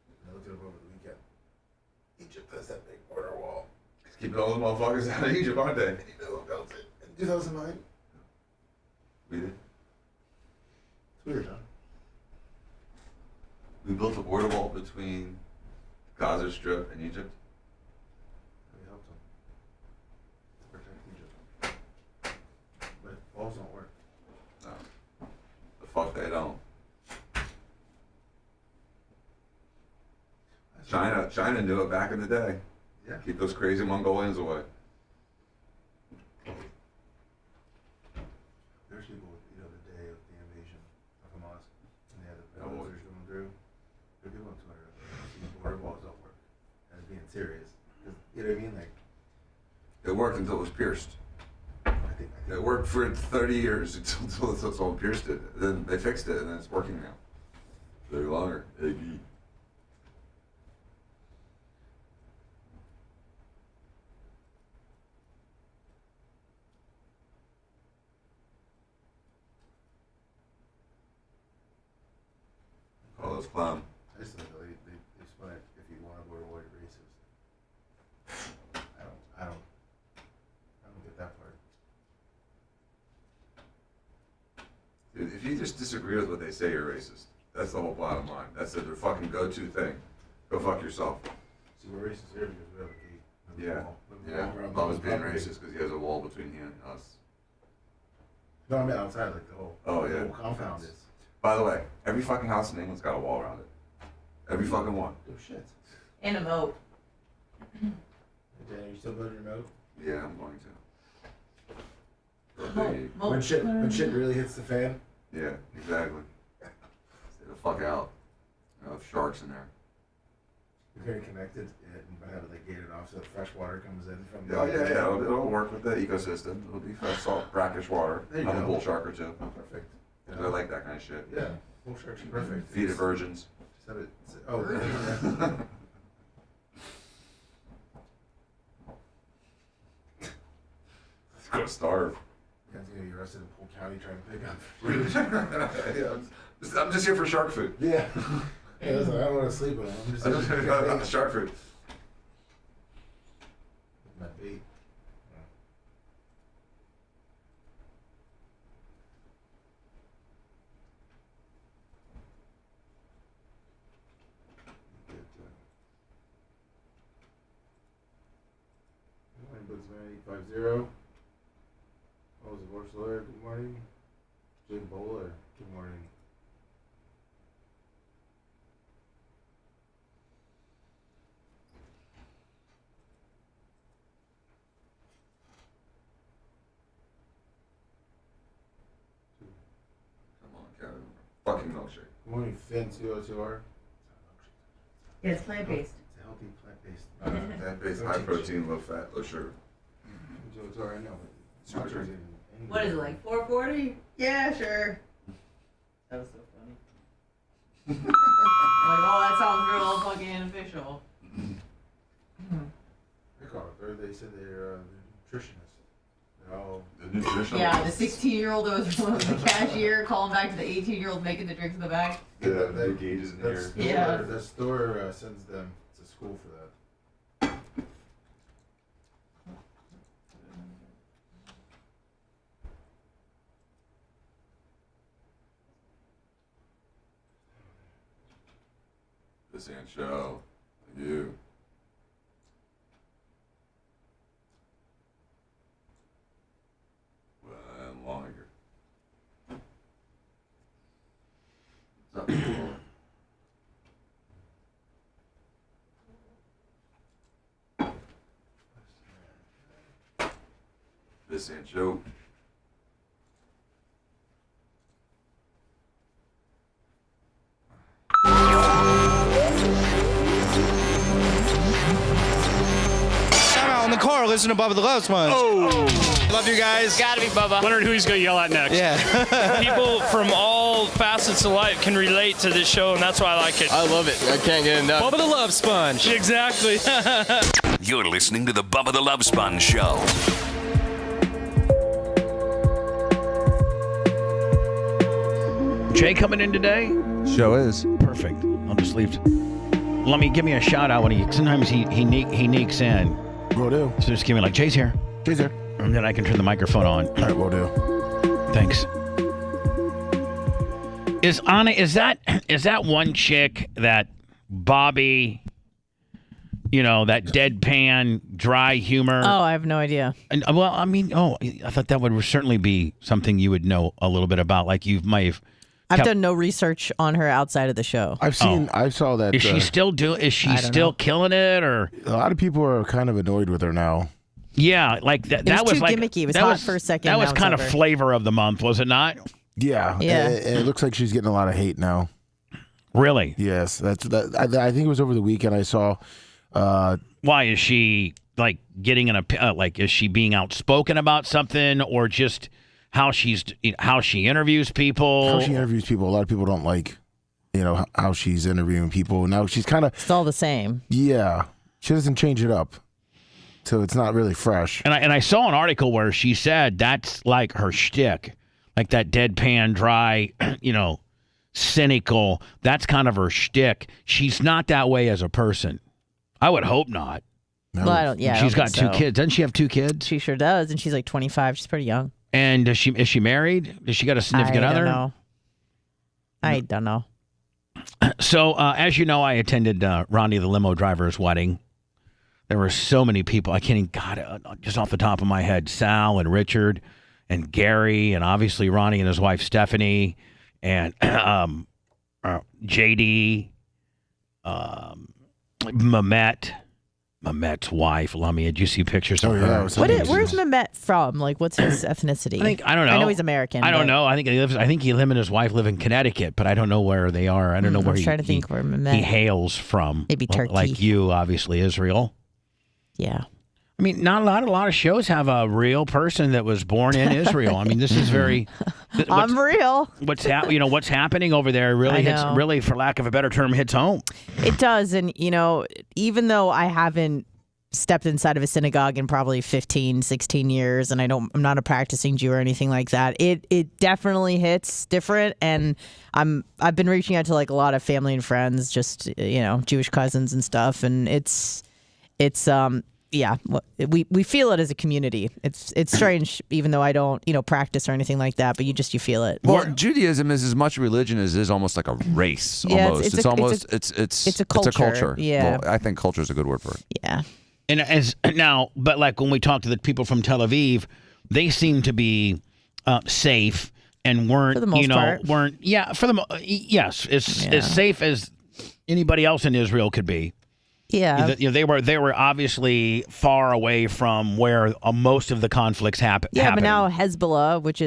And I looked it up over the weekend. Egypt has that big border wall. Just keeping all those motherfuckers out of Egypt, aren't they? And you know who built it? In 2009. We did. It's weird, huh? We built a border wall between Gaza Strip and Egypt. We helped them to protect Egypt. But walls don't work. No. The fuck they don't. China knew it back in the day. Yeah. Keep those crazy Mongolians away. There's people, you know, the day of the invasion of Hamas, and they had the bulldozers going through. There are people on Twitter, these border walls don't work. And it's being serious. 'Cause, you know what I mean? Like, It worked until it was pierced. I think It worked for 30 years until someone pierced it. Then they fixed it, and then it's working now. No longer. AD. Call those clown. I just think they spun it if you want to border wall, you're racist. I don't get that part. Dude, if you just disagree with what they say, you're racist. That's the whole bottom line. That's their fucking go-to thing. Go fuck yourself. See, we're racist here because we have a gate. We have a Yeah. wall. We have a Yeah. wall around Bubba's the being property. racist because he has a wall between he and us. No, I mean outside, like the whole, Oh, the yeah. whole compound is. By the way, every fucking house in England's got a wall around it. Every fucking one. Oh shit. And a moat. Hey, Dan, are you still building your moat? Yeah, I'm going to. When shit really hits the fan. Yeah, exactly. Stay the fuck out. I have sharks in there. You're very connected, and have it like gated off so that fresh water comes in from. Oh yeah. It'll work with the ecosystem. It'll be fresh, salt, brackish water. There you I'm a go. bull shark or two. Oh, perfect. I like that kind of shit. Yeah, bull sharks are perfect. Feed it virgins. Just have it. Oh, yeah. It's gonna starve. Yeah, it's gonna be arrested in Polk County trying to pick up food. Yeah, I'm just here for shark food. Yeah. Yeah, listen, I don't want to sleep with them. I'm just here I'm shark food. my bait. Good morning, Bugsman 850. Oh, is it Horse Lawyer? Good morning. Jim Bowler. Good morning. Come on, Kevin. Fucking milkshake. Good morning, Finn 202R. Yeah, it's plant-based. It's a healthy plant-based. Plant-based, high protein, low fat, low sugar. 202R, I know. What is it, like 440? Yeah, sure. That was so funny. Like, oh, that sounds real fucking official. They said they're nutritionists. The nutritionist. Yeah, the 16-year-old that was the cashier calling back to the 18-year-old making the drinks in the back. The gauges in here. Yeah. The store sends them to school for that. This ain't show. You. And longer. What's up, people? This ain't show. I'm out in the car listening to Bubba the Love Sponge. Oh. Love you guys. Gotta be Bubba. Wondering who he's going to yell at next. Yeah. People from all facets of life can relate to this show, and that's why I like it. I love it. I can't get enough. Bubba the Love Sponge. Exactly. You're listening to the Bubba the Love Sponge Show. Jay coming in today? Show is. Perfect. I'll just leave. Let me give me a shout out when sometimes he sneaks in. Will do. So just give me like, Jay's here. Jay's here. And then I can turn the microphone on. All right, will do. Thanks. Is that one chick that Bobby, that deadpan, dry humor? Oh, I have no idea. And well, I mean, I thought that would certainly be something you would know a little bit about. Like you might have. I've done no research on her outside of the show. I saw that. Is she still killing it, or a lot of people are kind of annoyed with her now? Yeah, like that. It was too like gimmicky. It was that hot for a second. That now was it's kind of over. flavor of the month, was it not? Yeah. Yeah. It looks like she's getting a lot of hate now. Really? Yes. I think it was over the weekend. I saw. Why is she like getting in a is she being outspoken about something, or just how she interviews people? How she interviews people. A lot of people don't like, how she's interviewing people. Now she's kind of. It's all the same. Yeah. She doesn't change it up. So it's not really fresh. And I saw an article where she said that's like her shtick, like that deadpan, dry, cynical. That's kind of her shtick. She's not that way as a person. I would hope not. No. Well, I don't. Yeah, She's I got don't think two so. kids. Doesn't she have two kids? She sure does, and she's like 25. She's pretty young. And is she married? Does she got a significant other? I don't know. So, as you know, I attended Ronnie the limo driver's wedding. There were so many people. I can't even, just off the top of my head, Sal and Richard and Gary and obviously Ronnie and his wife Stephanie and JD, Mamet's wife, Lummy. Did you see pictures of her? Where's Mamet from? Like, what's his ethnicity? I don't know. I know he's American. I don't know. I think him and his wife live in Connecticut, but I don't know where they are. I don't know where I'm trying to think where Mamet he hails from. Maybe Turkey. Like you, obviously Israel. Yeah. I mean, not a lot of shows have a real person that was born in Israel. I mean, this is very. I'm real. What's happening over there really really, for lack of a better term, hits home. It does, and even though I haven't stepped inside of a synagogue in probably 15, 16 years, and I'm not a practicing Jew or anything like that, it definitely hits different. And I've been reaching out to like a lot of family and friends, just Jewish cousins and stuff, and it's yeah, we feel it as a community. It's strange, even though I don't practice or anything like that. But you feel it. Well, Judaism is as much religion as it is almost like a race. Yeah, almost, it's a culture. It's a culture. Yeah, well, I think culture is a good word for it. Yeah. And but like when we talk to the people from Tel Aviv, they seem to be safe and weren't for the most part. Yes, as safe as anybody else in Israel could be. Yeah, they were obviously far away from where most of the conflicts happen. Yeah, but now Hezbollah, which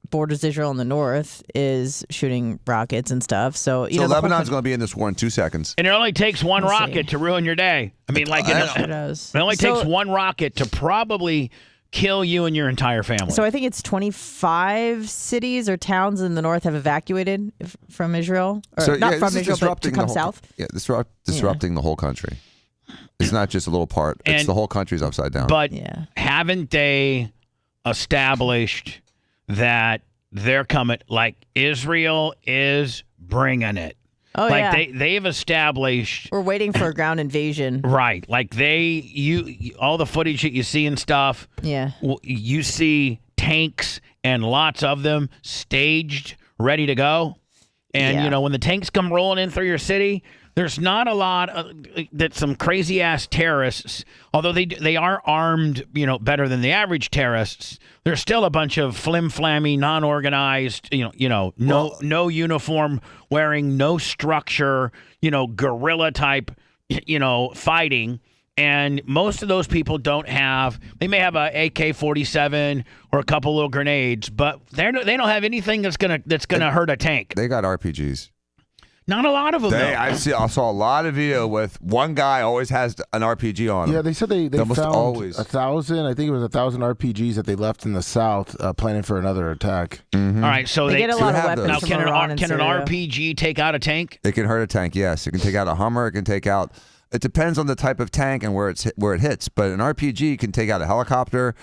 borders Israel in the north, is shooting rockets and stuff. So Lebanon's going to be in this war in 2 seconds. And it only takes one rocket to ruin your day. I mean, it only takes one rocket to probably kill you and your entire family. So I think it's 25 cities or towns in the north have evacuated from Israel, or not from Israel, but to come south. Yeah, disrupting the whole country. It's not just a little part. It's the whole country's upside down. But haven't they established that they're coming? Like Israel is bringing it. Oh, like they've established. We're waiting for a ground invasion. Right. Like all the footage that you see and stuff. Yeah. You see tanks and lots of them staged, ready to go. And, when the tanks come rolling in through your city, there's not a lot that some crazy ass terrorists, although they are armed, better than the average terrorists. There's still a bunch of flim-flammy, non-organized, no uniform wearing, no structure, guerrilla type, fighting. And most of those people don't have. They may have a AK-47 or a couple little grenades, but they don't have anything that's gonna hurt a tank. They got RPGs. Not a lot of them. I saw a lot of video with one guy always has an RPG on him. Yeah, they said they almost found always 1,000. I think it was 1,000 RPGs that they left in the south, planning for another attack. Mm-hmm. All right, so they get a lot of weapons now. from Can Iran and an Syria. RPG take out a tank? It can hurt a tank. Yes, it can take out a Hummer. It can take out. It depends on the type of tank and where it hits. But an RPG can take out a helicopter,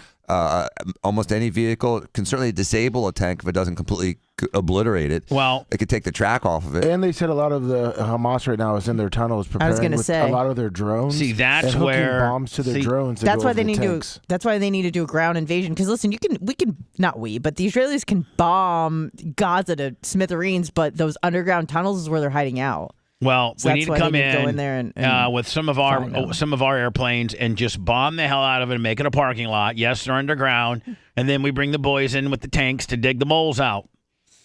almost any vehicle. It can certainly disable a tank if it doesn't completely obliterate it. Well, it could take the track off of it. And they said a lot of the Hamas right now is in their tunnels preparing with a lot of their drones. See, that's and hooking where bombs to their drones. To That's go why over they the need tanks. to. That's why they need to do a ground invasion. Because listen, but the Israelis can bomb Gaza to smithereens, but those underground tunnels is where they're hiding out. Well, So we that's need to why come they need to go in there and with some of our airplanes and just bomb the hell out of it and make it a parking lot. Yes, they're underground, and then we bring the boys in with the tanks to dig the moles out.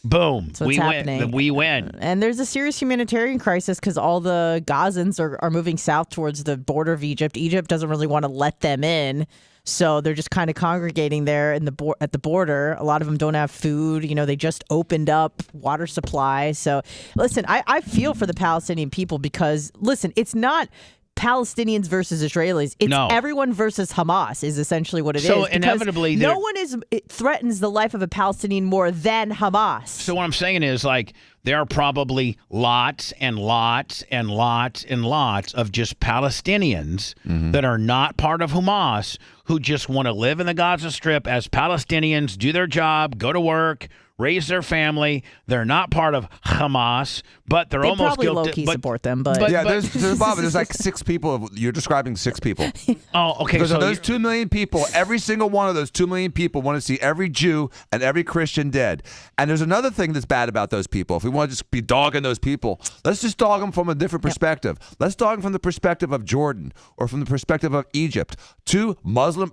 Boom, So it's happening. We win. And there's a serious humanitarian crisis because all the Gazans are moving south towards the border of Egypt. Egypt doesn't really want to let them in. So they're just kind of congregating there at the border. A lot of them don't have food. They just opened up water supply. So listen, I feel for the Palestinian people because, listen, it's not Palestinians versus Israelis. It's everyone versus Hamas is essentially what it is. So inevitably, no one threatens the life of a Palestinian more than Hamas. So what I'm saying is, like, there are probably lots and lots and lots and lots of just Palestinians that are not part of Hamas who just want to live in the Gaza Strip as Palestinians, do their job, go to work, raise their family. They're not part of Hamas, but they're almost probably guilty. low-key support them, but there's like 6 people. You're describing 6 people. Oh, okay. Because So of those 2 million people, every single one of those 2 million people want to see every Jew and every Christian dead. And there's another thing that's bad about those people. If we want to just be dogging those people, let's just dog them from a different perspective. Let's dog them from the perspective of Jordan or from the perspective of Egypt. 2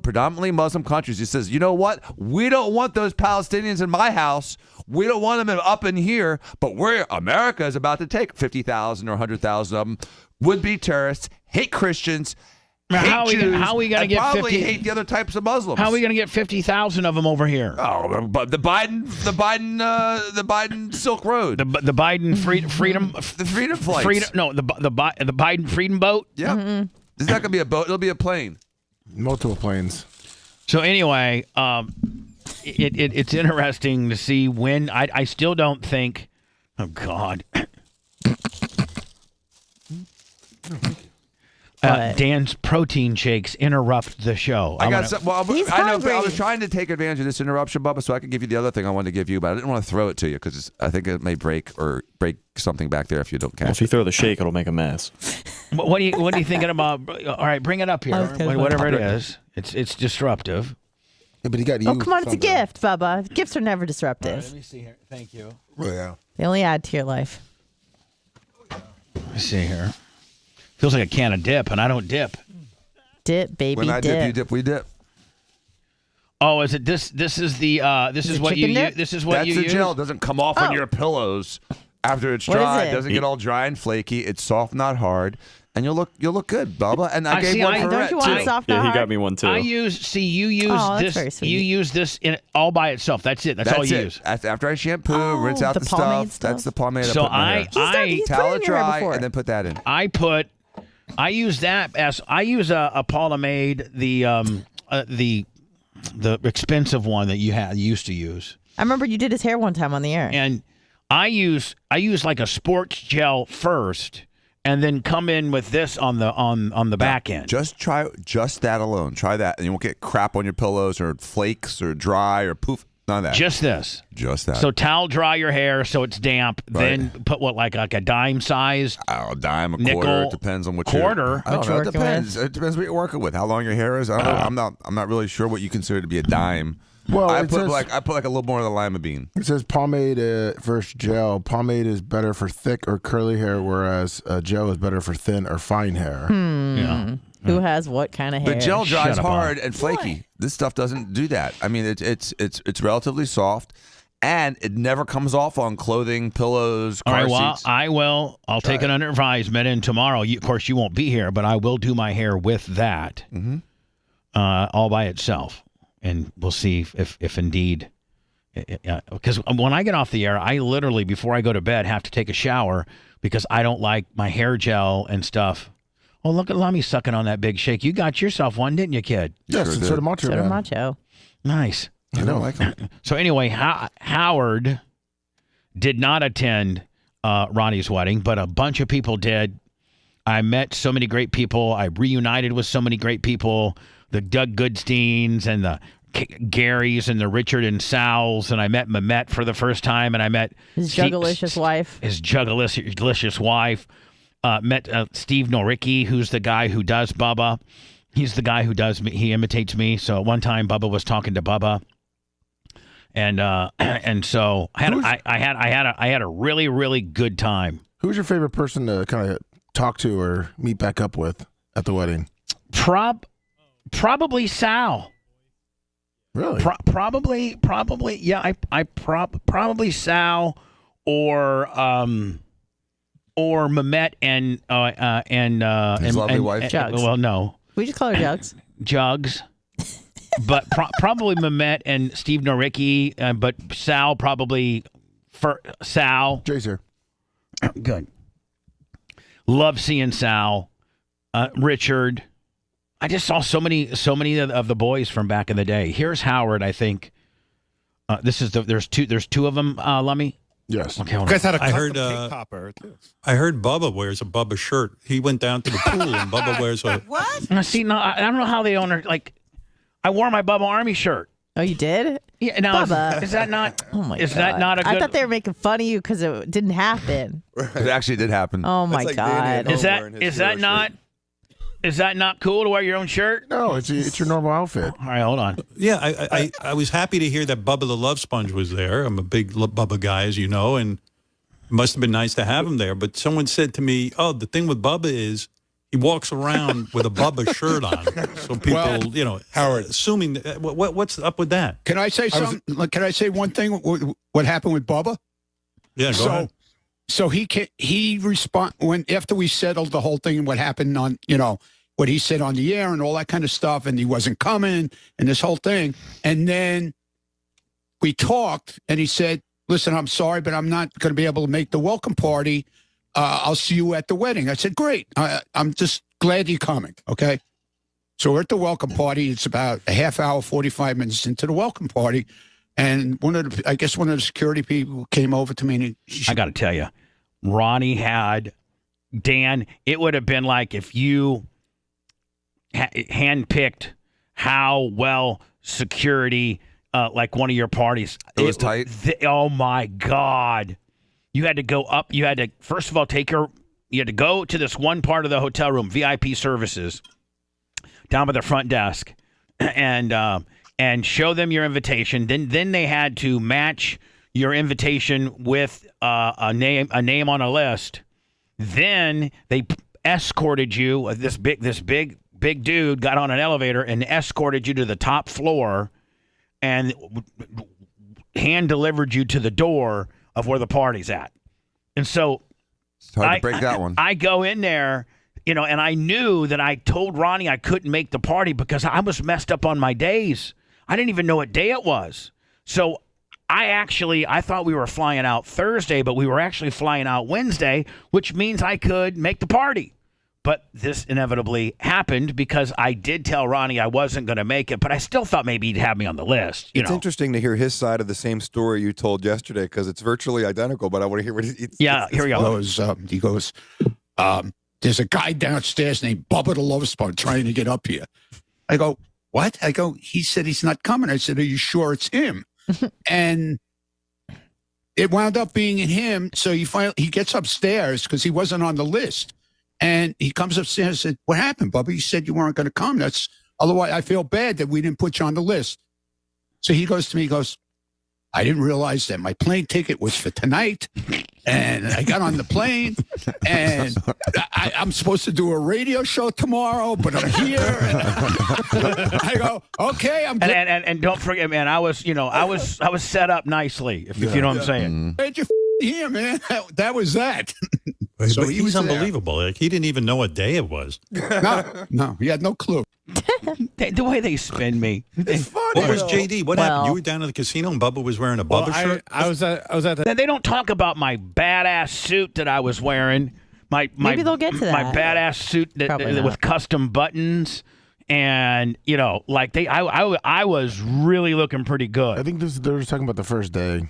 predominantly Muslim countries. He says, you know what? We don't want those Palestinians in my house. We don't want them up in here, but America is about to take 50,000 or 100,000 of them. Would-be terrorists, hate Christians, hate Jews, how are we going to get probably 50? hate the other types of Muslims. How are we going to get 50,000 of them over here? Oh, but the Biden Silk Road, the Biden freedom, the freedom flights. The Biden freedom boat. Yeah, It's not going to be a boat. It'll be a plane. Multiple planes. So anyway, it's interesting to see when I still don't think. Oh God. Dan's protein shakes interrupt the show. I was trying to take advantage of this interruption, Bubba, so I could give you the other thing I wanted to give you, but I didn't want to throw it to you because I think it may break something back there if you don't catch it. If you throw the shake, it'll make a mess. What are you thinking about? All right, bring it up here. Whatever it is, it's disruptive. Yeah, but he got you. Oh, come on, it's a gift, Bubba. Gifts are never disruptive. Right, let me see here. Thank you. Oh, yeah. They only add to your life. Let me see here. Feels like a can of dip, and I don't dip. Dip, baby, when I dip, you dip, we dip. Oh, is it this? This is the. This is what you use. This is what you use. That's the gel. It doesn't come off on your pillows after it's dry. It doesn't get all dry and flaky. It's soft, not hard. And you'll look good, Bubba. And I gave one for Rhett, too. Yeah, he got me one too. You use this. You use this all by itself. That's it. That's all you use. After I shampoo, rinse out the stuff. That's the pomade. So I towel it dry and then put that in. I use that as I use a pomade. The the expensive one that you used to use. I remember you did his hair one time on the air. And I use like a sports gel first, and then come in with this on the back end. Just try that alone. Try that, and you won't get crap on your pillows or flakes or dry or poof. None of that. Just this. Just that. So towel dry your hair so it's damp. Right. Then put like a dime sized. A dime, a nickel, quarter. It depends on what quarter. I don't know. It depends. It depends what you're working with. How long your hair is. I'm not really sure what you consider to be a dime. Well, I put like a little more of the lima bean. It says pomade versus gel. Pomade is better for thick or curly hair, whereas gel is better for thin or fine hair. Yeah. Who has what kind of hair? The gel dries Shut up, hard and flaky. This stuff doesn't do that. I mean, it's relatively soft, and it never comes off on clothing, pillows, car seats. I'll take it under advisement, and tomorrow, of course, you won't be here, but I will do my hair with that, all by itself, and we'll see if indeed. Because when I get off the air, I literally, before I go to bed, have to take a shower because I don't like my hair gel and stuff. Oh, look at Lummy sucking on that big shake. You got yourself one, didn't you, kid? Yes, Sure and did. so did Macho. Sort of Man. macho. Nice. I don't like them. So anyway, Howard did not attend Ronnie's wedding, but a bunch of people did. I met so many great people. I reunited with so many great people. The Doug Goodsteins and the Garys and the Richard and Sal's, and I met Mehmet for the first time, and I met His juggalicious wife. His juggalicious wife. Met Steve Noricki, who's the guy who does Bubba. He's the guy who does me. He imitates me. So at one time, Bubba was talking to Bubba, and so I had a really, really good time. Who's your favorite person to kind of talk to or meet back up with at the wedding? Probably Sal. Really? Probably. Yeah, probably Sal or Mehmet and His lovely wife. Jugs. Well, no, We just call her Jugs. Jugs. But probably Mehmet and Steve Noricki, but Sal probably Sal. Jay's here. Good. Love seeing Sal, Richard. I just saw so many of the boys from back in the day. Here's Howard. I think there's two of them. Lummy. Yes. Okay. Hold on. You guys had I heard Bubba wears a Bubba shirt. He went down to the pool and Bubba wears a What? Now, see, no, I don't know how they own her. Like, I wore my Bubba Army shirt. Oh, you did? Yeah. Now, Bubba. is that not? Oh my is God. that not a good? I thought they were making fun of you because it didn't happen. It actually did happen. Oh my God. Is that not cool to wear your own shirt? No, it's your normal outfit. All right, hold on. Yeah, I was happy to hear that Bubba the Love Sponge was there. I'm a big Bubba guy, as you know, and it must have been nice to have him there. But someone said to me, "Oh, the thing with Bubba is he walks around with a Bubba shirt on." So people, Howard, assuming what's up with that? Can I say something? Can I say one thing? What happened with Bubba? Yeah, go ahead. So he respond when after we settled the whole thing and what happened on what he said on the air and all that kind of stuff, and he wasn't coming and this whole thing, and then we talked and he said, "Listen, I'm sorry, but I'm not going to be able to make the welcome party. I'll see you at the wedding." I said, "Great. I'm just glad you're coming." Okay. So we're at the welcome party. It's about a half hour, 45 minutes into the welcome party. And one of the security people came over to me and I got to tell you, Ronnie had Dan. It would have been like if you handpicked how well security, like one of your parties. It was tight. Oh my God. You had to go up. You had to, first of all, you had to go to this one part of the hotel room, VIP services, down by the front desk, and show them your invitation. Then they had to match your invitation with a name on a list. Then they escorted you. This big dude got on an elevator and escorted you to the top floor, and hand delivered you to the door of where the party's at. And so it's hard to break that one. I go in there. And I knew that I told Ronnie I couldn't make the party because I was messed up on my days. I didn't even know what day it was. So I thought we were flying out Thursday, but we were actually flying out Wednesday, which means I could make the party. But this inevitably happened because I did tell Ronnie I wasn't going to make it, but I still thought maybe he'd have me on the list. It's interesting to hear his side of the same story you told yesterday because it's virtually identical, but I want to hear what here we go. He goes, there's a guy downstairs named Bubba the Love Sponge trying to get up here. I go, what? I go, he said he's not coming. I said, are you sure it's him? And it wound up being him. So he gets upstairs because he wasn't on the list. And he comes upstairs and said, what happened, Bubba? You said you weren't going to come. Otherwise, I feel bad that we didn't put you on the list. So he goes to me, I didn't realize that my plane ticket was for tonight. And I got on the plane, and I'm supposed to do a radio show tomorrow, but I'm here. And I go, okay, I'm good. And don't forget, man, I was set up nicely, if you know what I'm saying. Where'd you here, man? That was that. So he's was unbelievable. Like, he didn't even know what day it was. No, he had no clue. The way they spin me. It's funny. What was JD? What happened? You were down at the casino and Bubba was wearing a Bubba shirt? I was at the... They don't talk about my badass suit that I was wearing. Maybe they'll get to that. My badass suit with custom buttons. And, I was really looking pretty good. I think they're just talking about the first day.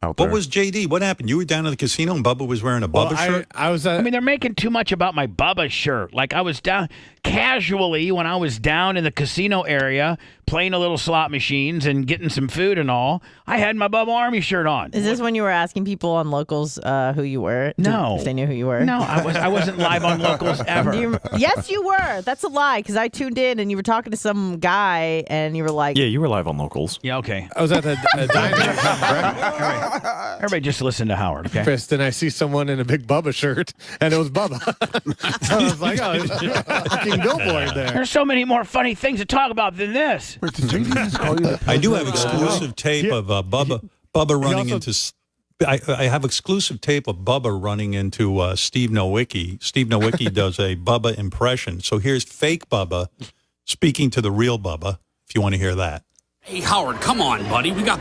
What was JD? What happened? You were down at the casino and Bubba was wearing a Bubba shirt? I mean, they're making too much about my Bubba shirt. Like, I was down casually when I was down in the casino area playing a little slot machines and getting some food and all. I had my Bubba Army shirt on. Is this when you were asking people on Locals who you were? No. If they knew who you were? No, I wasn't live on Locals ever. Yes, you were. That's a lie, because I tuned in and you were talking to some guy and you were like... Yeah, you were live on Locals. Yeah, okay. I was at the diner. Everybody just listen to Howard, okay? Breakfast, and I see someone in a big Bubba shirt, and it was Bubba. I was like, oh, there's a fucking billboard there. There's so many more funny things to talk about than this. I do have exclusive tape of Bubba running into... I have exclusive tape of Bubba running into Steve Nowicki. Steve Nowicki does a Bubba impression. So here's fake Bubba speaking to the real Bubba, if you want to hear that. Hey, Howard, come on, buddy. We got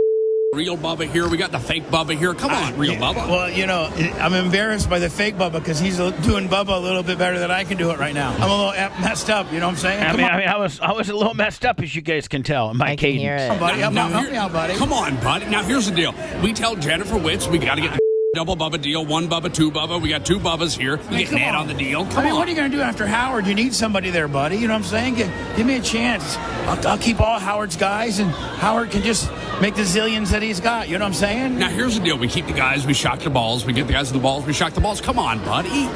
real Bubba here. We got the fake Bubba here. Come on, real Bubba. Well, I'm embarrassed by the fake Bubba because he's doing Bubba a little bit better than I can do it right now. I'm a little messed up, you know what I'm saying? I was a little messed up, as you guys can tell, in my cadence. Come on, buddy. Help me out, buddy. Come on, buddy. Now, here's the deal. We tell Jennifer Witz we got to get the double Bubba deal, one Bubba, two Bubba. We got two Bubbas here. We get Ned on the deal. Come on. What are you going to do after Howard? You need somebody there, buddy. You know what I'm saying? Give me a chance. I'll keep all Howard's guys, and Howard can just make the zillions that he's got. You know what I'm saying? Now, here's the deal. We keep the guys. We shock the balls. We get the guys with the balls. We shock the balls. Come on, buddy.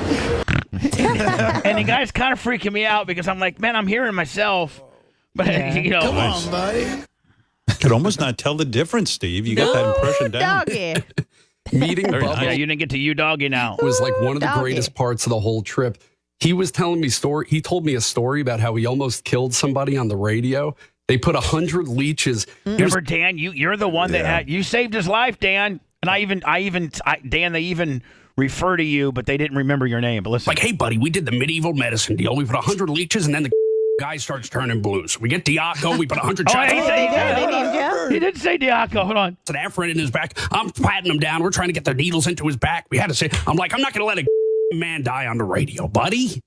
And the guy's kind of freaking me out because I'm like, man, I'm hearing myself. But, Come on, buddy. Could almost not tell the difference, Steve. You got that impression down. Doggy. Meeting Bubba. Yeah, you didn't get to you doggy now. Was like one of the Doggy. greatest parts of the whole trip. He was telling me he told me a story about how he almost killed somebody on the radio. They put 100 leeches. Remember, Dan, you're the one that you saved his life, Dan. And Dan, they even refer to you, but they didn't remember your name. But listen. Like, hey, buddy, we did the medieval medicine deal. We put 100 leeches, and then the guy starts turning blue. So we get Diaco. We put 100 shots. He did say Diaco. Hold on. It's an afferent in his back. I'm patting him down. We're trying to get the needles into his back. We had to say, I'm like, I'm not going to let a man die on the radio, buddy.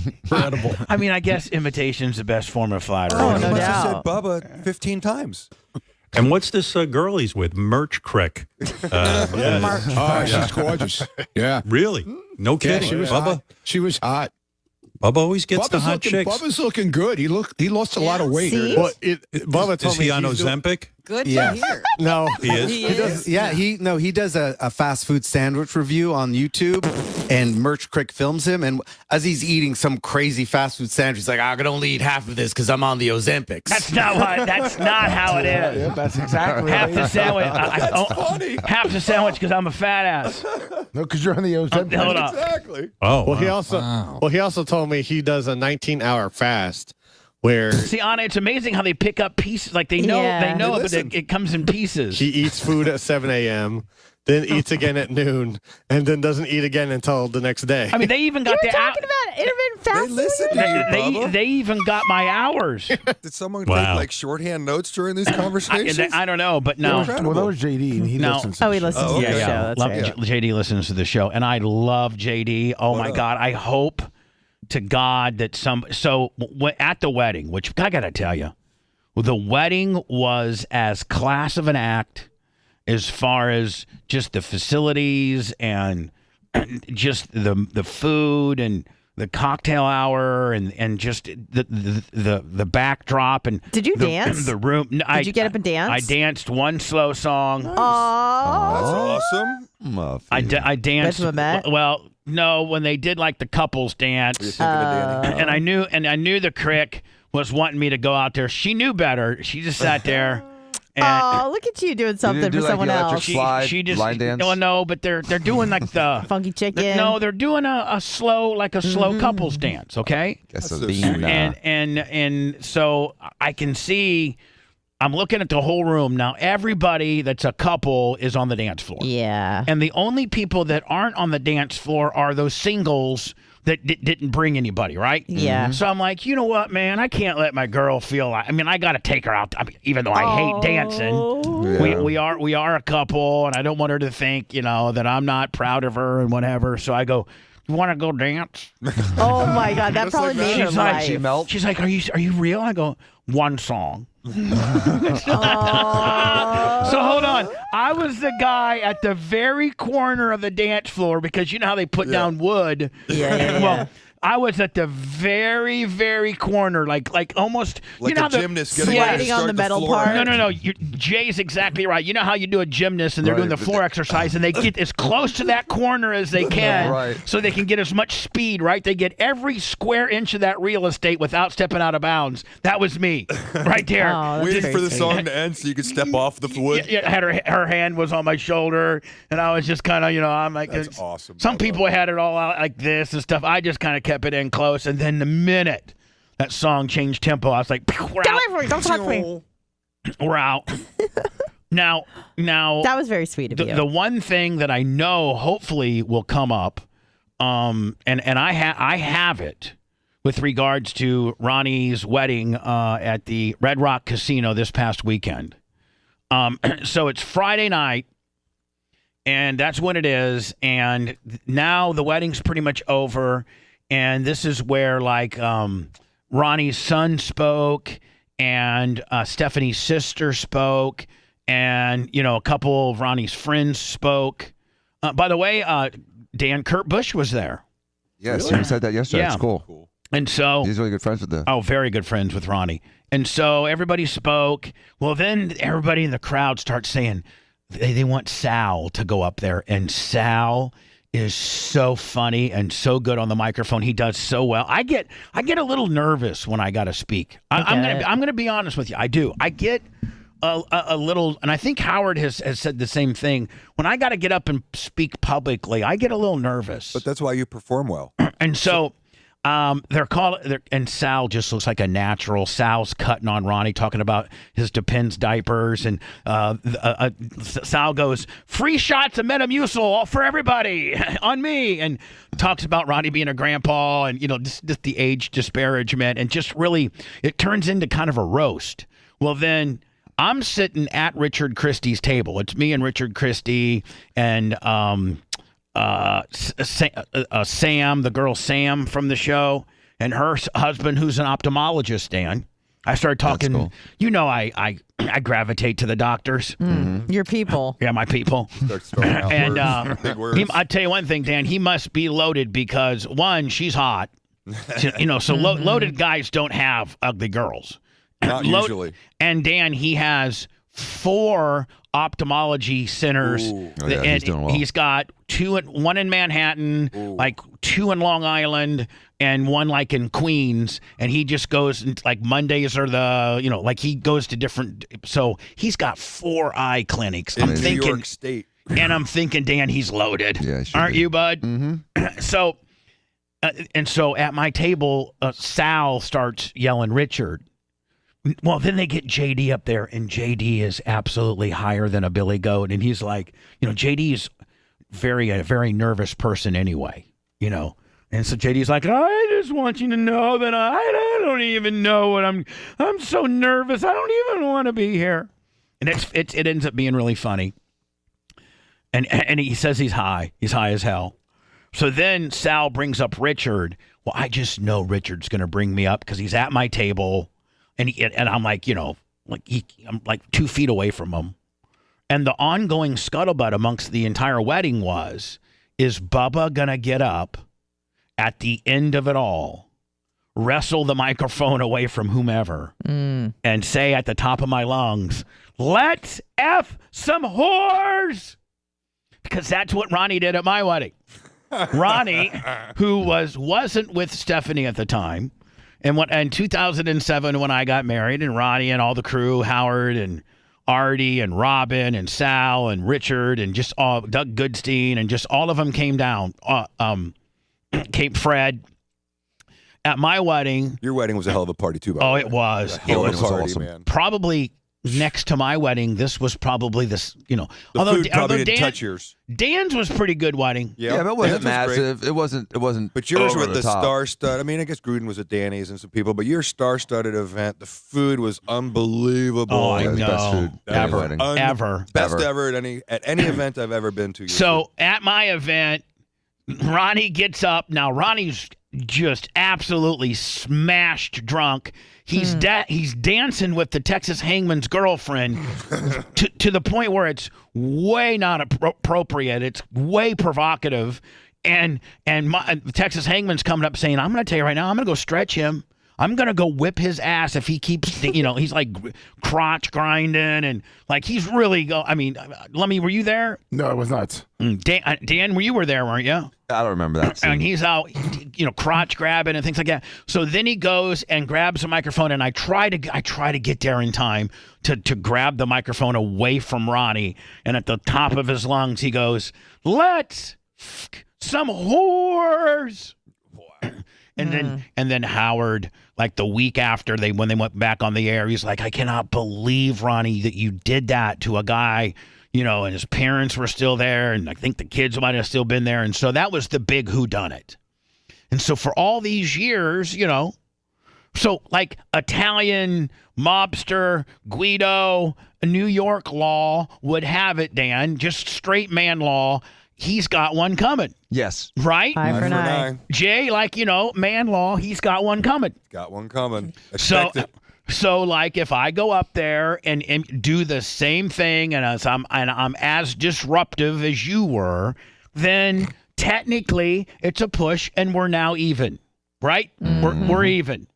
Incredible. I mean, I guess imitation's the best form of flattery. Oh, no Must have doubt. said Bubba 15 times. And what's this girl he's with? Merch Crick. Oh, she's gorgeous. Yeah. Really? No kidding. She was Bubba. hot. She was hot. Bubba always gets the hot chicks. Bubba's looking good. He lost a lot of weight. Well, Bubba told Is me he on he's Ozempic? Good to Yeah. hear. No, He is? He does. Yeah, he does a fast food sandwich review on YouTube, and Merch Crick films him. And as he's eating some crazy fast food sandwich, he's like, "I can only eat half of this because I'm on the Ozempics." That's not how it is. Yeah, that's exactly half the sandwich. funny. Half the sandwich because I'm a fat ass. No, because you're on the Ozempics. Hold up. Exactly. Oh, Well, he also told me he does a 19-hour fast. Where See, Anna, it's amazing how they pick up pieces. Like they know, Yeah. they know Hey, it, but listen. it comes in pieces. he eats food at 7 a.m., then eats again at noon, and then doesn't eat again until the next day. I mean, they even got You were talking about intermittent fasting. Listen to you, Bubba. They even got my hours. Did someone take like shorthand notes during these conversations? I don't know, but no. Well, that was JD, and he listens to he listens to the show. That's Love, right. JD listens to the show, and I love JD. Oh my God, I hope to God that at the wedding, which I got to tell you, the wedding was as class of an act as far as just the facilities and just the food and the cocktail hour and just the backdrop and did you dance? The room. Did you get up and dance? I danced one slow song. Oh, that's awesome. I danced. Well, no, when they did like the couples dance, and I knew the crick was wanting me to go out there. She knew better. She just sat there. And look at you doing something for someone else. She just line dance? No, but they're doing like the funky chicken. No, they're doing a slow couples dance. Okay, and so I can see. I'm looking at the whole room now. Everybody that's a couple is on the dance floor. Yeah, and the only people that aren't on the dance floor are those singles that didn't bring anybody, right? Yeah. So I'm like, you know what, man? I can't let my girl feel like. I mean, I got to take her out. Even though I hate dancing, we are a couple, and I don't want her to think, that I'm not proud of her and whatever. So I go, you want to go dance? Oh my God, that probably made her life. She's like, are you real? I go, one song. So hold on. I was the guy at the very corner of the dance floor because you know how they put down wood. Yeah. Well, I was at the very, very corner, like almost like a gymnast getting ready to start on the metal floor. part. No. Jay's exactly right. You know how you do a gymnast and they're doing the floor exercise and they get as close to that corner as they can so they can get as much speed, right? They get every square inch of that real estate without stepping out of bounds. That was me right there. Waiting for the song to end so you could step off the wood. Yeah, had her hand was on my shoulder and I was just kind of, I'm like, that's awesome. Some people had it all out like this and stuff. I just kind of kept it in close, and then the minute that song changed tempo, I was like, "We're out." Don't talk to me. We're out. Now, that was very sweet of you. The one thing that I know, hopefully, will come up, and I have it with regards to Ronnie's wedding at the Red Rock Casino this past weekend. So it's Friday night. And that's when it is. And now the wedding's pretty much over. And this is where, Ronnie's son spoke and Stephanie's sister spoke and, a couple of Ronnie's friends spoke. By the way, Dan, Kurt Busch was there. Yes, you said that yesterday at school. Cool. And so he's really good friends with very good friends with Ronnie. And so everybody spoke. Well, then everybody in the crowd starts saying they want Sal to go up there, and Sal is so funny and so good on the microphone. He does so well. I get a little nervous when I got to speak. I'm gonna be honest with you. I do. I get a little, and I think Howard has said the same thing. When I got to get up and speak publicly, I get a little nervous. But that's why you perform well. And so. And Sal just looks like a natural. Sal's cutting on Ronnie, talking about his Depends diapers, and Sal goes, "Free shots of Metamucil for everybody on me," and talks about Ronnie being a grandpa and just the age disparagement, and just really it turns into kind of a roast. Well, then I'm sitting at Richard Christie's table. It's me and Richard Christie and Sam, the girl Sam from the show, and her husband, who's an ophthalmologist, Dan. I started talking. Cool. I gravitate to the doctors. Your people. Yeah, my people. And big words. I tell you one thing, Dan. He must be loaded because one, she's hot. So loaded guys don't have ugly girls. Not usually. And Dan, he has 4 ophthalmology centers. And he's doing well. He's got one in Manhattan, 2 in Long Island, and 1 in Queens. And he just goes Mondays are he goes to different. So he's got 4 eye clinics. In New York State. And I'm thinking, Dan, he's loaded. Yeah, aren't you, bud? Mm-hmm. So, and so at my table, Sal starts yelling, "Richard, Well, then they get JD up there, and JD is absolutely higher than a billy goat. And he's like, JD is a very nervous person anyway, And so JD's like, I just want you to know that I don't even know what I'm so nervous. I don't even want to be here. And it ends up being really funny. And he says he's high. He's high as hell. So then Sal brings up Richard. Well, I just know Richard's going to bring me up because he's at my table. And I'm like, I'm like 2 feet away from him. And the ongoing scuttlebutt amongst the entire wedding is Bubba going to get up at the end of it all, wrestle the microphone away from whomever, and say at the top of my lungs, let's F some whores. Because that's what Ronnie did at my wedding. Ronnie, who wasn't with Stephanie at the time, and in 2007 when I got married, and Ronnie and all the crew, Howard and Artie and Robin and Sal and Richard and just all Doug Goodstein and just all of them came down. Cape Fred at my wedding. Your wedding was a hell of a party too. By the way. It was. It was party, awesome. Man. Probably next to my wedding, this was probably this. The food probably didn't touch yours. Dan's was pretty good wedding. Yeah, but it wasn't massive. It wasn't. But yours over with the star-studded. I mean, I guess Gruden was at Danny's and some people, but your star-studded event, the food was unbelievable. Oh, I know. Best food ever. Best ever at any event I've ever been to. So at my event, Ronnie gets up. Now Ronnie's just absolutely smashed drunk. He's dancing with the Texas Hangman's girlfriend to the point where it's way not appropriate. It's way provocative. And the Texas Hangman's coming up saying, I'm going to tell you right now, I'm going to go stretch him. I'm going to go whip his ass if he keeps, he's like crotch grinding and like he's really Lummy, were you there? No, I was not. Dan, you were there, weren't you? I don't remember that scene. And he's out, crotch grabbing and things like that. So then he goes and grabs the microphone, and I try to get there in time to grab the microphone away from Ronnie. And at the top of his lungs, he goes, "Let's some whores." And then Howard, like the week after when they went back on the air, he's like, I cannot believe, Ronnie, that you did that to a guy, and his parents were still there, and I think the kids might have still been there. And so that was the big whodunit. And so for all these years, so like Italian mobster Guido, New York law would have it, Dan, just straight man law. He's got one coming. Yes. Right? Eye for an eye. Jay, man law, he's got one coming. Got one coming. Expect it. So like if I go up there and do the same thing and I'm as disruptive as you were, then technically it's a push and we're now even. Right? We're even.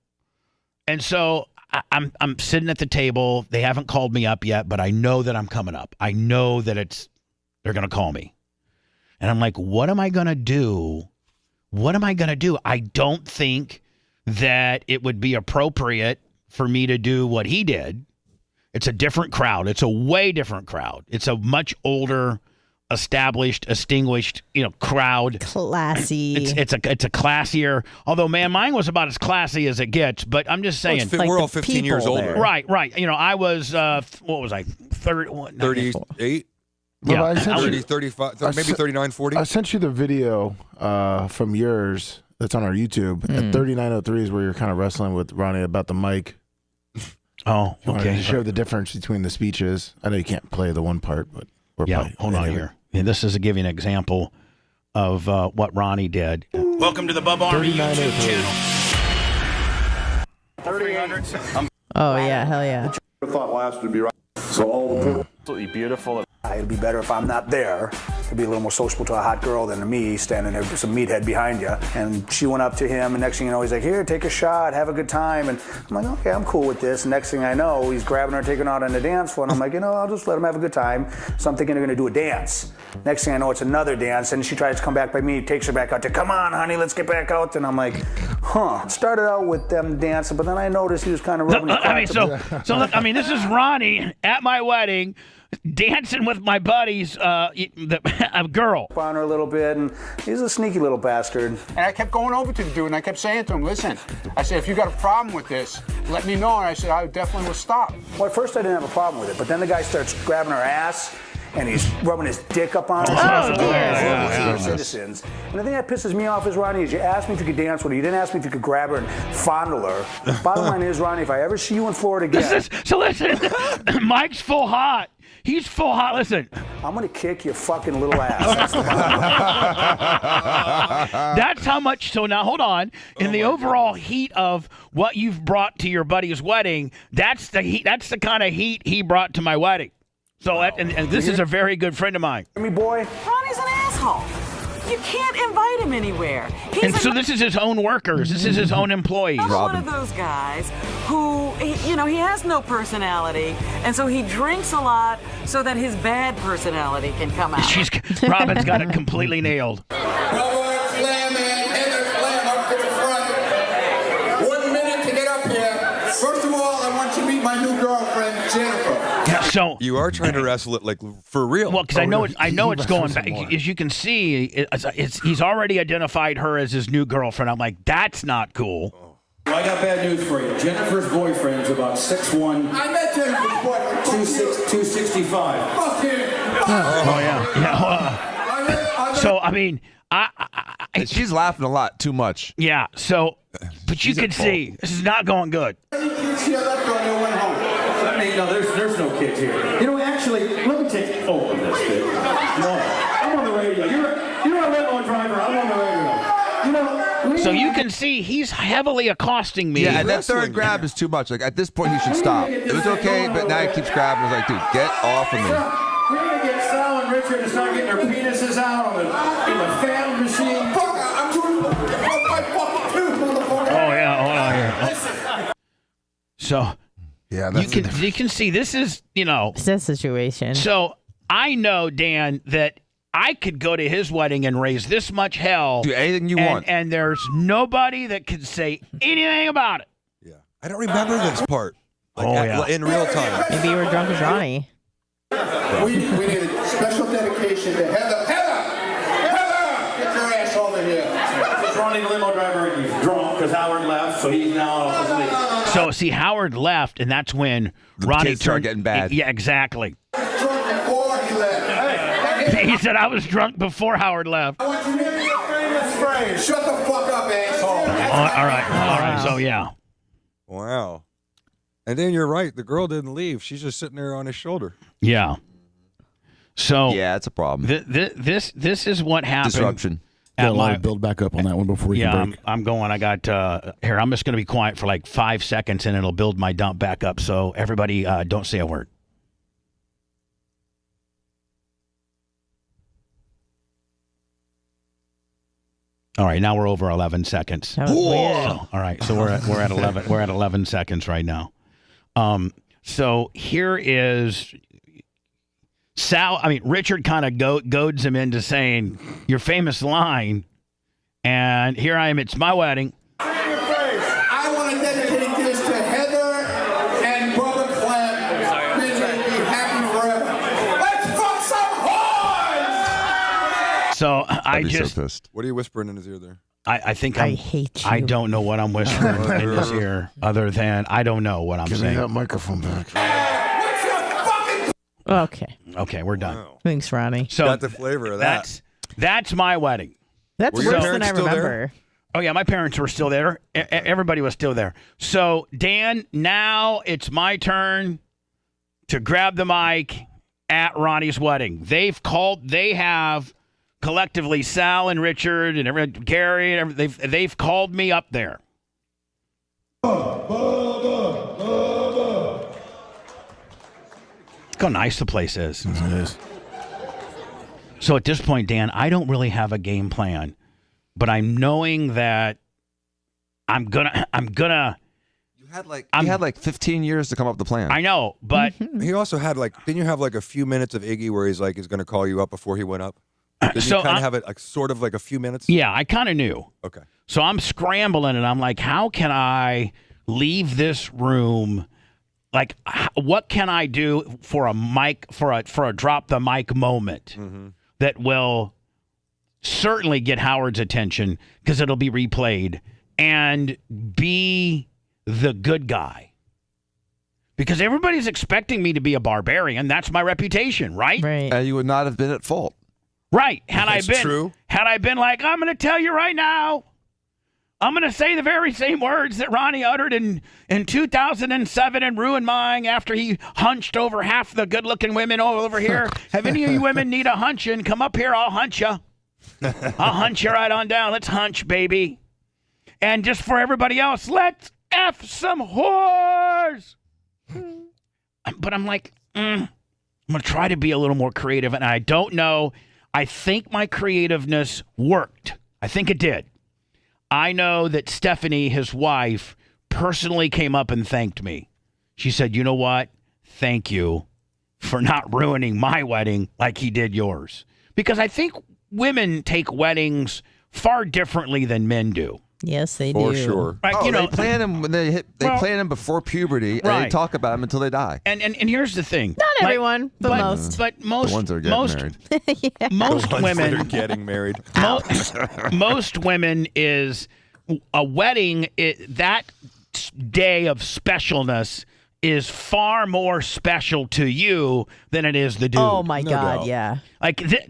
And so I'm sitting at the table. They haven't called me up yet, but I know that I'm coming up. I know that they're going to call me. And I'm like, what am I going to do? What am I going to do? I don't think that it would be appropriate for me to do what he did. It's a different crowd. It's a way different crowd. It's a much older, established, extinguished, crowd. Classy. It's a classier. Although, man, mine was about as classy as it gets. But I'm just saying, we're all 15 years older. Right. I was what was I? 38. Yeah, I 30, 35, maybe 39, 40. I sent you the video from yours that's on our YouTube. At 3903 is where you're kind of wrestling with Ronnie about the mic. Oh, okay. To show the difference between the speeches. I know you can't play the one part, but hold on here. And this is to give you an example of what Ronnie did. Welcome to the Bubba Army YouTube channel. 300. Oh yeah, hell yeah. I thought last would be right. So all the absolutely beautiful. It'd be better if I'm not there to be a little more sociable to a hot girl than to me standing there with some meathead behind you. And she went up to him, and next thing you know, he's like, here, take a shot, have a good time. And I'm like, okay, I'm cool with this. And next thing I know, he's grabbing her, taking her out on the dance floor. And I'm like, I'll just let him have a good time. So I'm thinking they're going to do a dance. Next thing I know, it's another dance, and she tries to come back by me, takes her back out to, come on, honey, let's get back out. And I'm like, Started out with them dancing, but then I noticed he was kind of rubbing his I mean, so look, I mean, this is Ronnie at my wedding, dancing with my buddies, a girl. On her a little bit, and he's a sneaky little bastard. And I kept going over to the dude, and I kept saying to him, listen, I said, if you got a problem with this, let me know. And I said, I definitely will stop. Well, at first I didn't have a problem with it, but then the guy starts grabbing her ass, and he's rubbing his dick up on her. Yeah. Citizens. And the thing that pisses me off is, Ronnie, is you asked me if you could dance with her. You didn't ask me if you could grab her and fondle her. Bottom line is, Ronnie, if I ever see you in Florida again... So listen, Mike's full hot. He's full hot. Listen. I'm going to kick your fucking little ass. That's how much. So now, hold on. In the overall heat of what you've brought to your buddy's wedding, that's the heat. That's the kind of heat he brought to my wedding. So, and this is a very good friend of mine. Me boy. Ronnie's an asshole. You can't invite him anywhere. So this is his own workers. This is his own employees. He's one of those guys who, he has no personality, and so he drinks a lot so that his bad personality can come out. Robin's got it completely nailed. Bubba, Slam, and Heather Slam up to the front. 1 minute to get up here. First of all, I want you to meet my new girlfriend, Jennifer. Yeah, so you are trying to wrestle it like for real. Well, because I know it's going back. As you can see, he's already identified her as his new girlfriend. I'm like, that's not cool. Well, I got bad news for you. Jennifer's boyfriend's about 6'1". I met Jennifer's boyfriend. 265. Fuck him. Oh yeah. So I mean, she's laughing a lot too much. Yeah. So, but you can see this is not going good. No, there's no kids here. Actually, let me take over this, dude. No, I'm on the radio. You're a limo driver. I'm on the radio. So you can see he's heavily accosting me. Yeah, and that third grab is too much. Like at this point, he should stop. It was okay, but now he keeps grabbing. I was like, dude, get off of me. We're gonna get Sal and Richard to start getting their penises out in the fan machine. Fuck, I'm doing my fucking tooth, motherfucker. Oh yeah, hold on here. So. Yeah, you can see this is, It's that situation. So I know, Dan, that I could go to his wedding and raise this much hell. Do anything you want. And there's nobody that could say anything about it. Yeah. I don't remember this part. In real time. Maybe you were drunk as Ronnie. We need a special dedication to Heather. Heather! Get your ass over here. This Ronnie, the limo driver, he's drunk because Howard left, so he's now off his leave. So, see, Howard left, and that's when Ronnie started getting bad. Yeah, exactly. Drunk before he left. He said, I was drunk before Howard left. I want you to give me a famous phrase. Shut the fuck up, asshole. All right. So, yeah. Wow. And then you're right. The girl didn't leave. She's just sitting there on his shoulder. Yeah. So yeah, it's a problem. This is what happened. Disruption. Got a lot of build back up on that one before we can break. I'm going. I got here. I'm just going to be quiet for like 5 seconds, and it'll build my dump back up. So everybody, don't say a word. All right, now we're over 11 seconds. That was weird. So, all right, so we're at 11. We're at 11 seconds right now. So here is Sal. I mean, Richard kind of goads him into saying your famous line, and here I am. It's my wedding. I want to dedicate this to Heather and Bubba Clem. May they be happy forever. Let's fuck some whores! So I just. So pissed. What are you whispering in his ear there? I think I hate you. I don't know what I'm whispering in his ear, other than I don't know what I'm Give saying. me that microphone back. Okay, we're done. Wow. Thanks, Ronnie. So Got the flavor of that. That's my wedding. That's Were your worse than parents I still there? remember. Oh yeah, my parents were still there. Everybody was still there. So Dan, now it's my turn to grab the mic at Ronnie's wedding. They have collectively Sal and Richard and Gary and they've called me up there. Look how nice the place is. It is. So at this point, Dan, I don't really have a game plan, but I'm knowing that I'm gonna He had like 15 years to come up with the plan. I know, but he also had didn't you have like a few minutes of Iggy where he's going to call you up before he went up? Didn't you kind of have it sort of like a few minutes? Yeah, I kind of knew. Okay. So I'm scrambling and I'm like, how can I leave this room? Like, what can I do for a mic, for a drop the mic moment that will certainly get Howard's attention because it'll be replayed and be the good guy? Because everybody's expecting me to be a barbarian. That's my reputation, right? Right. And you would not have been at fault. Right. Had That's true. I been like, I'm going to tell you right now, I'm going to say the very same words that Ronnie uttered in 2007 and ruined mine after he hunched over half the good-looking women all over here. Have any of you women need a hunching? Come up here, I'll hunch you. I'll hunch you right on down. Let's hunch, baby. And just for everybody else, let's F some whores. But I'm like, I'm going to try to be a little more creative, and I don't know. I think my creativeness worked. I think it did. I know that Stephanie, his wife, personally came up and thanked me. She said, you know what? Thank you for not ruining my wedding like he did yours. Because I think women take weddings far differently than men do. Yes, they do. For sure. Right, They plan them when they plan them before puberty, and they Right. talk about them until they die. And here's the thing. Not everyone, but most. But most The ones that are getting married. most The ones women that are getting married. most women is a wedding. That day of specialness is far more special to you than it is the dude. Oh my God, yeah.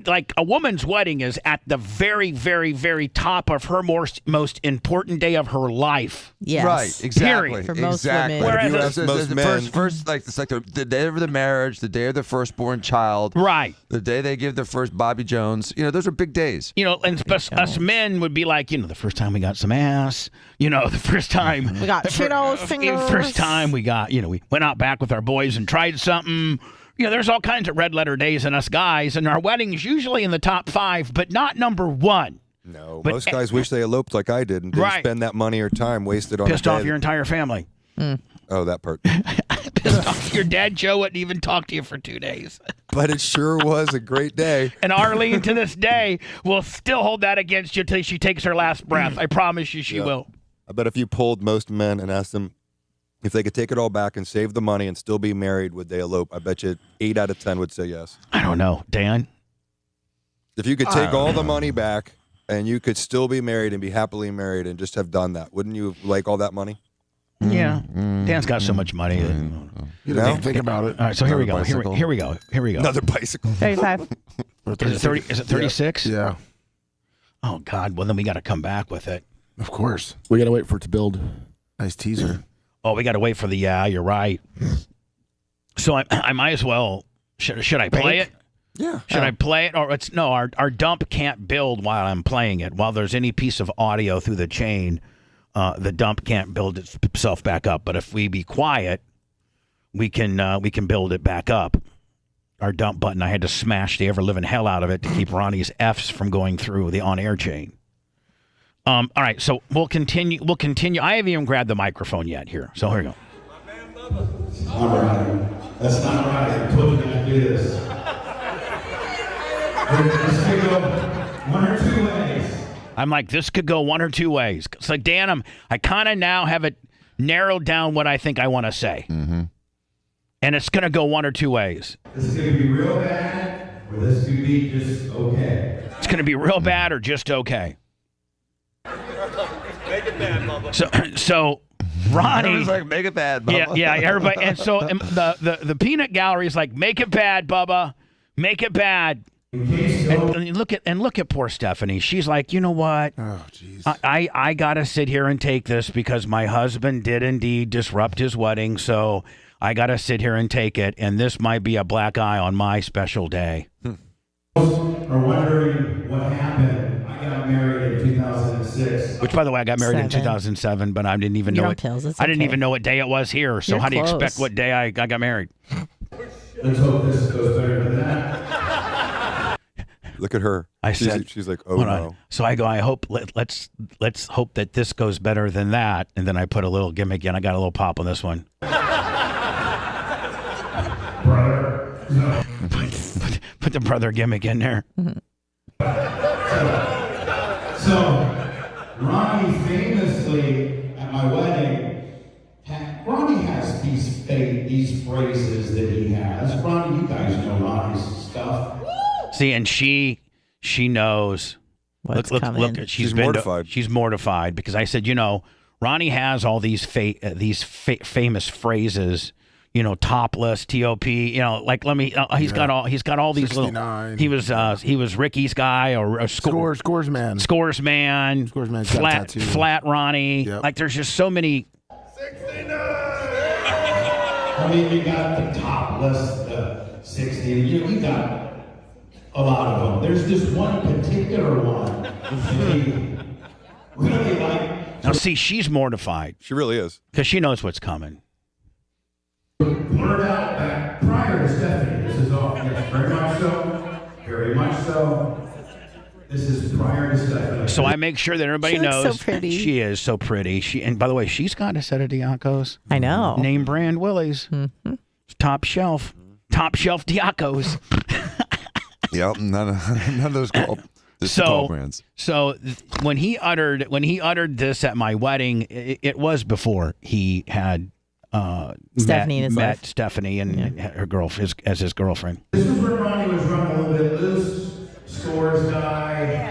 Like a woman's wedding is at the very, very, very top of her most important day of her life. Yes. Right, exactly. Period. For most exactly. women. But if you Whereas ask most the men- first, like it's like the day of the marriage, the day of the firstborn child, Right. the day they give their first Bobby Jones. Those are big days. And us men would be like, the first time we got some ass, the first time We got Cheetos fingers. first time we got, we went out back with our boys and tried something. There's all kinds of red letter days in us guys, and our wedding's usually in the top 5, but not number 1. No, But- most guys wish they eloped like I did and didn't Right. spend that money or time wasted on Pissed a off day. your entire family. Oh, that part. Pissed off your dad, Joe, wouldn't even talk to you for 2 days. But it sure was a great day. And Arlene, to this day, will still hold that against you till she takes her last breath. I promise you she Yeah. will. I bet if you polled most men and asked them if they could take it all back and save the money and still be married, would they elope? I bet you 8 out of 10 would say yes. I don't know, Dan. If you could take all the money back and you could still be married and be happily married and just have done that, wouldn't you like all that money? Yeah. Dan's got so much money. You No? think about it. All right, so here we go. Another Here we go. Here we go. Another bicycle. 35. Is it 30? Is it 36? Yeah, Oh God. Well, then we got to come back with it. of course. We got to wait for it to build. Nice teaser. Oh, we got to wait for the. Yeah, you're right. So I might as well. Should I play it? Yeah. Should I play it, or it's no? Our dump can't build while I'm playing it. While there's any piece of audio through the chain, the dump can't build itself back up. But if we be quiet, we can build it back up. Our dump button, I had to smash the ever living hell out of it to keep Ronnie's F's from going through the on-air chain. All right, so we'll continue. I haven't even grabbed the microphone yet here. So here we go. All right. That's not right. I told you not to do this. This could go one or two ways. I'm like, this could go one or two ways. It's like, Dan, I kind of now have it narrowed down what I think I want to say. Mm-hmm. And it's going to go one or two ways. This is going to be real bad, or this could be just okay. It's going to be real bad or just okay. So Ronnie, Everyone's like, make it bad, Bubba. yeah, everybody, and so the peanut gallery is like, make it bad, Bubba, make it bad. And look at poor Stephanie. She's like, you know what? Oh, jeez. I gotta sit here and take this because my husband did indeed disrupt his wedding, so I gotta sit here and take it. And this might be a black eye on my special day. Are wondering what happened. I got married in 2006. Which, by the way, I got married in 2007, but I didn't even know You're on it. pills, it's I didn't okay. even know what day it was here. So You're how do you close. expect what day I got married? Let's hope this goes better than that. Look at her. I said, she's like, oh hold no. on. So I go, I hope let's hope that this goes better than that. And then I put a little gimmick in. I got a little pop on this one. Brother, no. Put the brother gimmick in there. So, Ronnie famously at my wedding, Ronnie has these phrases that he has. Ronnie, you guys know Ronnie's stuff. See, and she knows. What's look, coming. she's mortified. She's mortified because I said, Ronnie has all these famous phrases. Topless, TOP. Like let me. He's got all these 69. little. He was Ricky's guy or a Scores man. Scores man. Scores man. Got a tattoo. Flat Ronnie. Yep. Like there's just so many. 69. I mean, you got the topless, the 60. You got a lot of them. There's just one particular one that he really like. Now see, she's mortified. She really is because she knows what's coming. Blurt out back prior to Stephanie. This is all, yes, very much so. Very much so. This is prior to Stephanie. So I make sure that everybody She looks knows so pretty. she is so pretty. And by the way, she's got a set of Diacos. I know. Name brand Willie's. Mm-hmm. Top shelf Diacos. Yep, none of those called. Just the tall brands. So when he uttered this at my wedding, it was before he had Stephanie in his met life. Stephanie and her as his girlfriend. This is where Ronnie was running a little bit loose, scores guy,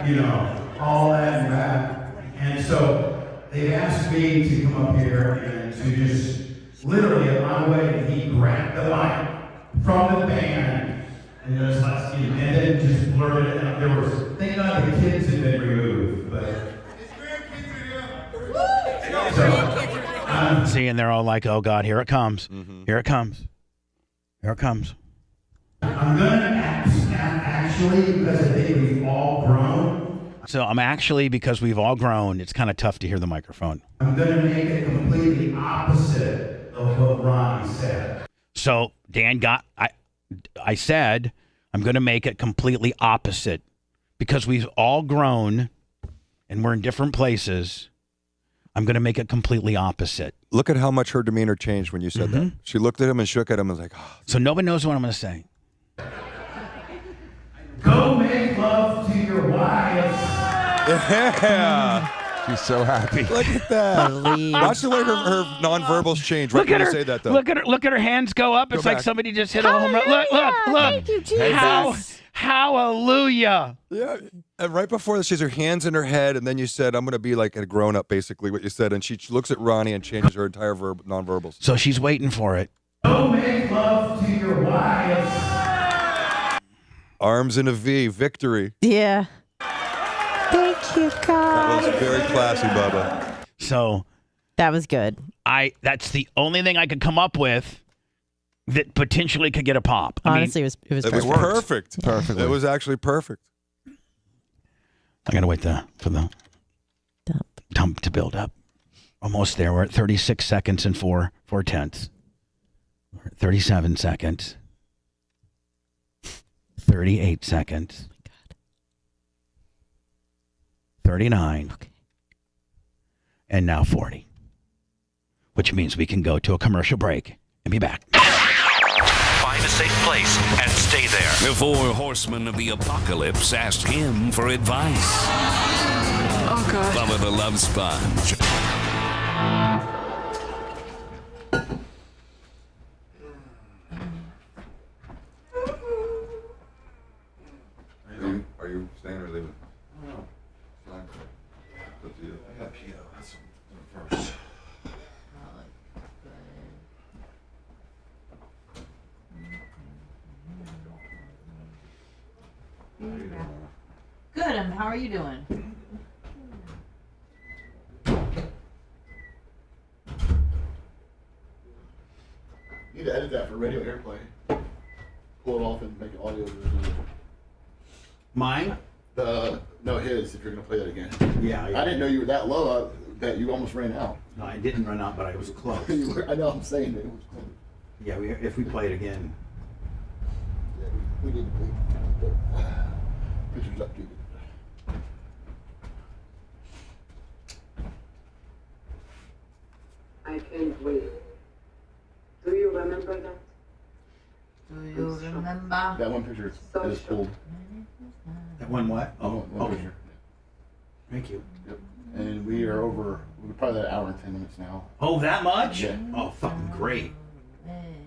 all that and that. And so they asked me to come up here and to just literally at my wedding, he grabbed the mic from the band and just and then just blurted it out. There was, thank God the kids had been removed, but. See, and they're all like, "Oh God, here it comes! Here it comes! Here it comes!" I'm gonna actually because I think we've all grown. So I'm actually because we've all grown. It's kind of tough to hear the microphone. I'm gonna make it completely opposite of what Ronnie said. So Dan I said I'm going to make it completely opposite because we've all grown and we're in different places. I'm going to make it completely opposite. Look at how much her demeanor changed when you said that. She looked at him and shook at him and was like, oh. So nobody knows what I'm going to say. Go make love to your wives. Yeah. She's so happy. Look at that. Watch the way her nonverbals change right when you say that, though. Look at her hands go up. It's like somebody just hit a home run. Look. Thank you, Jesus. Hallelujah. Yeah. And right before this, she has her hands in her head, and then you said, I'm going to be like a grown-up, basically, what you said. And she looks at Ronnie and changes her entire nonverbals. So she's waiting for it. Go make love to your wives. Arms in a V. Victory. Yeah. Thank you, God. That was very classy, Bubba. So that was good. That's the only thing I could come up with that potentially could get a pop. Honestly, it was perfect. Yeah. Perfect. It was actually perfect. I gotta wait for the dump to build up. Almost there. We're at 36 seconds and 4/10. We're at 37 seconds. 38 seconds. 39. Okay. And now 40. Which means we can go to a commercial break and be back. Find a safe place and stay there. The four horsemen of the apocalypse asked him for advice. Oh, God. Bubba the Love Sponge. Are you staying or leaving? No. Fine. Up to you. I got pee though. That's first. Good. How are you doing? You need to edit that for radio airplay. Pull it off and make it audio. Mine? No, his, if you're going to play that again. Yeah. I didn't know you were that low that you almost ran out. No, I didn't run out, but I was close. I know, I'm saying it was close. Yeah, if we play it again. Yeah, we need to play. Pictures up, dude. can't wait. Do you remember that? Do you remember? That one picture is pulled. That one what? Oh, One okay. picture. Thank you. Yep. And we're probably at an hour and 10 minutes now. Oh, that much? Yeah. Oh, fucking great.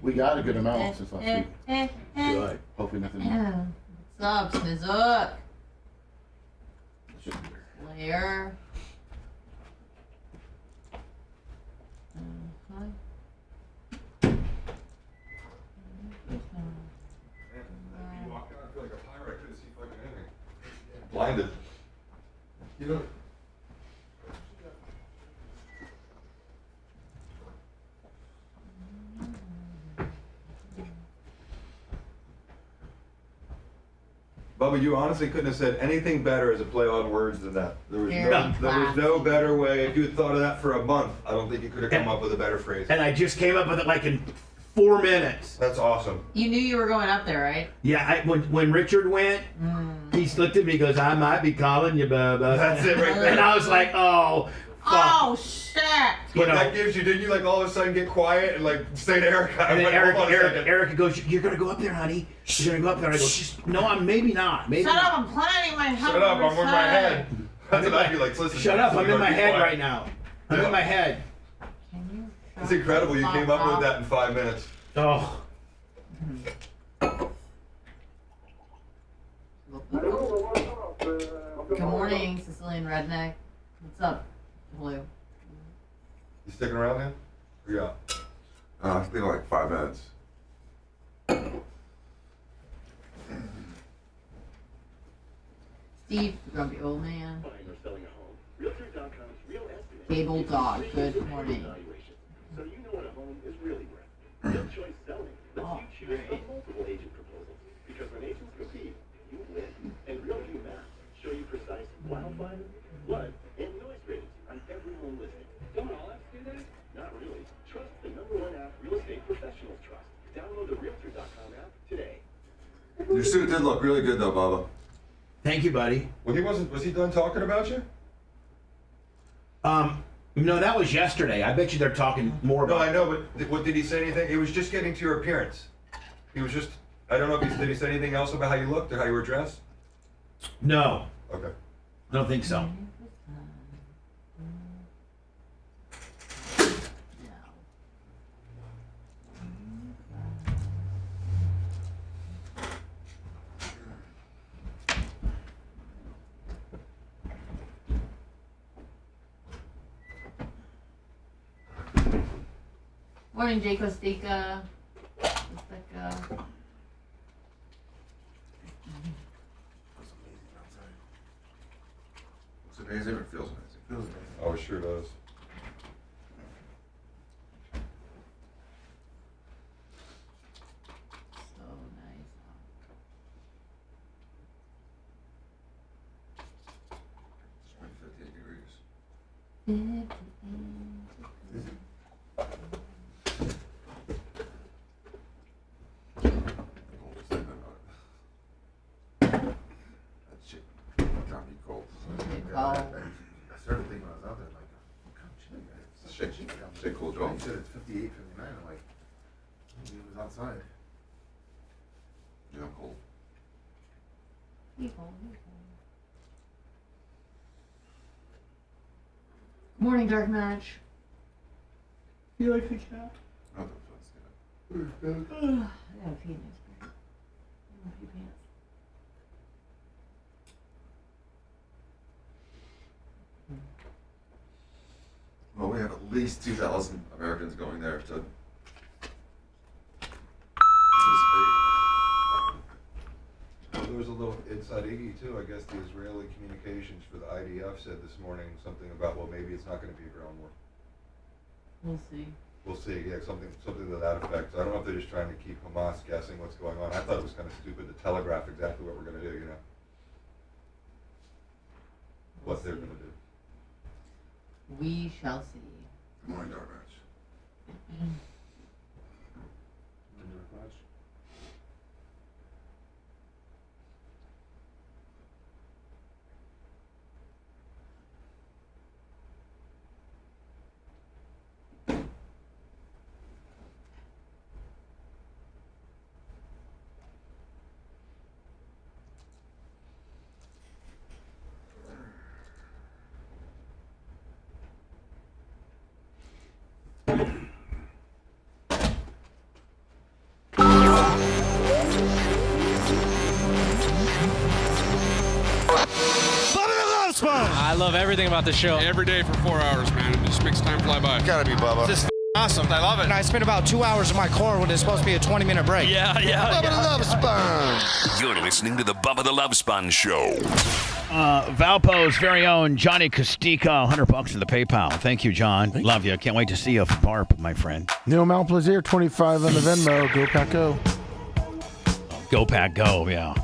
We got a good amount since last week. Good. Hopefully nothing. What's up, Smizook? Slayer. You walk out, I feel like a pirate. I couldn't see fucking anything. Blinded. You know. Bubba, you honestly couldn't have said anything better as a play on words than that. There was no better way. If you had thought of that for a month, I don't think you could have come up with a better phrase. And I just came up with it like in 4 minutes. That's awesome. You knew you were going up there, right? Yeah, when Richard went, he looked at me and goes, I might be calling you Bubba. That's it right there. And I was like, oh, fuck. Oh, shit. But that gives you, didn't you like all of a sudden get quiet and like say to Erica? And then like, hold on a second. Erica goes, you're going to go up there, honey. You're going to go up there. And I go, no, I'm maybe not. Maybe Shut not. up, I'm planning my Shut up, I'm in my head. That's what I'd be like, listen. Shut up, I'm in my head quiet. right now. I'm in my head. It's incredible you came up with that in 5 minutes. Oh. Good morning, Sicilian Redneck. What's up, Blue? You sticking around, man? Where you at? I think like 5 minutes. Steve, grumpy old man. Cable dog, good morning. So you know what a home is really worth. Real choice selling lets you choose from multiple agent proposals. Because when agents compete, you win. And Real View Maps show you precise wildfire, flood, and noise ratings on every home listing. Don't all apps do that? Not really. Trust the #1 app real estate professionals trust. Download the Realtor.com app today. Your suit did look really good though, Bubba. Thank you, buddy. Well, was he done talking about you? No, that was yesterday. I bet you they're talking more about. No, I know, but what did he say anything? It was just getting to your appearance. He was just, I don't know if did he say anything else about how you looked or how you were dressed? No. Okay. I don't think so. Morning, Jay Costica. Costica. It's amazing. It feels amazing. Feels amazing. Oh, it sure does. So nice. It's been 58 degrees. That shit got me cold. I started thinking when I was out there, like, what kind of chilly, guys? It's a shit cool job. He said it's 58, 59. I'm like, maybe it was outside. Yeah, I'm cold. Morning, Dark Match. You like the cat? Oh, let's get it. I gotta pee next. I gotta pee pants. Well, we have at least 2,000 Americans going there to participate. There was a little inside Iggy too. I guess the Israeli communications for the IDF said this morning something about, well, maybe it's not going to be a ground war. We'll see. We'll see. Yeah, something to that effect. I don't know if they're just trying to keep Hamas guessing what's going on. I thought it was kind of stupid to telegraph exactly what we're going to do. You know, what they're going to do. We shall see. Good morning, Dark Match. I love everything about the show. Every day for 4 hours, man. It just makes time fly by. Gotta be Bubba. This is awesome. I love it. And I spent about 2 hours in my car when it's supposed to be a 20-minute break. Bubba the Love Sponge. You're listening to the Bubba the Love Sponge Show. Valpo's very own Johnny Costica, $100 in the PayPal. Thank you, John. Love you. Can't wait to see you for Barb, my friend. Neil Malplaisir, 25 on the Venmo. Go Pack Go. Go Pack Go, yeah.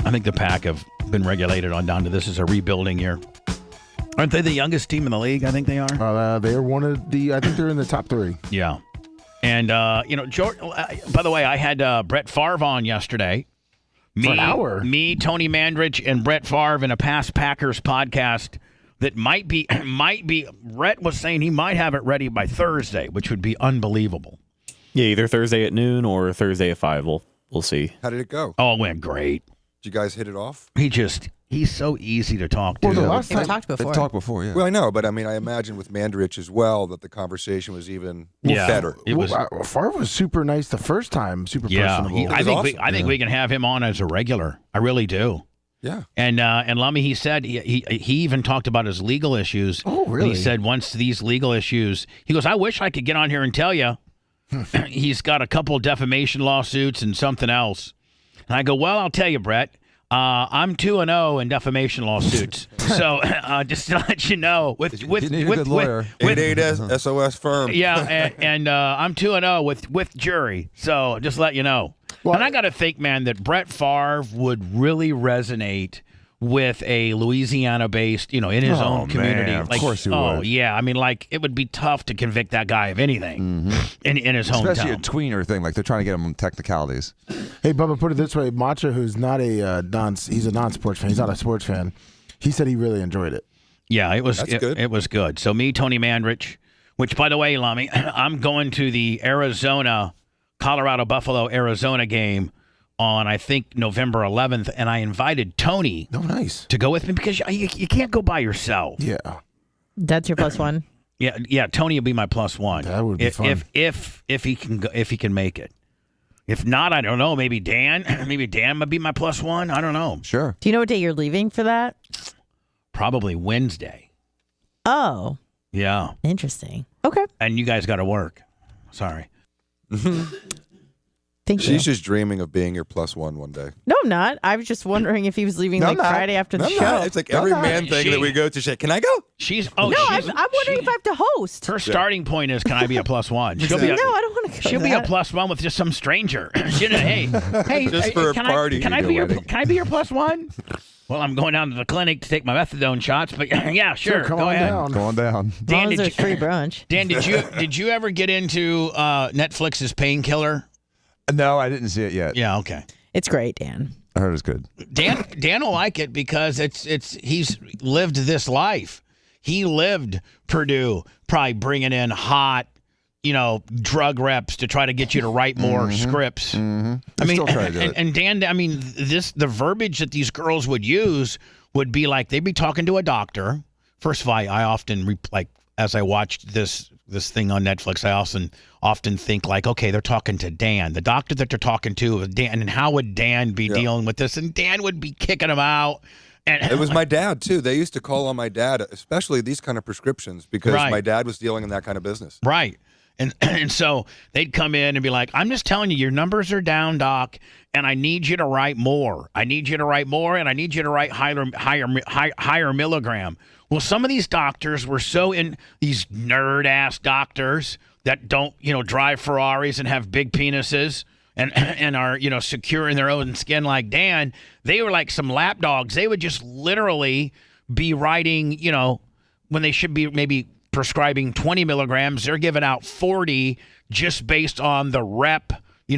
I think the Pack have been regulated on down to this is a rebuilding year. Aren't they the youngest team in the league? I think they are. They are one of the, I think they're in the top 3. Yeah. And, George, by the way, I had Brett Favre on yesterday. For an hour. Me, Tony Mandrich, and Brett Favre in a Past Packers podcast that might be, Brett was saying he might have it ready by Thursday, which would be unbelievable. Yeah, either Thursday at noon or Thursday at 5. We'll see. How did it go? Oh, it went great. Did you guys hit it off? He's so easy to talk to. Well, the last time, we talked before. They talked before, yeah. Well, I know, but I mean, I imagine with Mandrich as well that the conversation was even better. It was. Favre was super nice the first time, super personable. I think we can have him on as a regular. I really do. Yeah. And Lummy, he said he even talked about his legal issues. Oh, really? And he said once these legal issues, he goes, I wish I could get on here and tell you. He's got a couple defamation lawsuits and something else. And I go, well, I'll tell you, Brett. I'm 2-0 in defamation lawsuits. So just to let you know, with a good lawyer. 88 SOS firm. Yeah, and I'm 2-0 with jury. So just let you know. Well, and I got to think, man, that Brett Favre would really resonate with a Louisiana-based, in his own community. Man, of course he would. Oh, yeah. I mean, it would be tough to convict that guy of anything in his hometown. Especially a tweener thing. Like, they're trying to get him on technicalities. Hey, Bubba, put it this way. Macha, who's not a he's a non-sports fan. He's not a sports fan. He said he really enjoyed it. Yeah, it was good. It was good. So me, Tony Mandrich, which, by the way, Lummy, I'm going to the Colorado Buffalo, Arizona game on, I think, November 11th, and I invited Tony to go with me because you can't go by yourself. Yeah. That's your +1? Yeah, Tony will be my +1. That would be fun. If he can make it. If not, I don't know, maybe Dan. Maybe Dan would be my +1. I don't know. Sure. Do you know what day you're leaving for that? Probably Wednesday. Oh. Yeah. Interesting. Okay. And you guys got to work. Sorry. Thank you. She's just dreaming of being your +1 one day. No, I'm not. I was just wondering if he was leaving Friday after the show. It's like every man thing that we go to. Can I go? I'm wondering if I have to host. Her starting point is, can I be a +1? She'll be no, I don't want to go. She'll be a +1 with just some stranger. Hey, just for a party. Can I be your +1? Well, I'm going down to the clinic to take my methadone shots, but yeah, sure. Come go on ahead. down. Go on down. As long as there's free brunch. Dan, did you ever get into Netflix's Painkiller? No, I didn't see it yet. Yeah, okay. It's great, Dan. I heard it's good. Dan will like it because he's lived this life. He lived Purdue, probably bringing in hot, drug reps to try to get you to write more scripts. Mm-hmm. I mean, still try to do it. and Dan, I mean, the verbiage that these girls would use would be like they'd be talking to a doctor. First of all, I often as I watched this thing on Netflix, I often think like, okay, they're talking to Dan, the doctor that they're talking to, Dan, and how would Dan be dealing with this? And Dan would be kicking him out. And it was my dad too. They used to call on my dad, especially these kind of prescriptions, because my dad was dealing in that kind of business. Right. And so they'd come in and be like, I'm just telling you, your numbers are down, Doc, and I need you to write more. I need you to write more, and I need you to write higher milligram. Well, some of these doctors were so in these nerd-ass doctors that don't, drive Ferraris and have big penises and are, secure in their own skin like Dan. They were like some lapdogs. They would just literally be writing, when they should be maybe prescribing 20 milligrams, they're giving out 40 just based on the rep,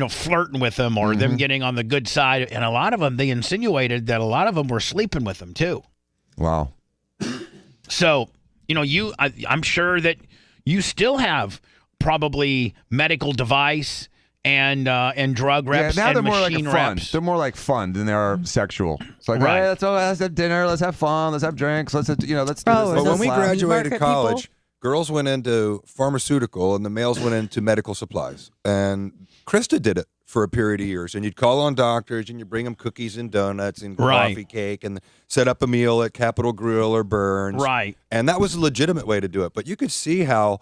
flirting with them or them getting on the good side. And a lot of them, they insinuated that a lot of them were sleeping with them too. Wow. So, I'm sure that you still have probably medical device and drug reps now and they're more machine like fun. reps. They're more like fun than they are sexual. It's like, Right. let's have dinner, let's have fun, let's have drinks, let's do But when we graduated college, girls went into pharmaceutical and the males went into medical supplies. And Krista did it for a period of years. And you'd call on doctors and you bring them cookies and donuts and coffee cake and set up a meal at Capitol Grill or Burns. Right. And that was a legitimate way to do it. But you could see how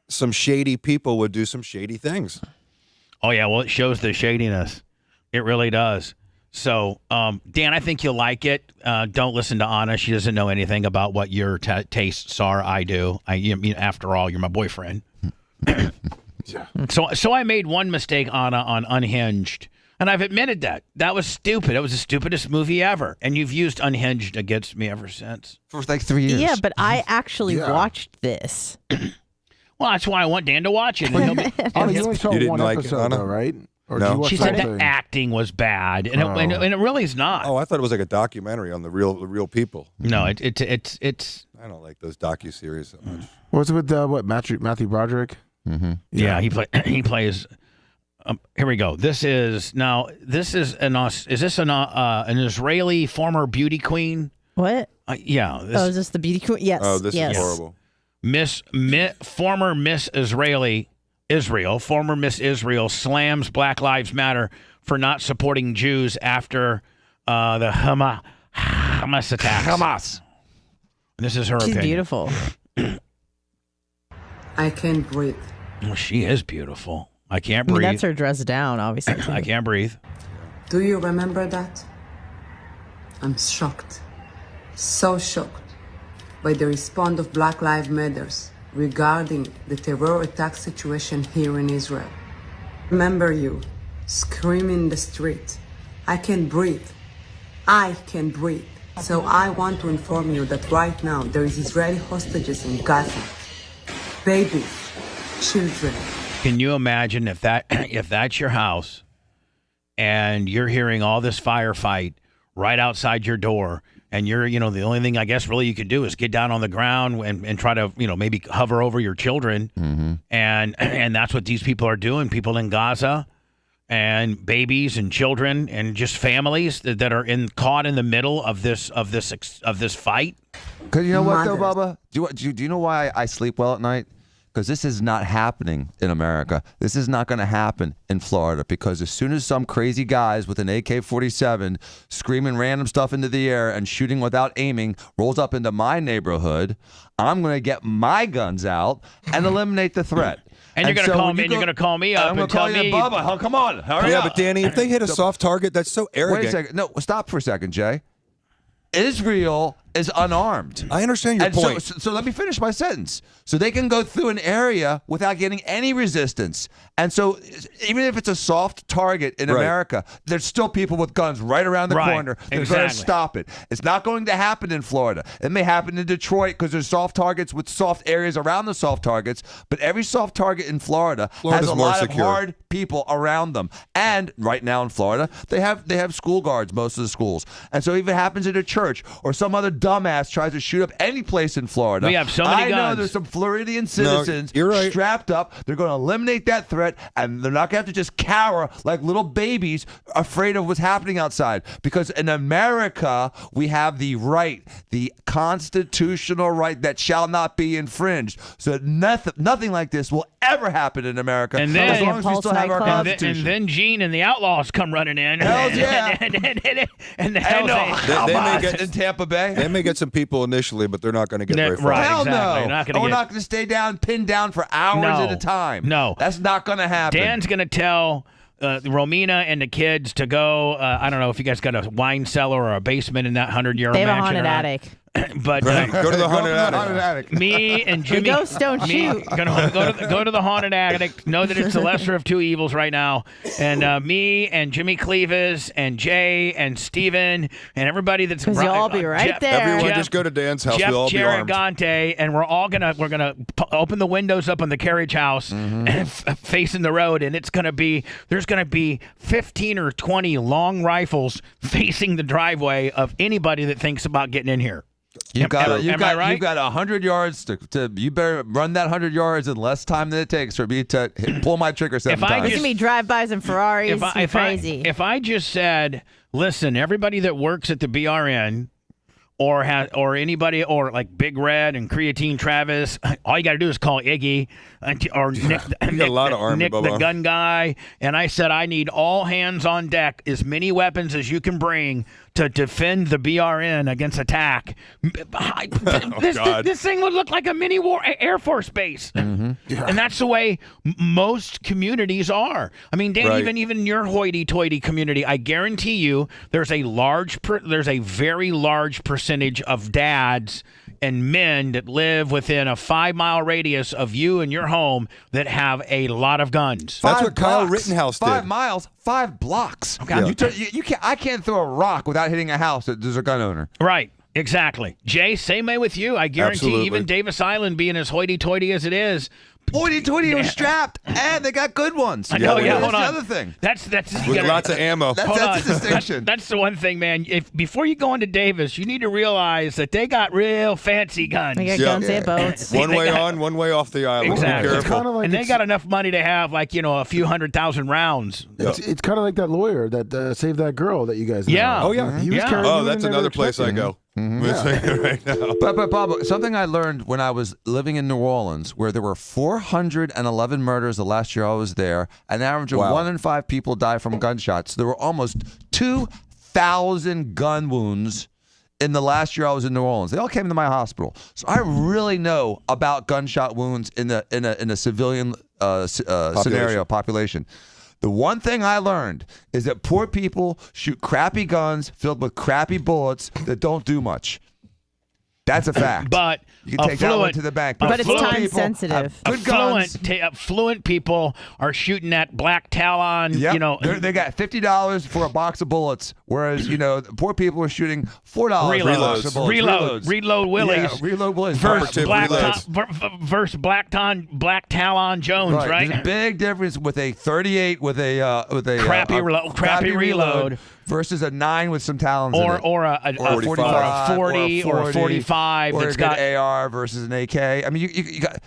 some shady people would do some shady things. Oh, yeah. Well, it shows the shadiness. It really does. So, Dan, I think you'll like it. Don't listen to Anna. She doesn't know anything about what your tastes are. I do. After all, you're my boyfriend. So I made one mistake, Anna, on Unhinged. And I've admitted that. That was stupid. It was the stupidest movie ever. And you've used Unhinged against me ever since. For like 3 years. Yeah, but I actually watched this. Well, that's why I want Dan to watch it. You only saw one episode, though, right? Or did you watch She said the acting was bad, and it really is not. Oh, I thought it was like a documentary on the real people. No, it's. I don't like those docuseries so much. What's it with Matthew Broderick? Mm-hmm. Yeah, he plays. Here we go. Is this an Israeli former beauty queen? What? Yeah. Is this the beauty queen? Yes. Oh, this is horrible. Former Miss Israel slams Black Lives Matter for not supporting Jews after the Hamas attacks. Hamas. This is her She's opinion. beautiful. I can't breathe. Well, she is beautiful. I can't I mean, breathe. that's her dress down, obviously. I can't breathe. Do you remember that? I'm shocked. So shocked by the response of Black Lives Matters regarding the terror attack situation here in Israel. Remember you screaming in the street, I can't breathe. I can't breathe. So I want to inform you that right now there is Israeli hostages in Gaza. Babies, children. Can you imagine if that's your house and you're hearing all this firefight right outside your door, and you're, the only thing I guess really you can do is get down on the ground and try to, maybe hover over your children. Mm-hmm. And that's what these people are doing. People in Gaza and babies and children and just families that are caught in the middle of this fight. Because you know what, though, Bubba? Do you know why I sleep well at night? Because this is not happening in America. This is not going to happen in Florida, because as soon as some crazy guys with an AK-47 screaming random stuff into the air and shooting without aiming rolls up into my neighborhood, I'm going to get my guns out and eliminate the threat. And you're going to call me, and you're going to call me up and tell me, Bubba, oh, come on, hurry up. But Danny, if they hit a soft target, that's so arrogant. Wait a second. No, stop for a second, Jay. Israel is unarmed. I understand your point. So let me finish my sentence. So they can go through an area without getting any resistance. And so even if it's a soft target in America, there's still people with guns right around the corner. They're going to stop it. It's not going to happen in Florida. It may happen in Detroit because there's soft targets with soft areas around the soft targets. But every soft target in Florida has a lot of hard people around them. And right now in Florida, they have school guards, most of the schools. And so if it happens in a church or some other dumbass tries to shoot up any place in Florida, we have so many guns. I know there's some Floridian citizens strapped up. They're going to eliminate that threat, and they're not going to have to just cower like little babies afraid of what's happening outside. Because in America, we have the right, the constitutional right that shall not be infringed. So nothing like this will ever happen in America, and then, as long as we still have our Constitution. And then Gene and the Outlaws come running in. Hells yeah. and the Hells they may get in Tampa Bay. They may get some people initially, but they're not going to get very far. Right, Hell exactly. no. We're not going to stay pinned down for hours at a time. No. That's not going to happen. Dan's going to tell Romina and the kids to go, I don't know if you guys got a wine cellar or a basement in that 100-year They have mansion. a haunted attic. But go to the haunted attic. Me and Jimmy, ghosts don't shoot. Go to the haunted attic. Know that it's the lesser of two evils right now. And me and Jimmy Cleavis and Jay and Steven and everybody that's because you'll all be right there. Everyone just go to Dan's house. Jeff We'll all be armed. Gigante, and we're gonna open the windows up on the carriage house and facing the road, and there's gonna be 15 or 20 long rifles facing the driveway of anybody that thinks about getting in here. You've got 100 yards to you better run that 100 yards in less time than it takes for me to pull my trigger 7 times. It's gonna be drive-bys and Ferraris. Crazy. If I just said, listen, everybody that works at the BRN or anybody, or like Big Red and Creatine Travis, all you got to do is call Iggy or Nick, got a lot of Army, Nick the Bubba. gun guy. And I said, I need all hands on deck, as many weapons as you can bring to defend the BRN against attack. This thing would look like a mini war Air Force base. And that's the way most communities are. I mean, Dan, Right. even your hoity-toity community, I guarantee you there's a very large percentage of dads and men that live within a 5-mile radius of you and your home that have a lot of guns. That's what Kyle Rittenhouse did. 5 miles, 5 blocks. Okay. You can't. I can't throw a rock without hitting a house that there's a gun owner. Right. Exactly. Jay, same way with you. I guarantee Absolutely. even Davis Island, being as hoity-toity as it is, Hoity-toity are strapped, and they got good ones. I know, That's hold on. the other thing. That's you With gotta- lots of ammo. That's Hold a on. distinction. That's the one thing, man. If before you go into Davis, you need to realize that they got real fancy guns. They got guns and boats. One way on, one way off the island. Exactly. Be It's careful. kind of like And they got enough money to have a few 100,000 rounds. It's kind of like that lawyer that saved that girl that you guys know. Yeah. Oh, yeah. He was Yeah. carrying you Oh, in that's there another place I expecting. go. Right now. But Bob, something I learned when I was living in New Orleans, where there were 411 murders the last year I was there, an average of Wow. 1 in 5 people die from gunshots. There were almost 2,000 gun wounds in the last year I was in New Orleans. They all came to my hospital, so I really know about gunshot wounds in a civilian scenario population. The one thing I learned is that poor people shoot crappy guns filled with crappy bullets that don't do much. That's a fact. But you can take that one to the bank. But it's affluent time people sensitive. have Good guns. Affluent people are shooting at black Talon. Yep. They got $50 for a box of bullets, whereas poor people are shooting $4 for a box of bullets. Reload Willies. Yeah, reload Willies. Versus Operative Black Talon Jones, right? There's a big difference with a 38 with a crappy reload versus a 9 with some talons in it. or a 40 or a 45 or that's a good got AR versus an AK. I mean, you got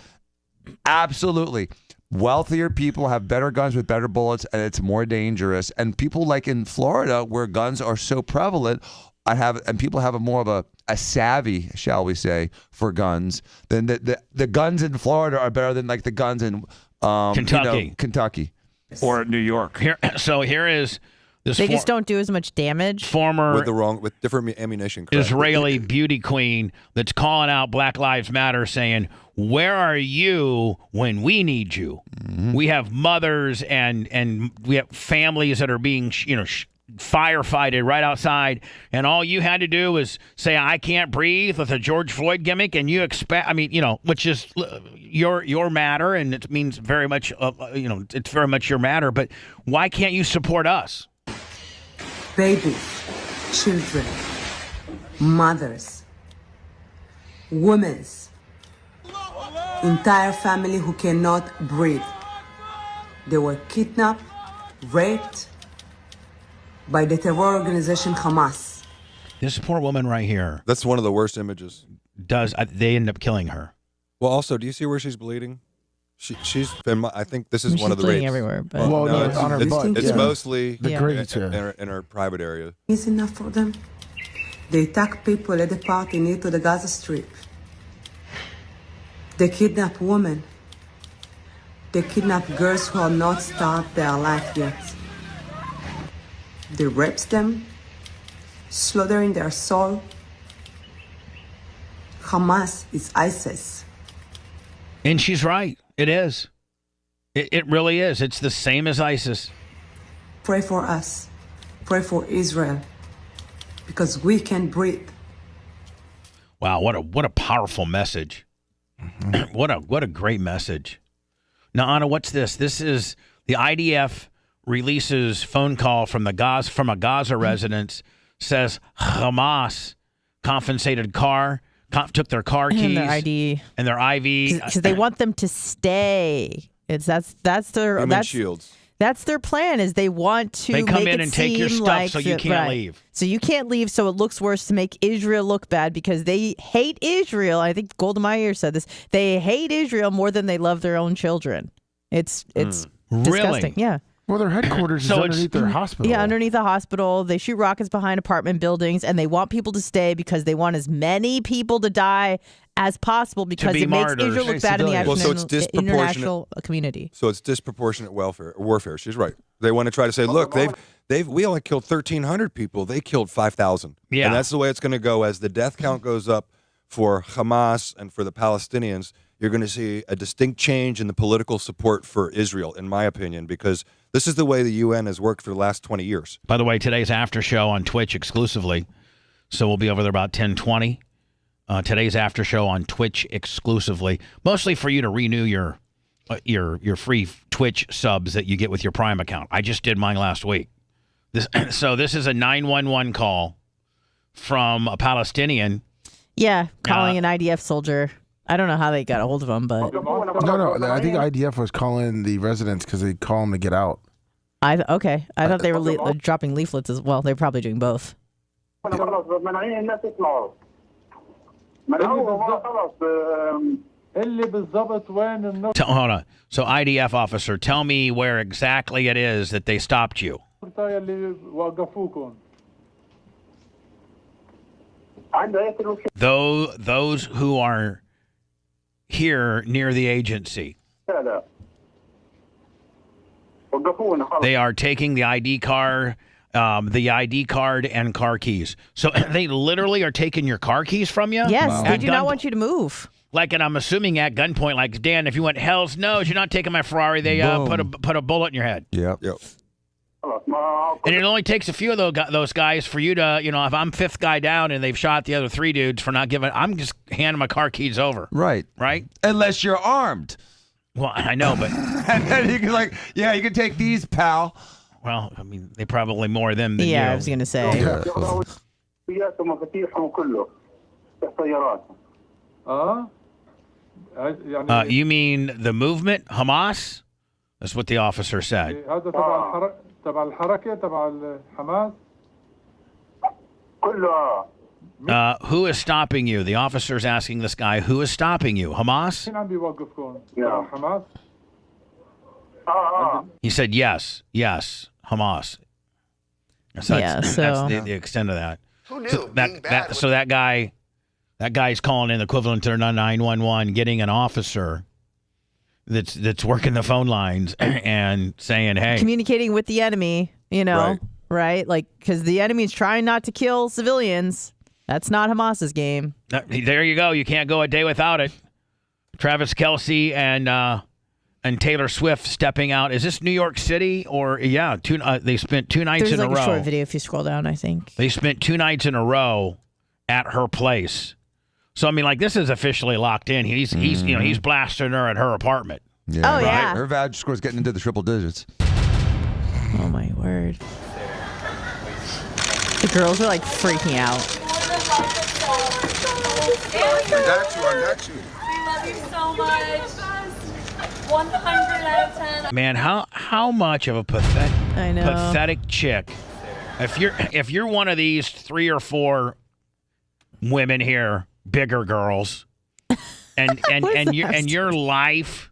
absolutely. Wealthier people have better guns with better bullets, and it's more dangerous. And people like in Florida, where guns are so prevalent, people have more of a savvy, shall we say, for guns. Then the guns in Florida are better than like the guns in Kentucky or New York. Here is this. They just don't do as much damage. Former with different ammunition. Correct. Israeli beauty queen that's calling out Black Lives Matter, saying, "Where are you when we need you?" We have mothers and we have families that are being firefighted right outside, and all you had to do was say, "I can't breathe" with a George Floyd gimmick, and you expect, which is your matter, and it means very much, it's very much your matter. But why can't you support us? Babies, children, mothers, women, entire family who cannot breathe. They were kidnapped, raped by the terror organization Hamas. This poor woman right here. That's one of the worst images. They end up killing her? Well, also, do you see where she's bleeding? She's been. I think this is She's one of the bleeding rapes. everywhere, but Well, no, it's, on her butt. it's Yeah. mostly The grates, yeah. in her private area. Is enough for them? They attack people at the party near to the Gaza Strip. They kidnap women. They kidnap girls who are not started their life yet. They rape them, slaughtering their soul. Hamas is ISIS. And she's right. It is. It really is. It's the same as ISIS. Pray for us. Pray for Israel. Because we can breathe. Wow, what a powerful message. What a great message. Now, Anna, what's this? This is the IDF releases phone call from a Gaza residence, says Hamas confiscated car, took their car keys and their ID and their IV because they want them to stay. That's their Human shields. That's their plan. Is they want to They come make in it and take your seem stuff like so you can't right. leave. So you can't leave. So it looks worse to make Israel look bad because they hate Israel. I think Golda Meir said this. They hate Israel more than they love their own children. It's disgusting. Really? Yeah. Well, their headquarters is underneath their hospital. Yeah, underneath the hospital. They shoot rockets behind apartment buildings, and they want people to stay because they want as many people to die as possible because it makes Israel look bad in the international community. So it's disproportionate warfare. She's right. They want to try to say, look, we only killed 1,300 people. They killed 5,000. Yeah. And that's the way it's going to go. As the death count goes up for Hamas and for the Palestinians, you're going to see a distinct change in the political support for Israel, in my opinion, because this is the way the UN has worked for the last 20 years. By the way, today's after show on Twitch exclusively. So we'll be over there about 10:20. Today's after show on Twitch exclusively, mostly for you to renew your free Twitch subs that you get with your Prime account. I just did mine last week. So this is a 911 call from a Palestinian. Yeah, calling an IDF soldier. I don't know how they got a hold of him, but No, I think IDF was calling the residents because they call them to get out. I thought they were dropping leaflets as well. They're probably doing both. Hold on. So IDF officer, tell me where exactly it is that they stopped you. Those who are here near the agency. They are taking the ID card and car keys. So they literally are taking your car keys from you? Yes, they do not want you to move. Like, and I'm assuming at gunpoint, like, Dan, if you went hell's nose, you're not taking my Ferrari. They put a bullet in your head. Yep. And it only takes a few of those guys for you to, if I'm fifth guy down and they've shot the other three dudes for not giving, I'm just handing my car keys over. Right. Right? Unless you're armed. Well, I know, but. And then you can you can take these, pal. Well, I mean, they probably more them than you. Yeah, I was going to say. You mean the movement, Hamas? That's what the officer said. Who is stopping you? The officer's asking this guy, who is stopping you? Hamas? He said, yes, Hamas. So that's the extent of that. Who knew? So that guy's calling in the equivalent to 911, getting an officer that's working the phone lines and saying, hey. Communicating with the enemy, right? Like, because the enemy is trying not to kill civilians. That's not Hamas's game. There you go. You can't go a day without it. Travis Kelce and Taylor Swift stepping out. Is this New York City or they spent 2 nights in a row. There's a short video if you scroll down, I think. They spent 2 nights in a row at her place. So I mean, like, this is officially locked in. He's blasting her at her apartment. Yeah, yeah. Her VAG score's getting into the triple digits. Oh my word. The girls are like freaking out. I got you. We love you so much. 100 out of 10. Man, how much of a pathetic chick. If you're one of these 3 or 4 women here, bigger girls, and your life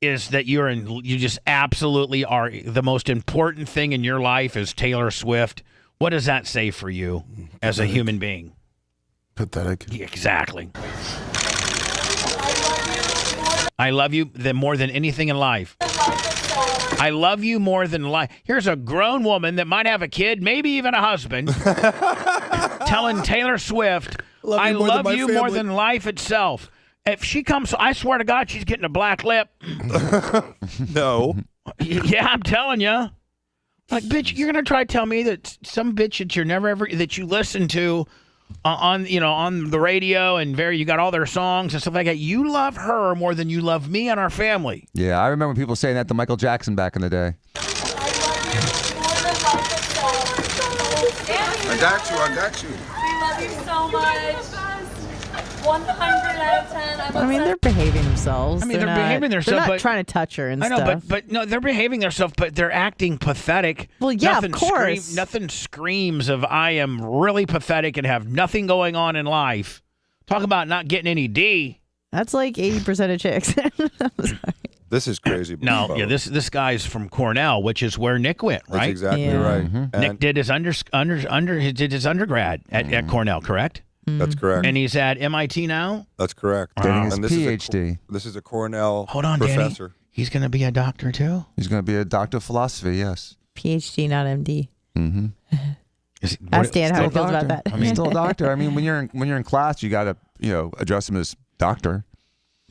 is that you just absolutely are the most important thing in your life is Taylor Swift. What does that say for you as a human being? Pathetic. Yeah, exactly. I love you more than anything in life. I love you more than life. Here's a grown woman that might have a kid, maybe even a husband, telling Taylor Swift, I love you more than life itself. If she comes, I swear to God, she's getting a black lip. No. Yeah, I'm telling you. Like, bitch, you're going to try to tell me that some bitch that you're never ever, that you listen to on the radio and you got all their songs and stuff like that. You love her more than you love me and our family. Yeah, I remember people saying that to Michael Jackson back in the day. I got you. We love you so much. 100 out of 10. I mean, they're behaving themselves. I mean, they're behaving themselves. They're not trying to touch her and stuff. I know, but no, they're behaving themselves, but they're acting pathetic. Well, yeah, of course. Nothing screams of I am really pathetic and have nothing going on in life. Talk about not getting any D. That's like 80% of chicks. This is crazy. No, Bubba. yeah, this guy's from Cornell, which is where Nick went, right? That's exactly right. Mm-hmm. Nick did his did his undergrad at Cornell, correct? That's correct. And he's at MIT now? That's correct. Getting his And PhD. This is a Cornell Hold on, professor. Danny. He's going to be a doctor too? He's going to be a doctor of philosophy, yes. PhD, not MD. Mm-hmm. Ask Dan how he feels about that. I mean, still a doctor. I mean, when you're in class, you got to address him as doctor.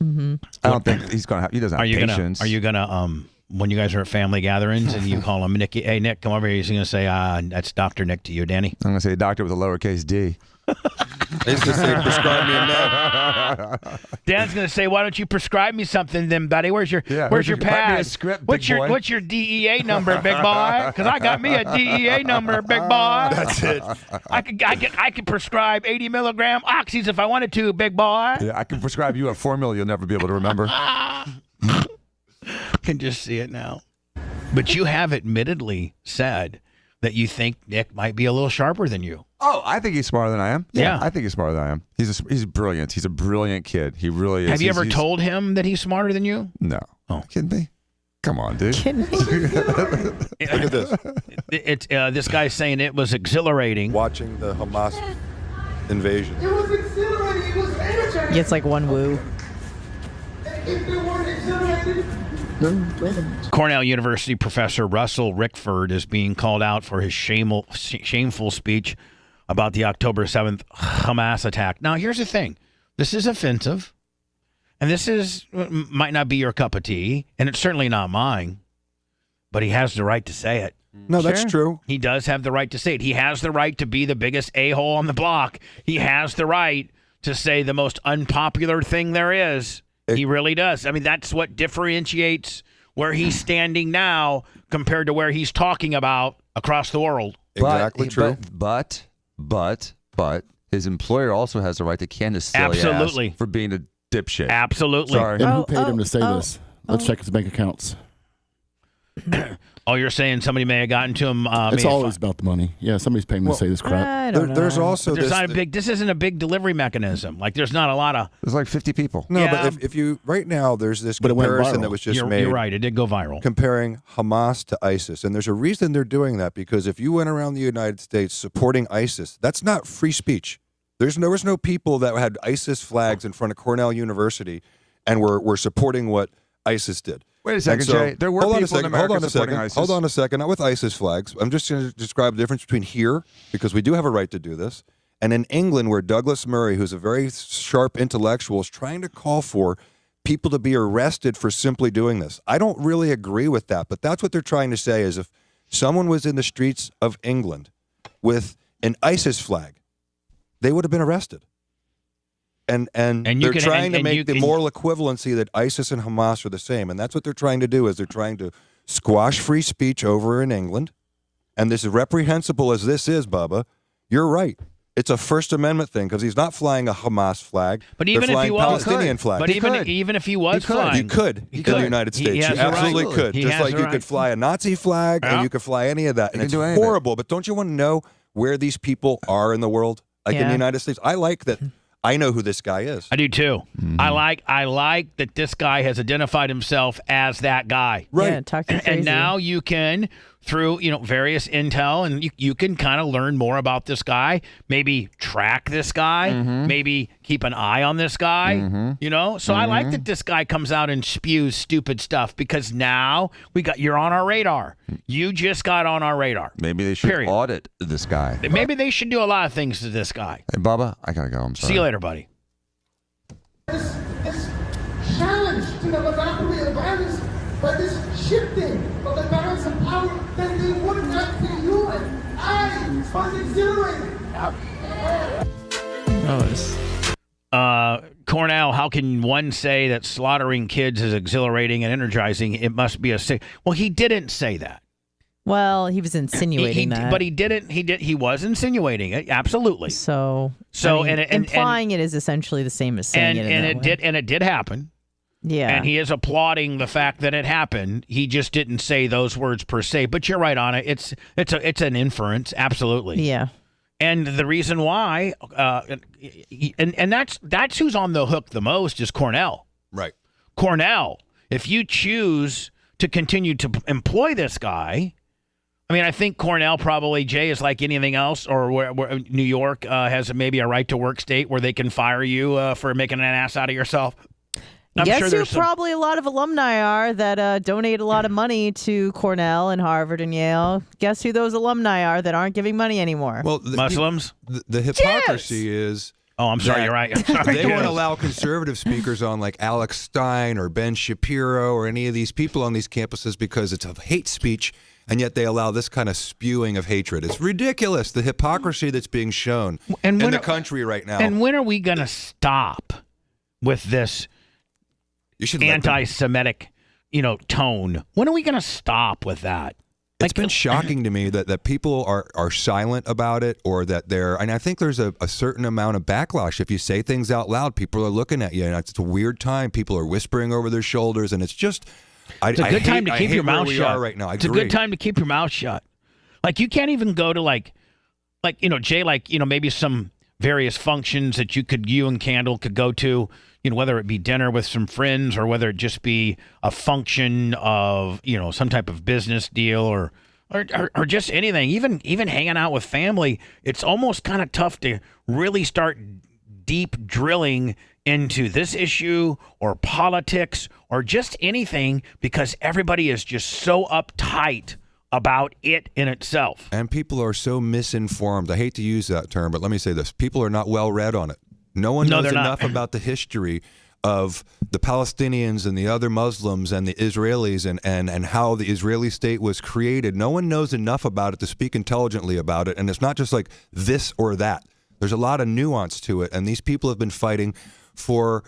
Mm-hmm. I don't think he's going to have. He doesn't have patience. Are you gonna when you guys are at family gatherings and you call him Nick? Hey Nick, come over here. He's gonna say, that's Dr. Nick to you, Danny. I'm going to say doctor with a lowercase d. He's going to say, prescribe me a med. Dan's gonna say, why don't you prescribe me something then, buddy? Where's your write pad? me a script, what's big boy. what's your DEA number, big boy? Because I got me a DEA number, big boy. That's it. I could prescribe 80 milligram oxys if I wanted to, big boy. Yeah, I can prescribe you a formula you'll never be able to remember. Can just see it now. But you have admittedly said that you think Nick might be a little sharper than you. Oh, I think he's smarter than I am. Yeah. I think he's smarter than I am. He's brilliant. He's a brilliant kid. He really is. Have you ever told him that he's smarter than you? No. Oh. Kidding me? Come on, dude. Kidding me? Look at this. It's this guy's saying it was exhilarating. Watching the Hamas invasion. It was exhilarating. It was energizing. Gets like one woo. If they weren't exhilarated. Cornell University professor Russell Rickford is being called out for his shameful speech about the October 7th Hamas attack. Now, here's the thing. This is offensive, and might not be your cup of tea, and it's certainly not mine, but he has the right to say it. No, that's true. He does have the right to say it. He has the right to be the biggest a-hole on the block. He has the right to say the most unpopular thing there is. He really does. I mean, that's what differentiates where he's standing now compared to where he's talking about across the world. Exactly true. But his employer also has the right to can his silly Absolutely. ass for being a dipshit. Absolutely. Sorry. And who paid him to say this? Let's check his bank accounts. Oh, you're saying somebody may have gotten to him. It's always about the money. Yeah, somebody's paying him to say this crap. I don't know. There's also There's this. not a big. This isn't a big delivery mechanism. Like there's not a lot of. There's like 50 people. No, Yeah. but if you right now there's this But it went comparison viral. that was just You're made. right. It did go viral. Comparing Hamas to ISIS, and there's a reason they're doing that because if you went around the United States supporting ISIS, that's not free speech. There was no people that had ISIS flags in front of Cornell University and were supporting what ISIS did. Wait a second, And so- Jay. There were hold on people a in second, America hold on a supporting second, ISIS. Hold on a second. Not with ISIS flags. I'm just going to describe the difference between here, because we do have a right to do this, and in England, where Douglas Murray, who's a very sharp intellectual, is trying to call for people to be arrested for simply doing this. I don't really agree with that, but that's what they're trying to say is if someone was in the streets of England with an ISIS flag, they would have been arrested. And they're trying to make the moral equivalency that ISIS and Hamas are the same. And that's what they're trying to do is they're trying to squash free speech over in England. And this is reprehensible as this is, Bubba, you're right. It's a First Amendment thing because he's not flying a Hamas flag. But even They're if he flying was, Palestinian flags. but even if he was flying, You could in the United States. He You has the right. absolutely could. He Just has like the you right. could fly a Nazi flag and you could fly any of that. And You it's can do anything. horrible. But don't you want to know where these people are in the world? Like in Yeah. the United States. I like that. I know who this guy is. I do too. Mm-hmm. I like that this guy has identified himself as that guy. Right. Yeah, talk crazy. And now you can, through various intel, and you can kind of learn more about this guy. Maybe track this guy. Mm-hmm. Maybe keep an eye on this guy. So I like that this guy comes out and spews stupid stuff because now you're on our radar. You just got on our radar. Maybe they should Period. audit this guy. Maybe they should do a lot of things to this guy. Hey, Bubba, I got to go. I'm sorry. See you later, buddy. This challenge to the monopoly of violence by this shifting of the balance of power, then they would not be you and I was exhilarated. Cornell, how can one say that slaughtering kids is exhilarating and energizing? It must be well, he didn't say that. Well, he was insinuating that. But he didn't. He was insinuating it. Absolutely. So So, I mean, and implying it is essentially the same as saying it. In that way. it did happen. Yeah. And he is applauding the fact that it happened. He just didn't say those words per se. But you're right on it. It's an inference. Absolutely. Yeah. And the reason why, and that's who's on the hook the most is Cornell. Right. Cornell if you choose to continue to employ this guy, I mean, I think Cornell probably, Jay, is like anything else, or where New York has maybe a right to work state where they can fire you for making an ass out of yourself. Guess who probably a lot of alumni are that donate a lot of money to Cornell and Harvard and Yale. Guess who those alumni are that aren't giving money anymore? Well, Muslims? The hypocrisy is... Oh, I'm sorry, you're right. I'm sorry. They won't allow conservative speakers on like Alex Stein or Ben Shapiro or any of these people on these campuses because it's of hate speech, and yet they allow this kind of spewing of hatred. It's ridiculous, the hypocrisy that's being shown in the country right now. And when are we going to stop with this anti-Semitic, tone? When are we going to stop with that? It's been shocking to me that people are silent about it, or that and I think there's a certain amount of backlash. If you say things out loud, people are looking at you, and it's a weird time. People are whispering over their shoulders, and it's just... It's a good time to keep your mouth shut. Right now. It's a good time to keep your mouth shut. Like, you can't even go to Jay, maybe some various functions that you and Candle could go to, whether it be dinner with some friends or whether it just be a function of, some type of business deal or just anything, even hanging out with family. It's almost kind of tough to really start deep drilling into this issue or politics or just anything, because everybody is just so uptight about it in itself. And people are so misinformed. I hate to use that term, but let me say this. People are not well read on it. No one knows enough about the history of the Palestinians and the other Muslims and the Israelis and how the Israeli state was created. No one knows enough about it to speak intelligently about it. And it's not just like this or that. There's a lot of nuance to it. And these people have been fighting for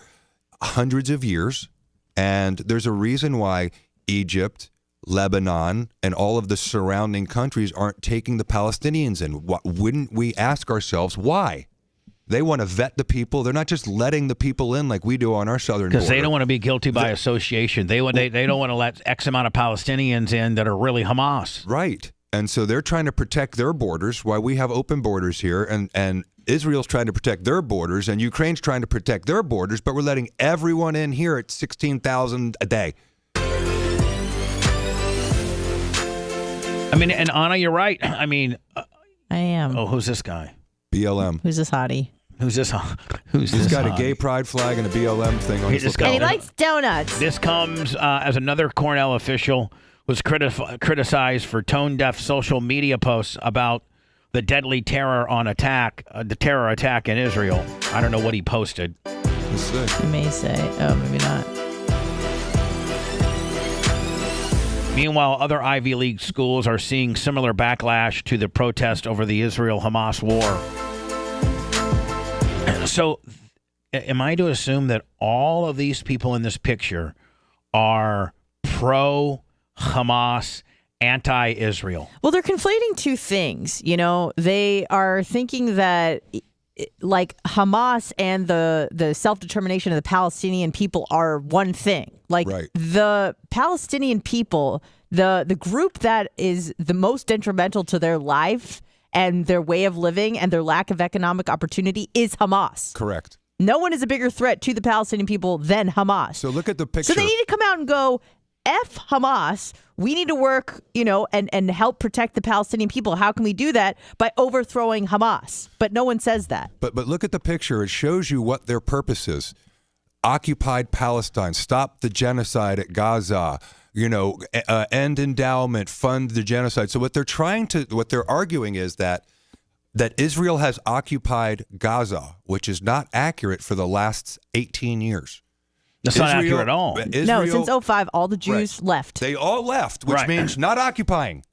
hundreds of years. And there's a reason why Egypt, Lebanon, and all of the surrounding countries aren't taking the Palestinians in. Wouldn't we ask ourselves why? They want to vet the people. They're not just letting the people in like we do on our southern border. Because they don't want to be guilty by association. They don't want to let X amount of Palestinians in that are really Hamas. Right. And so they're trying to protect their borders while we have open borders here. And Israel's trying to protect their borders, and Ukraine's trying to protect their borders, but we're letting everyone in here at 16,000 a day. I mean, and Anna, you're right. I mean... I am. Oh, who's this guy? BLM. Who's this hottie? He's got a gay pride flag and a BLM thing on his lapel. And he likes donuts. This comes as another Cornell official was criticized for tone-deaf social media posts about the deadly terror attack in Israel. I don't know what he posted. He may say. Oh, maybe not. Meanwhile, other Ivy League schools are seeing similar backlash to the protest over the Israel-Hamas war. So, am I to assume that all of these people in this picture are pro-Hamas, anti-Israel? Well, they're conflating two things. They are thinking that like Hamas and the self-determination of the Palestinian people are one thing. Like the Palestinian people, the group that is the most detrimental to their life and their way of living and their lack of economic opportunity is Hamas. Correct. No one is a bigger threat to the Palestinian people than Hamas. So look at the picture. So they need to come out and go, F Hamas. We need to work, and help protect the Palestinian people. How can we do that? By overthrowing Hamas. But no one says that. But look at the picture. It shows you what their purpose is. Occupied Palestine, stop the genocide at Gaza, end endowment, fund the genocide. So what they're arguing is that Israel has occupied Gaza, which is not accurate for the last 18 years. That's not accurate at all. No, since 2005, all the Jews left. They all left, which means not occupying.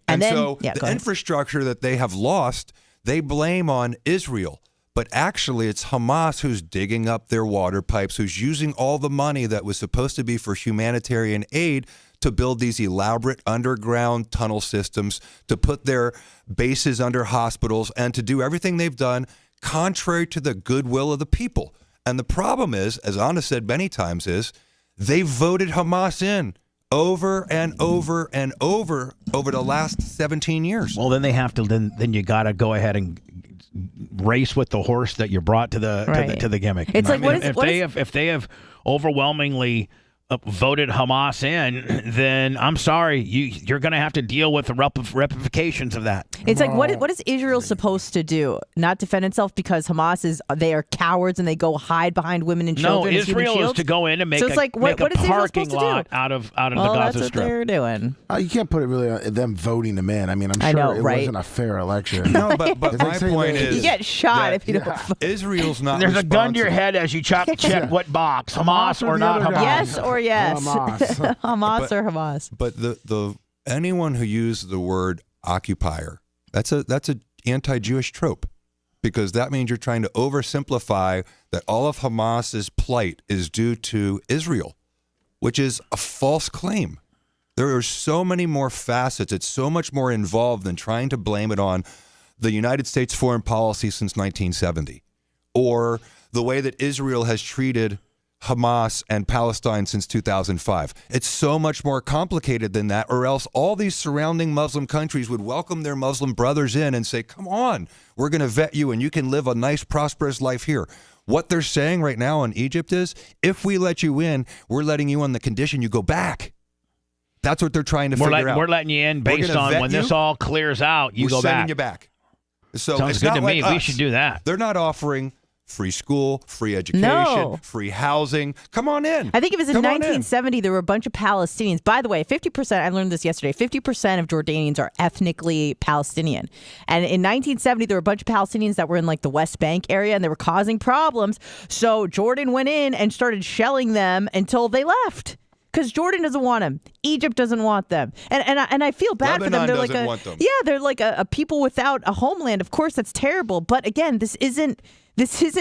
And then, so the infrastructure that they have lost, they blame on Israel. But actually, it's Hamas who's digging up their water pipes, who's using all the money that was supposed to be for humanitarian aid to build these elaborate underground tunnel systems, to put their bases under hospitals, and to do everything they've done contrary to the goodwill of the people. And the problem is, as Anna said many times, is they voted Hamas in over and over and over the last 17 years. Well, then they have to. Then you got to go ahead and race with the horse that you brought to the to the gimmick. It's like if they have overwhelmingly voted Hamas in, then I'm sorry, you're going to have to deal with the ramifications of that. It's like, what is Israel supposed to do? Not defend itself because they are cowards and they go hide behind women and children. No, as human Israel is shields? to go in and make so it's like, what a is Israel parking supposed to lot do? out of the Well, Gaza that's Strip. what they're doing. You can't put it really on them voting the man. I mean, I'm I sure know, it right? wasn't a fair election. No, but my point is, You get shot if you don't vote. Israel's not. There's a gun to your responsible. head as you check what box, Hamas or not Hamas. Yes or yes. Hamas. Hamas or Hamas. But the anyone who used the word occupier, that's a anti-Jewish trope, because that means you're trying to oversimplify that all of Hamas's plight is due to Israel, which is a false claim. There are so many more facets. It's so much more involved than trying to blame it on the United States foreign policy since 1970, or the way that Israel has treated Hamas and Palestine since 2005. It's so much more complicated than that, or else all these surrounding Muslim countries would welcome their Muslim brothers in and say, come on, we're going to vet you and you can live a nice, prosperous life here. What they're saying right now in Egypt is, if we let you in, we're letting you on the condition you go back. That's what they're trying to figure out. We're letting you in based on when this all clears out, you go back. We're sending you back. So sounds it's good not to me. like We us. should do that. They're not offering free school, free education, No. free housing. Come on in. I think it was in Come on 1970, there were a bunch of Palestinians. By the way, 50%, I learned this yesterday, 50% of Jordanians are ethnically Palestinian. And in 1970, there were a bunch of Palestinians that were in like the West Bank area and they were causing problems. So Jordan went in and started shelling them until they left. Because Jordan doesn't want them. Egypt doesn't want them. And I feel bad for them. Lebanon They're doesn't want them. Yeah, they're like a people without a homeland. Of course, that's terrible. But again, this isn't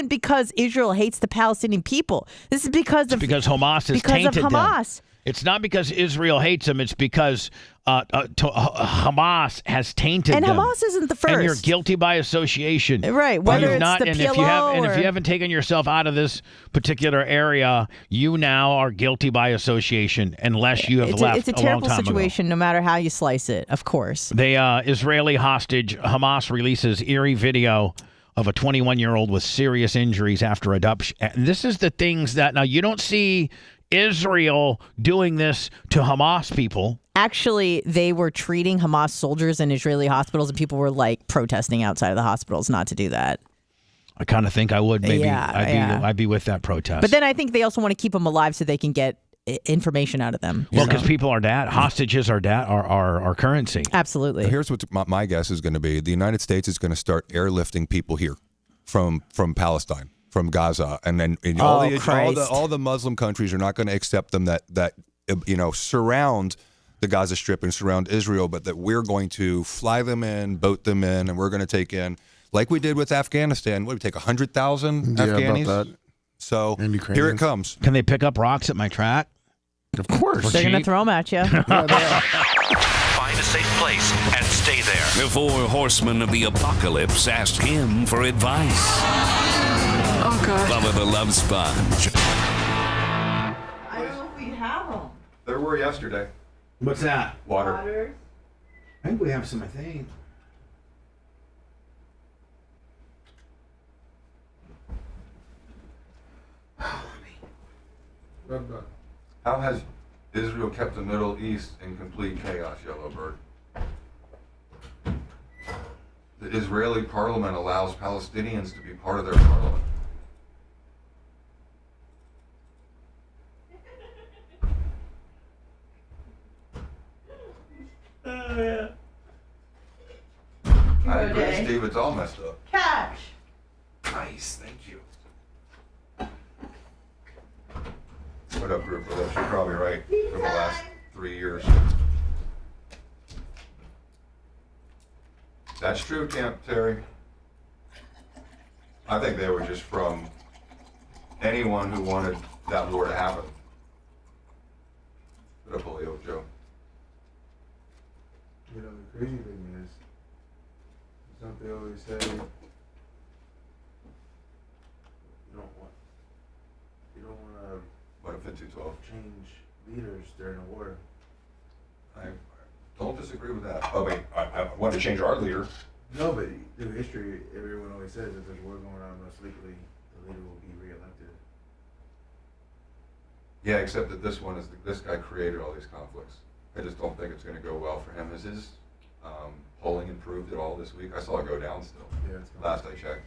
because Israel hates the Palestinian people. This is because Hamas has because tainted of Hamas. them. It's not because Israel hates them. It's because Hamas has tainted And them. Hamas isn't the first. And you're guilty by association. Right, whether You've it's not, the and PLO if you haven't taken yourself out of this particular area, you now are guilty by association unless you have left It's a long terrible time situation no matter how you slice it, of course. The Israeli hostage, Hamas releases eerie video of a 21-year-old with serious injuries after abduction. And this is the things that, now you don't see Israel doing this to Hamas people. Actually, they were treating Hamas soldiers in Israeli hospitals, and people were like protesting outside of the hospitals not to do that. I kind of think I would. Maybe Yeah, I'd be with that protest. But then I think they also want to keep them alive so they can get information out of them. Well, because people are hostages are currency. Absolutely. Here's what my guess is going to be. The United States is going to start airlifting people here from Palestine, from Gaza, and then all the Muslim countries are not going to accept them that surround the Gaza Strip and surround Israel, but that we're going to fly them in, boat them in, and we're going to take in, like we did with Afghanistan. What, we take 100,000 Afghanis? About that. So here it comes. Can they pick up rocks at my track? Of course. They're going to throw them at you. Find a safe place and stay there. The four horsemen of the apocalypse asked him for advice. Oh, God. Bubba the Love Sponge. I don't know if we have them. There were yesterday. What's that? Water. I think we have some, I think. How has Israel kept the Middle East in complete chaos, Yellowbird? The Israeli parliament allows Palestinians to be part of their parliament. I agree, Steve. It's all messed up. Catch. Nice, thank you. What up, group? You're probably right for the last 3 years. That's true, Camp Terry. I think they were just from anyone who wanted that war to happen. What up, Julio, Joe? You know, the crazy thing is, don't they always say, you don't want to What if 5212? change leaders during a war. I don't disagree with that. Oh, wait, I want to change our leader. No, but through history, everyone always says if there's war going on, most likely the leader will be reelected. Yeah, except that this one is this guy created all these conflicts. I just don't think it's going to go well for him. Has his polling improved at all this week? I saw it go down still. Yeah, it's gone. Last I checked.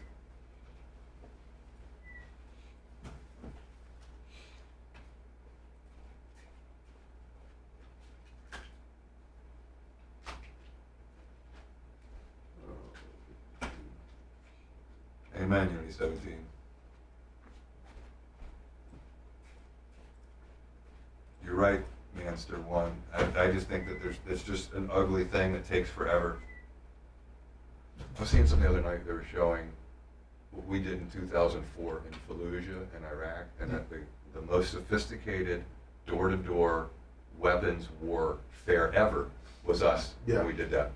Amen, Unity 17. You're right, Manster 1. I just think that it's just an ugly thing that takes forever. I was seeing something the other night, they were showing what we did in 2004 in Fallujah in Iraq, and that the most sophisticated door-to-door weapons warfare ever was us when we did that.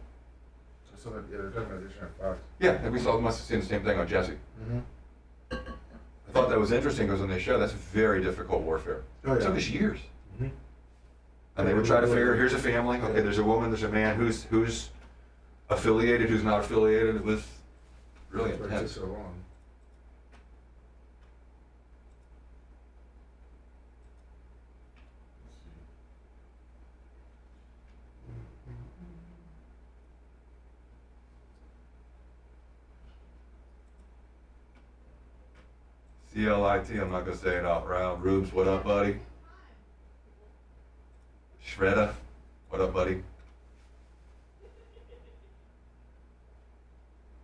So that, yeah, they're talking about this on Fox. Yeah, and we must have seen the same thing on Jesse. Mm-hmm. I thought that was interesting because when they show that's very difficult warfare. Oh, yeah. It took us years. Mm-hmm. And they would try to figure, here's a family, okay, there's a woman, there's a man, who's affiliated, who's not affiliated. It was really That's why it intense. took so long. CLIT, I'm not going to say it out loud. Rubes, what up, buddy? Shredder, what up, buddy?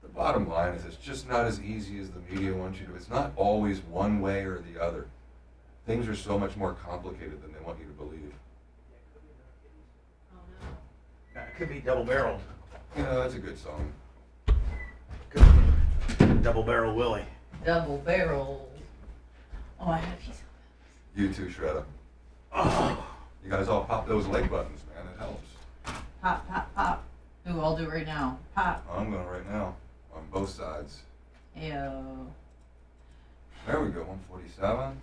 The bottom line is it's just not as easy as the media wants you to. It's not always one way or the other. Things are so much more complicated than they want you to believe. It could be double barreled. You know, that's a good song. Double barrel Willie. Double barrel. Oh, I have these. You too, Shredder. Oh. You guys all pop those like buttons, man. It helps. Pop, pop, pop. Ooh, I'll do it right now. Pop. I'm going right now on both sides. Ew. There we go, 147.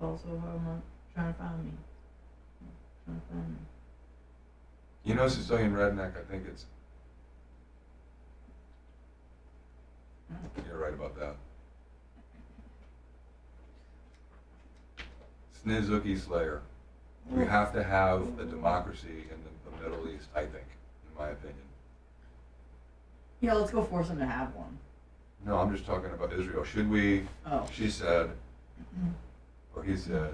Also, how am I trying to find me? Trying to find me. You know Sicilian Redneck, I think it's... You're right about that. Snizuki Slayer. We have to have a democracy in the Middle East, I think, in my opinion. Yeah, let's go force them to have one. No, I'm just talking about Israel. Should we, she said, or he said,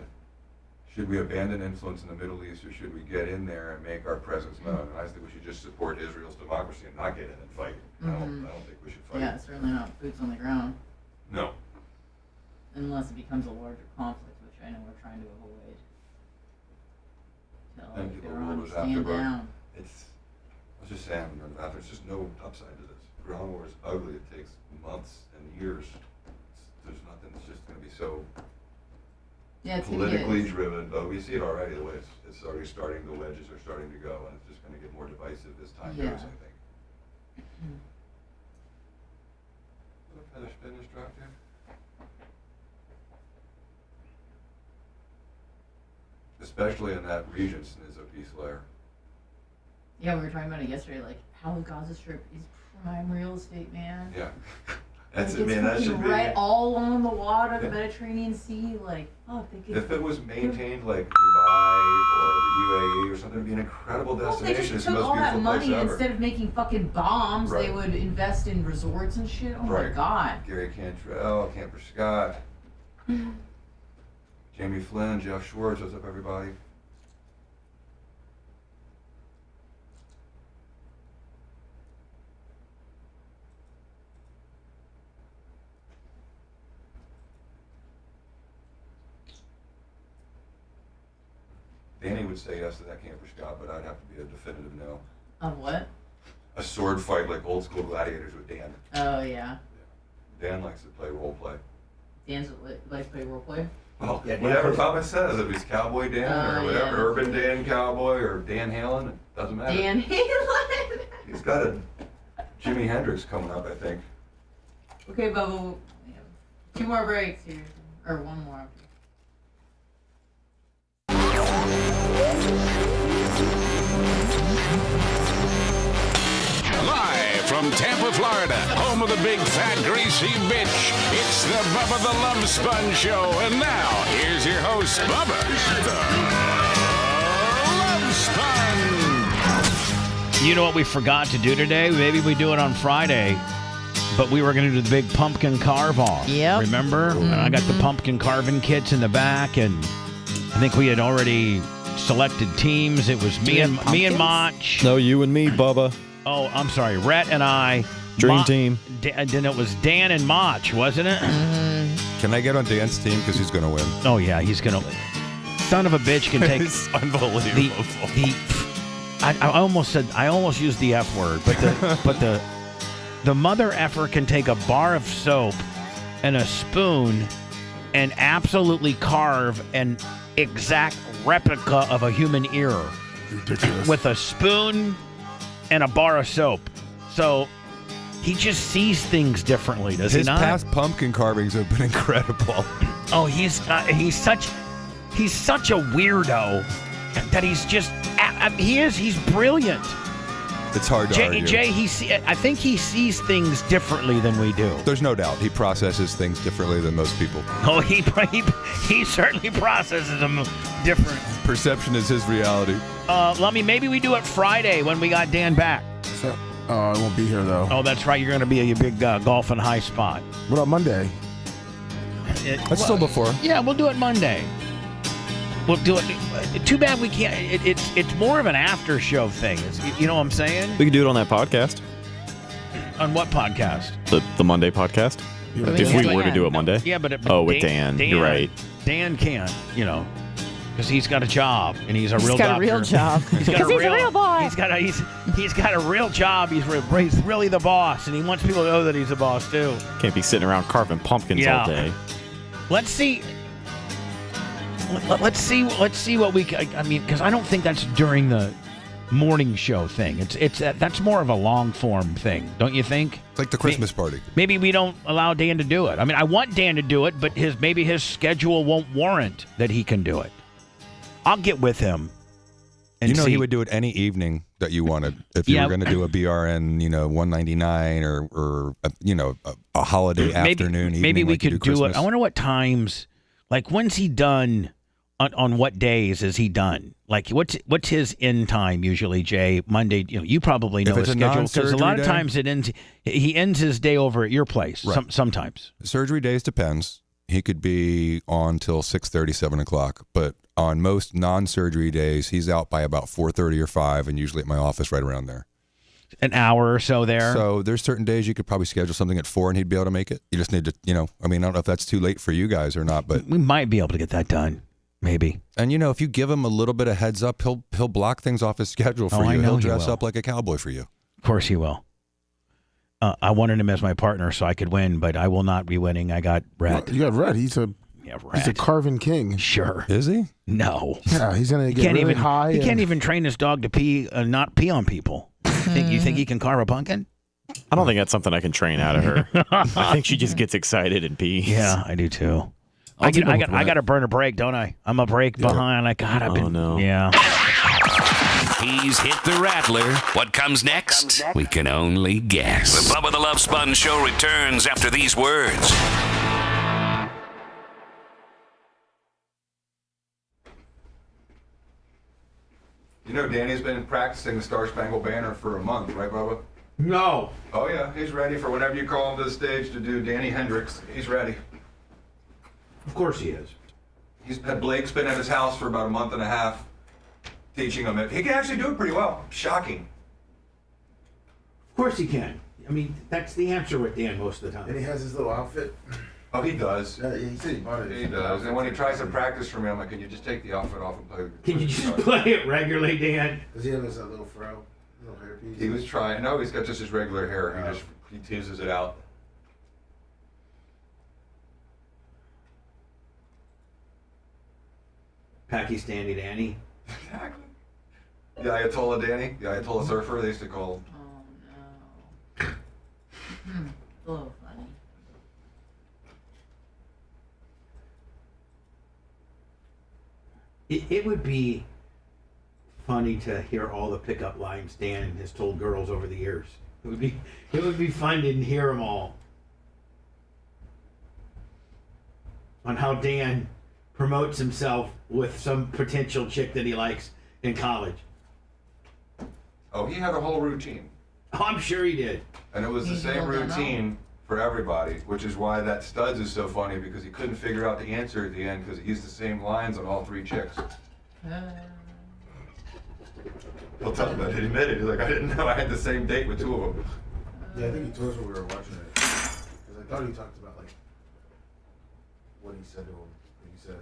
should we abandon influence in the Middle East or should we get in there and make our presence known? And I think we should just support Israel's democracy and not get in and fight. I don't think we should fight. Yeah, certainly not boots on the ground. No. Unless it becomes a larger conflict, which I know we're trying to avoid. Thank you, the Iran, world was stand after down. It's, I was just saying, when you're in the bathroom, there's just no upside to this. Ground war is ugly. It takes months and years. There's nothing. It's just going to be so politically driven. But we see it already. The way it's already starting. The wedges are starting to go, and it's just going to get more divisive as time goes. I think. What a feather spin destructive. Especially in that region, Snizuki Slayer. Yeah, we were talking about it yesterday. Like how the Gaza Strip is prime real estate, man. Yeah. That's like, it, man. That should be right all along the water, the Mediterranean Sea. Like, fuck, they could. If it was maintained like Dubai or the UAE or something, it'd be an incredible Well, destination. they just It's took the most all that beautiful place money ever. instead of making fucking bombs. Right. They would invest in resorts and shit. Oh my god. Gary Cantrell, Camper Scott, Jamie Flynn, Jeff Schwartz. What's up, everybody? Danny would say yes to that Camper Scott, but I'd have to be a definitive no. Of what? A sword fight like old school gladiators with Dan. Oh yeah. Dan likes to play role play. Dan's likes to play role play. Well, whatever Papa says, if he's Cowboy Dan or whatever, yeah. Urban Dan Cowboy or Dan Halen, it doesn't matter. Dan Halen. He's got a Jimi Hendrix coming up, I think. Okay, Bubba. We have 2 more breaks here, or 1 more. Live from from Tampa, Florida, home of the big, fat, greasy bitch. It's the Bubba the Love Sponge Show. And now, here's your host, Bubba the Love Sponge. You know what we forgot to do today? Maybe we do it on Friday. But we were going to do the big pumpkin carve-off. Yep. Remember? And I got the pumpkin carving kits in the back, and I think we had already selected teams. It was me and Mach. No, you and me, Bubba. Oh, I'm sorry. Rhett and I. Dream team. Then it was Dan and Mach, wasn't it? Can I get on Dan's team because he's going to win? Oh, yeah, he's going to. Son of a bitch can take. It's unbelievable. I almost used the F word, but the mother effer can take a bar of soap and a spoon and absolutely carve an exact replica of a human ear. Ridiculous. With a spoon and a bar of soap. So he just sees things differently, does he not? His past pumpkin carvings have been incredible. Oh, he's such a weirdo that he's just he's brilliant. It's hard to argue. Jay, I think he sees things differently than we do. There's no doubt he processes things differently than most people. Oh, he certainly processes them different. Perception is his reality. Lummy, maybe we do it Friday when we got Dan back. So, I won't be here, though. Oh, that's right. You're going to be at your big golf and high spot. What about Monday? That's still before. Yeah, we'll do it Monday. We'll do it. Too bad we can't. It's more of an after show thing. You know what I'm saying? We could do it on that podcast. On what podcast? The Monday podcast. If we were to do it Monday. Yeah, but with Dan, you're right. Dan can't. Because he's got a job and he's a real got doctor. a real job. He's got a real boy. He's got a real job. He's really the boss, and he wants people to know that he's the boss too. Can't be sitting around carving pumpkins all day. Let's see what we. I mean, because I don't think that's during the morning show thing. That's more of a long form thing, don't you think? It's like the Christmas party. Maybe we don't allow Dan to do it. I mean, I want Dan to do it, but maybe his schedule won't warrant that he can do it. I'll get with him. And he would do it any evening that you wanted. If you were going to do a BRN, $199 or a holiday afternoon evening. Maybe we like you could do do Christmas. it. I wonder what times. Like, when's he done? On what days is he done? Like, what's his end time usually, Jay? Monday. You probably know his schedule because a lot of times it ends. He ends his day over at your place. Right. Sometimes surgery days depends. He could be on till 6:30, 7 o'clock. But on most non-surgery days, he's out by about 4:30 or 5, and usually at my office right around there. An hour or so there. So there's certain days you could probably schedule something at 4 and he'd be able to make it. You just need to, I don't know if that's too late for you guys or not, but we might be able to get that done. Maybe. And if you give him a little bit of heads up, he'll block things off his schedule for you. He'll dress up like a cowboy for you. Of course he will. I wanted him as my partner so I could win, but I will not be winning. I got Rhett. You got Rhett. He's a carving king. Sure. Is he? No. Yeah, he's gonna get really high. He can't even train his dog to pee, not pee on people. You think he can carve a pumpkin? I don't think that's something I can train out of her. I think she just gets excited and pees. Yeah, I do too. I got to burn a break, don't I? I'm a break behind. I got to. Oh no. Yeah. He's hit the rattler. What comes next? We can only guess. The Bubba the Love Sponge Show returns after these words. Danny's been practicing the Star Spangled Banner for a month, right, Bubba? No. Oh, yeah. He's ready for whenever you call him to the stage to do Danny Hendricks. He's ready. Of course he is. He's had Blake's been at his house for about a month and a half teaching him it. He can actually do it pretty well. Shocking. Of course he can. I mean, that's the answer with Dan most of the time. And he has his little outfit. Oh, he does. Yeah, he said he bought it. He does. And when he tries to practice for me, I'm like, can you just take the outfit off and play? Can you just play it regularly, Dan? Does he have his little fro? Little hairpiece? He was trying. No, he's got just his regular hair. He teases it out. Pakistani Danny. Exactly. The Ayatollah Danny, the Ayatollah surfer, they used to call him. Oh no. A little funny. It would be funny to hear all the pickup lines Dan has told girls over the years. It would be fun to hear them all on how Dan promotes himself with some potential chick that he likes in college. Oh, he had a whole routine. Oh, I'm sure he did. And it was the same routine for everybody, which is why that studs is so funny, because he couldn't figure out the answer at the end because he used the same lines on all 3 chicks. He'll tell them that he admitted. He's like, I didn't know I had the same date with 2 of them. Yeah, I think he told us when we were watching it. Because I thought he talked about, like, what he said to him. What he said.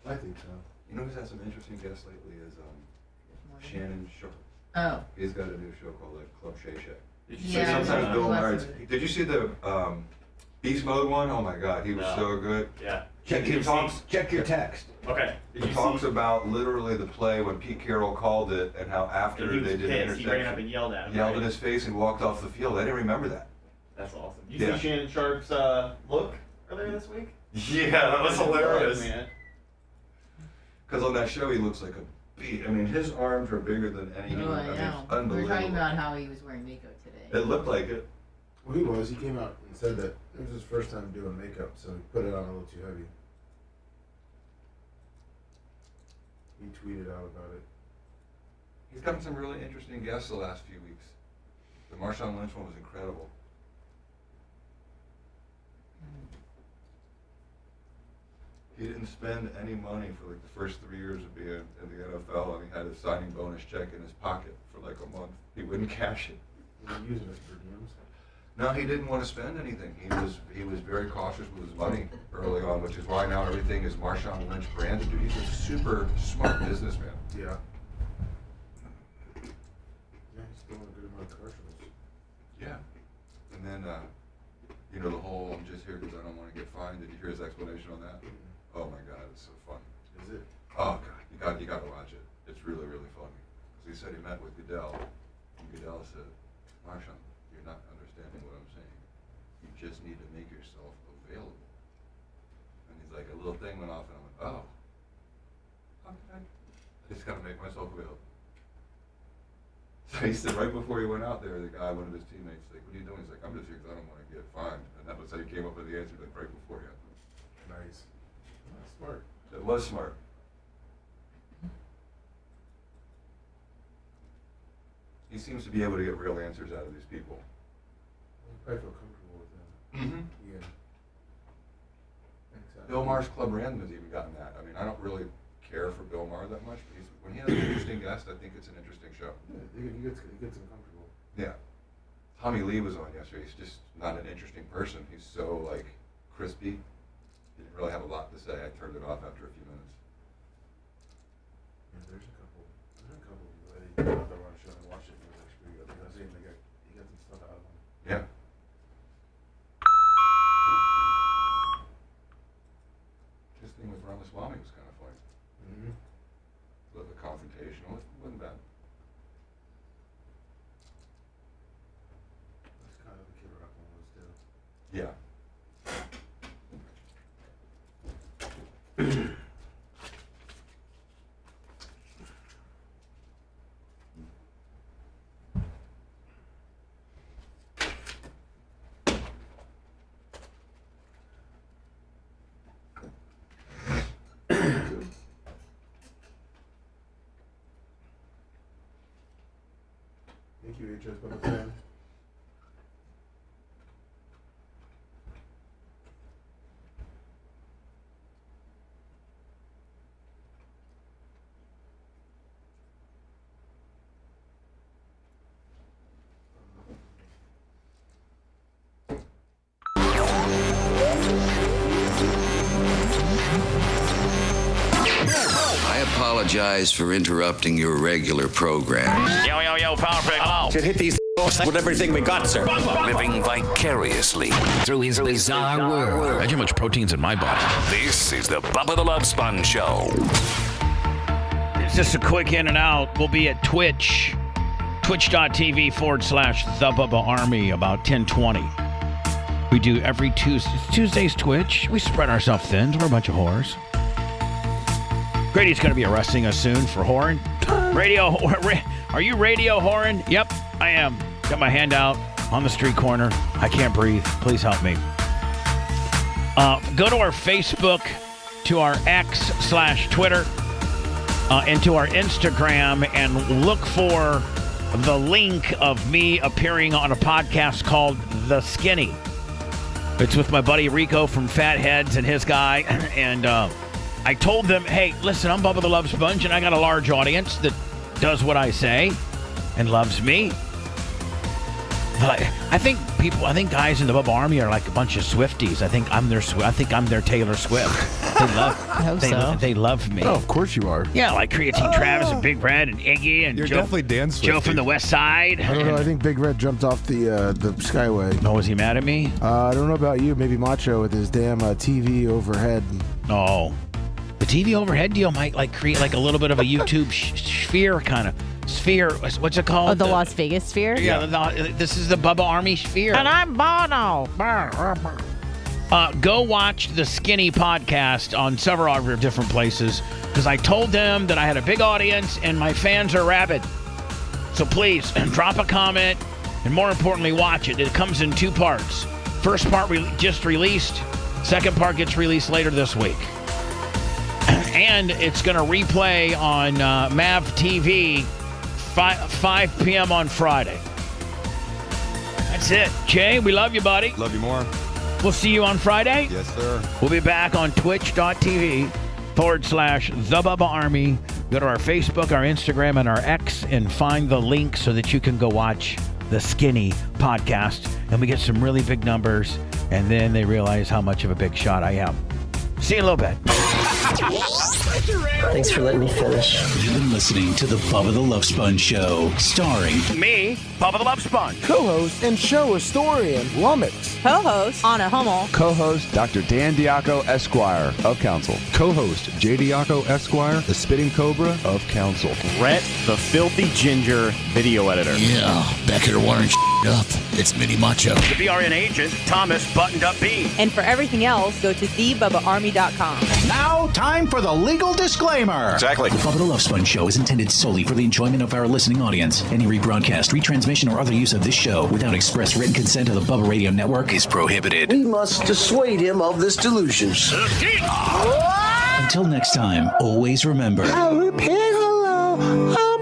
I think so. You know who's had some interesting guests lately is Shannon Sharp. Oh. He's got a new show called Club Shay Shay. Did you see sometimes Bill Maher's. Did you see the Beast Mode one? Oh my God, he was so good. Yeah. Check your text. Okay. He talks about literally the play when Pete Carroll called it and how after And he they was did the pissed. intersection, He ran up and yelled at him, yelled right? in his face and walked off the field. I didn't remember that. That's awesome. You Yeah. see Shannon Sharp's look earlier this week? Yeah, that was hilarious. Man. Because on that show, he looks like a beast. I mean, his arms are bigger than any Oh, human. I I mean, know. it's We were unbelievable. talking about how he was wearing makeup today. It looked like it. Well, he was. He came out and said that it was his first time doing makeup, so he put it on a little too heavy. He tweeted out about it. He's gotten some really interesting guests the last few weeks. The Marshawn Lynch one was incredible. He didn't spend any money for like the first 3 years of being in the NFL, and he had a signing bonus check in his pocket for like a month. He wouldn't cash it. He was using it for diems. No, he didn't want to spend anything. He was very cautious with his money early on, which is why now everything is Marshawn Lynch branded. Dude, he's a super smart businessman. Yeah. Yeah, he's doing a good amount of commercials. Yeah. And then, you know, the whole "I'm just here because I don't want to get fined." Did you hear his explanation on that? Oh my God, it's so funny. Is it? Oh God, you got to watch it. It's really, really funny. Because he said he met with Goodell, and Goodell said, "Marshawn, you're not understanding what I'm saying. You just need to make yourself available." And he's like, a little thing went off, and I went, "Oh, okay. I just got to make myself available." So he said right before he went out there, the guy, one of his teammates, like, "What are you doing?" He's like, "I'm just here because I don't want to get fined." And that was how he came up with the answer, like right beforehand. Nice. Smart. It was smart. He seems to be able to get real answers out of these people. I feel comfortable with that. Mm-hmm. Yeah. Exactly. Bill Maher's Club Random has even gotten that. I mean, I don't really care for Bill Maher that much, but when he has an interesting guest, I think it's an interesting show. Yeah, he gets him comfortable. Yeah. Tommy Lee was on yesterday. He's just not an interesting person. He's so, like, crispy. He didn't really have a lot to say. I turned it off after a few minutes. Yeah, there's a couple people that he got on the show and watched it and it was actually pretty good. I was saying he got some stuff out of him. Yeah. His thing with Ramaswamy was kind of funny. Mm-hmm. A little bit confrontational. It wasn't bad. That's kind of the Kid Rock one was too. Yeah. Thank you, HS Bubba fan. apologize for interrupting your regular program. Yo, Power Break. Hello. Should hit these with everything we got, sir. Living vicariously through his bizarre world. Imagine how much protein's in my body. This is the Bubba the Love Sponge Show. It's just a quick in and out. We'll be at Twitch. Twitch.tv/The Bubba Army about 10:20. We do every Tuesday. Tuesday's Twitch. We spread ourselves thin. We're a bunch of whores. Grady's going to be arresting us soon for whoring. Are you radio whoring? Yep, I am. Got my hand out on the street corner. I can't breathe. Please help me. Go to our Facebook, to our X/Twitter, and to our Instagram, and look for the link of me appearing on a podcast called The Skinny. It's with my buddy Rico from Fatheads and his guy. And I told them, hey, listen, I'm Bubba the Love Sponge, and I got a large audience that does what I say and loves me. But I think guys in the Bubba Army are like a bunch of Swifties. I think I'm their Taylor Swift. They love me. Oh, of course you are. Yeah, like Creatine Travis and Big Red and Iggy and You're Joe, definitely Dan Swiftie. Joe from the West Side. I don't know. I think Big Red jumped off the Skyway. Oh, was he mad at me? I don't know about you. Maybe Macho with his damn TV overhead. Oh, the TV overhead deal might like create like a little bit of a YouTube sphere kind of. Sphere, what's it called? Oh, the Las Vegas sphere? Yeah, this is the Bubba Army sphere. And I'm Bono. Go watch the Skinny podcast on several other different places because I told them that I had a big audience and my fans are rabid. So please, drop a comment and more importantly, watch it. It comes in 2 parts. First part just released. Second part gets released later this week. And it's going to replay on MAV TV 5 p.m. on Friday. That's it. Jay, we love you, buddy. Love you more. We'll see you on Friday. Yes, sir. We'll be back on twitch.tv /The Bubba Army. Go to our Facebook, our Instagram, and our X and find the link so that you can go watch the Skinny podcast. And we get some really big numbers. And then they realize how much of a big shot I am. See you in a little bit. Thanks for letting me finish. You've been listening to the Bubba the Love Sponge Show, starring me, Bubba the Love Sponge, co-host and show historian Lummox, co-host Anna Hummel, co-host Dr. Dan Diaco Esquire of Council, co-host J. Diaco Esquire, the Spitting Cobra of Council, Brett, the Filthy Ginger video editor. Yeah, back here wiring up. It's Mini Macho. The BRN agent, Thomas Buttoned Up B. And for everything else, go to thebubbaarmy.com. Now, time for the legal disclaimer. Exactly. The Bubba the Love Sponge Show is intended solely for the enjoyment of our listening audience. Any rebroadcast, retransmission, or other use of this show without express written consent of the Bubba Radio Network is prohibited. We must dissuade him of this delusion. Until next time, always remember. I repeat hello.